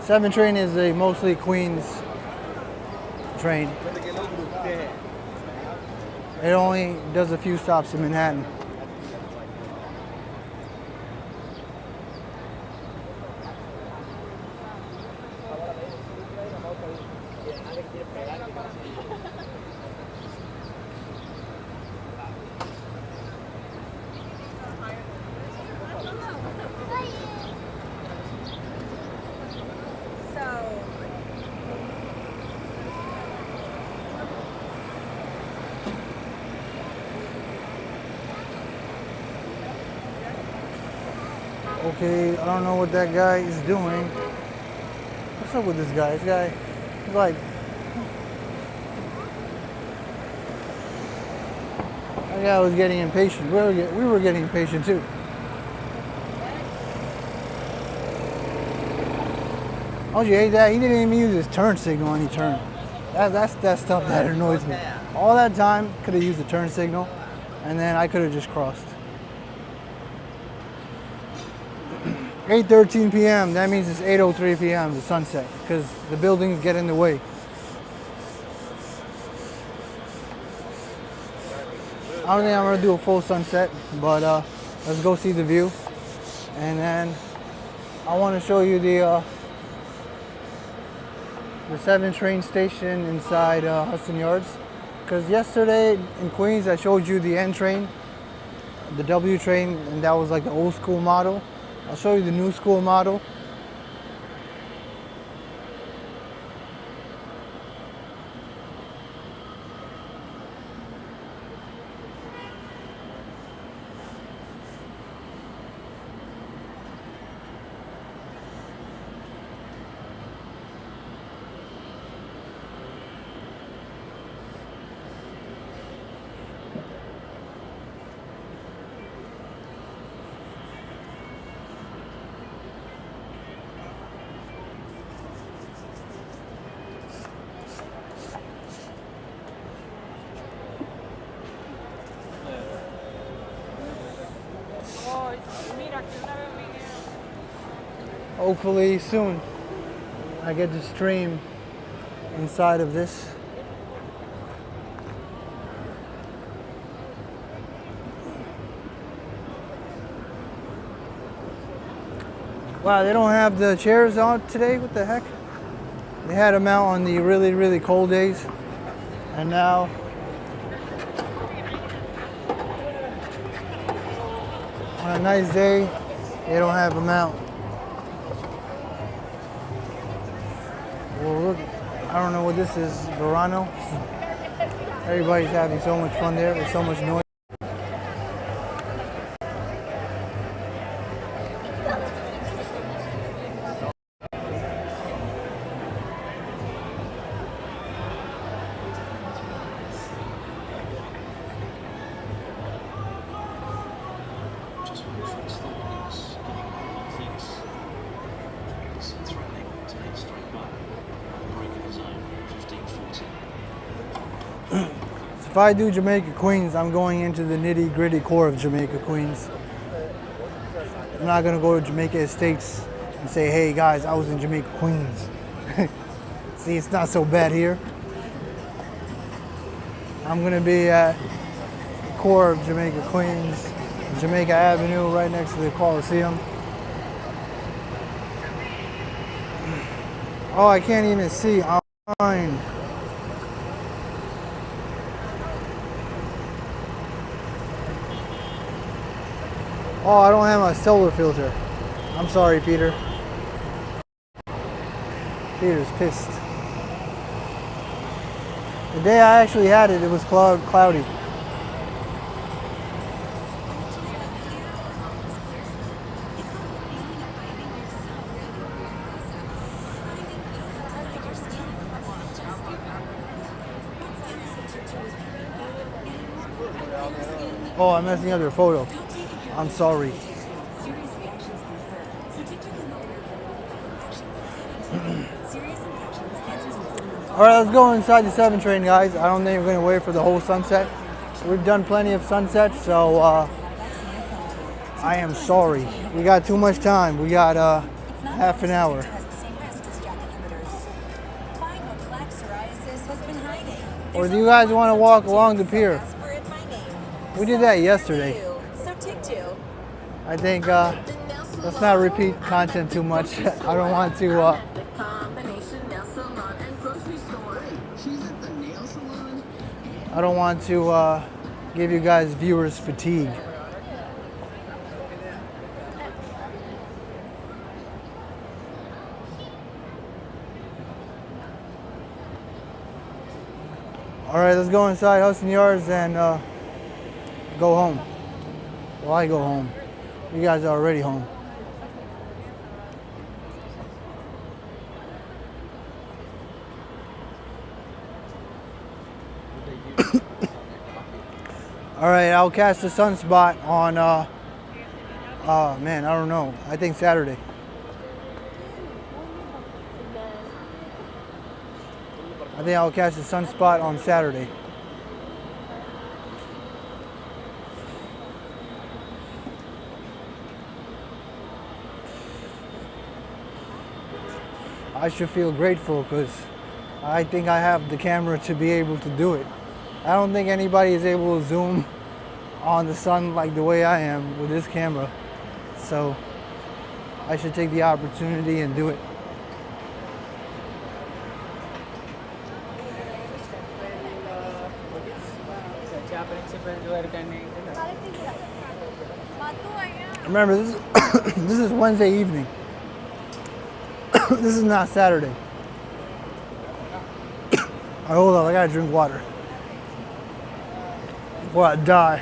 S1: 7 train is a mostly Queens train. It only does a few stops in Manhattan. Okay, I don't know what that guy is doing. What's up with this guy? This guy, he's like, that guy was getting impatient. We were getting impatient too. Don't you hate that? He didn't even use his turn signal when he turned. That's stuff that annoys me. All that time, could have used the turn signal, and then I could have just crossed. 8:13 p.m. That means it's 8:03 p.m. the sunset because the buildings get in the way. I don't think I'm gonna do a full sunset, but let's go see the view, and then I want to show you the 7 train station inside Hudson Yards. Because yesterday in Queens I showed you the N train, the W train, and that was like the old school model. I'll show you the new school model. Hopefully soon I get to stream inside of this. Wow, they don't have the chairs out today? What the heck? They had them out on the really, really cold days. And now on a nice day, they don't have them out. Well, look, I don't know what this is, Verano. Everybody's having so much fun there. There's so much noise. If I do Jamaica, Queens, I'm going into the nitty-gritty core of Jamaica, Queens. I'm not gonna go to Jamaica Estates and say, hey guys, I was in Jamaica, Queens. See, it's not so bad here. I'm gonna be at the core of Jamaica, Queens, Jamaica Avenue, right next to the Coliseum. Oh, I can't even see. I'm fine. Oh, I don't have my solar filter. I'm sorry, Peter. Peter's pissed. The day I actually had it, it was cloudy. Oh, I'm messing up your photo. I'm sorry. All right, let's go inside the 7 train, guys. I don't think we're going to wait for the whole sunset. We've done plenty of sunsets, so I am sorry. We got too much time. We got half an hour. Or do you guys want to walk along the pier? We did that yesterday. I think let's not repeat content too much. I don't want to. I don't want to give you guys viewers fatigue. All right, let's go inside Hudson Yards and go home. Well, I go home. You guys are already home. All right, I'll catch the sunspot on, man, I don't know. I think Saturday. I think I'll catch the sunspot on Saturday. I should feel grateful because I think I have the camera to be able to do it. I don't think anybody is able to zoom on the sun like the way I am with this camera. So I should take the opportunity and do it. Remember, this is Wednesday evening. This is not Saturday. Hold on, I gotta drink water before I die.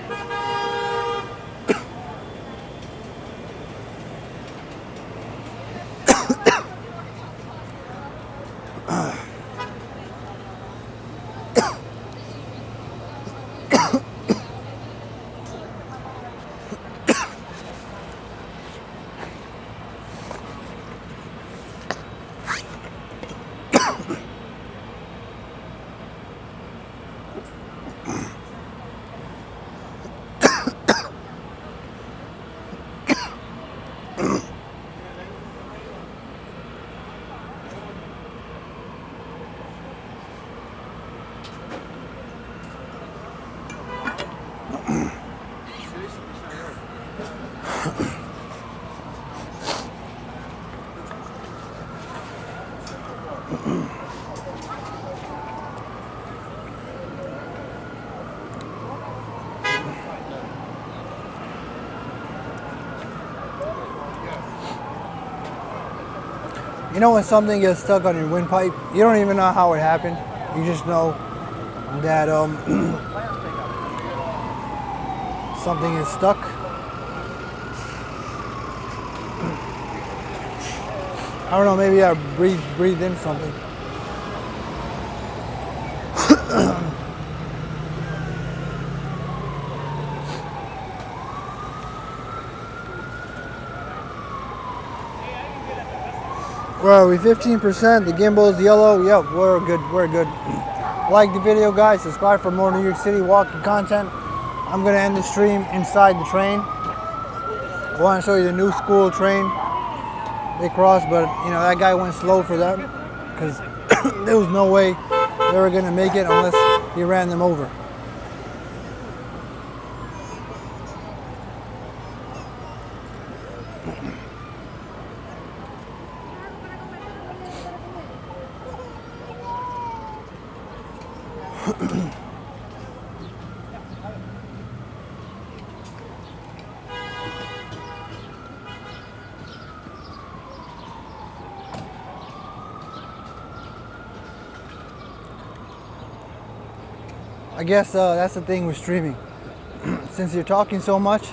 S1: You know when something gets stuck on your windpipe, you don't even know how it happened. You just know that something is stuck. I don't know, maybe I breathed in something. Where are we? 15%. The gimbal's yellow. Yep, we're good. We're good. Like the video, guys. Subscribe for more New York City walking content. I'm gonna end the stream inside the train. I want to show you the new school train they crossed, but you know that guy went slow for them because there was no way they were gonna make it unless he ran them over. I guess that's the thing with streaming. Since you're talking so much,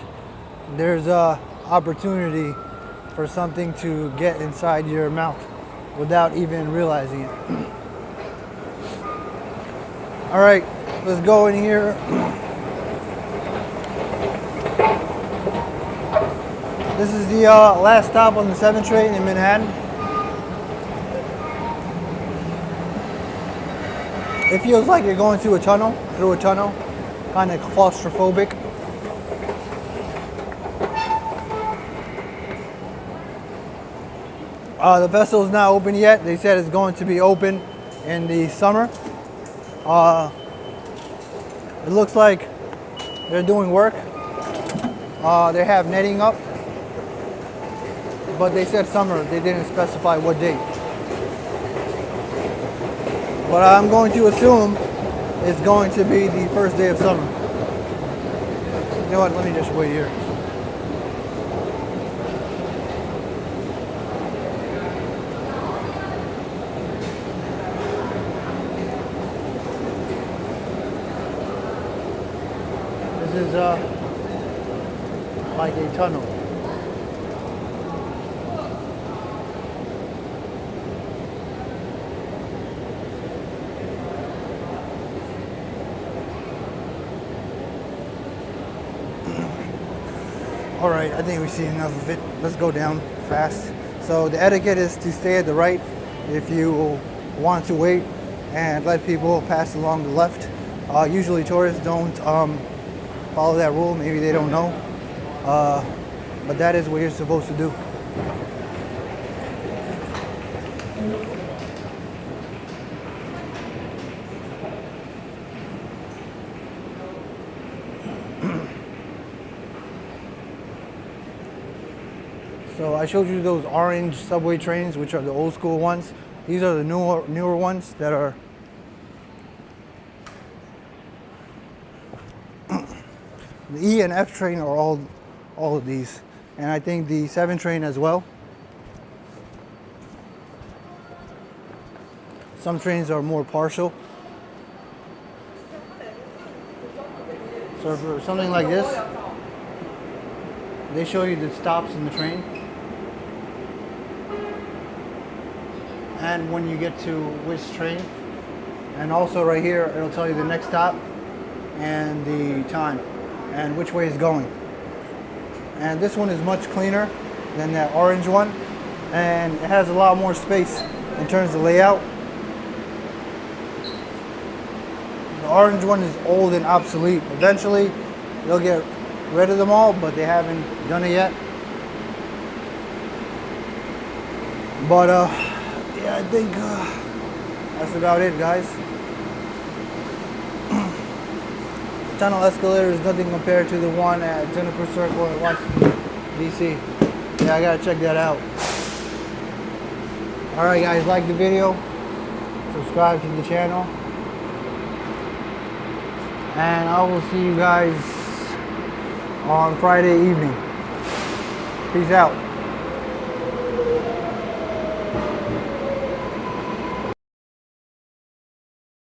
S1: there's opportunity for something to get inside your mouth without even realizing it. All right, let's go in here. This is the last stop on the 7th train in Manhattan. It feels like you're going through a tunnel, kind of claustrophobic. The festival is not open yet. They said it's going to be open in the summer. It looks like they're doing work. They have netting up, but they said summer. They didn't specify what date. But I'm going to assume it's going to be the first day of summer. You know what? Let me just wait here. This is like a tunnel. All right, I think we see enough of it. Let's go down fast. So the etiquette is to stay at the right if you want to wait and let people pass along the left. Usually tourists don't follow that rule. Maybe they don't know. But that is what you're supposed to do. So I showed you those orange subway trains, which are the old school ones. These are the newer ones that are the E and F train are all of these, and I think the 7 train as well. Some trains are more partial. So for something like this, they show you the stops in the train. And when you get to which train. And also right here, it'll tell you the next stop and the time and which way it's going. And this one is much cleaner than that orange one. And it has a lot more space in terms of layout. The orange one is old and obsolete. Eventually, they'll get rid of them all, but they haven't done it yet. But yeah, I think that's about it, guys. The tunnel escalator is nothing compared to the one at Jennifer Circle in Washington, D.C. Yeah, I gotta check that out. Alright guys, like the video, subscribe to the channel, and I will see you guys on Friday evening. Peace out.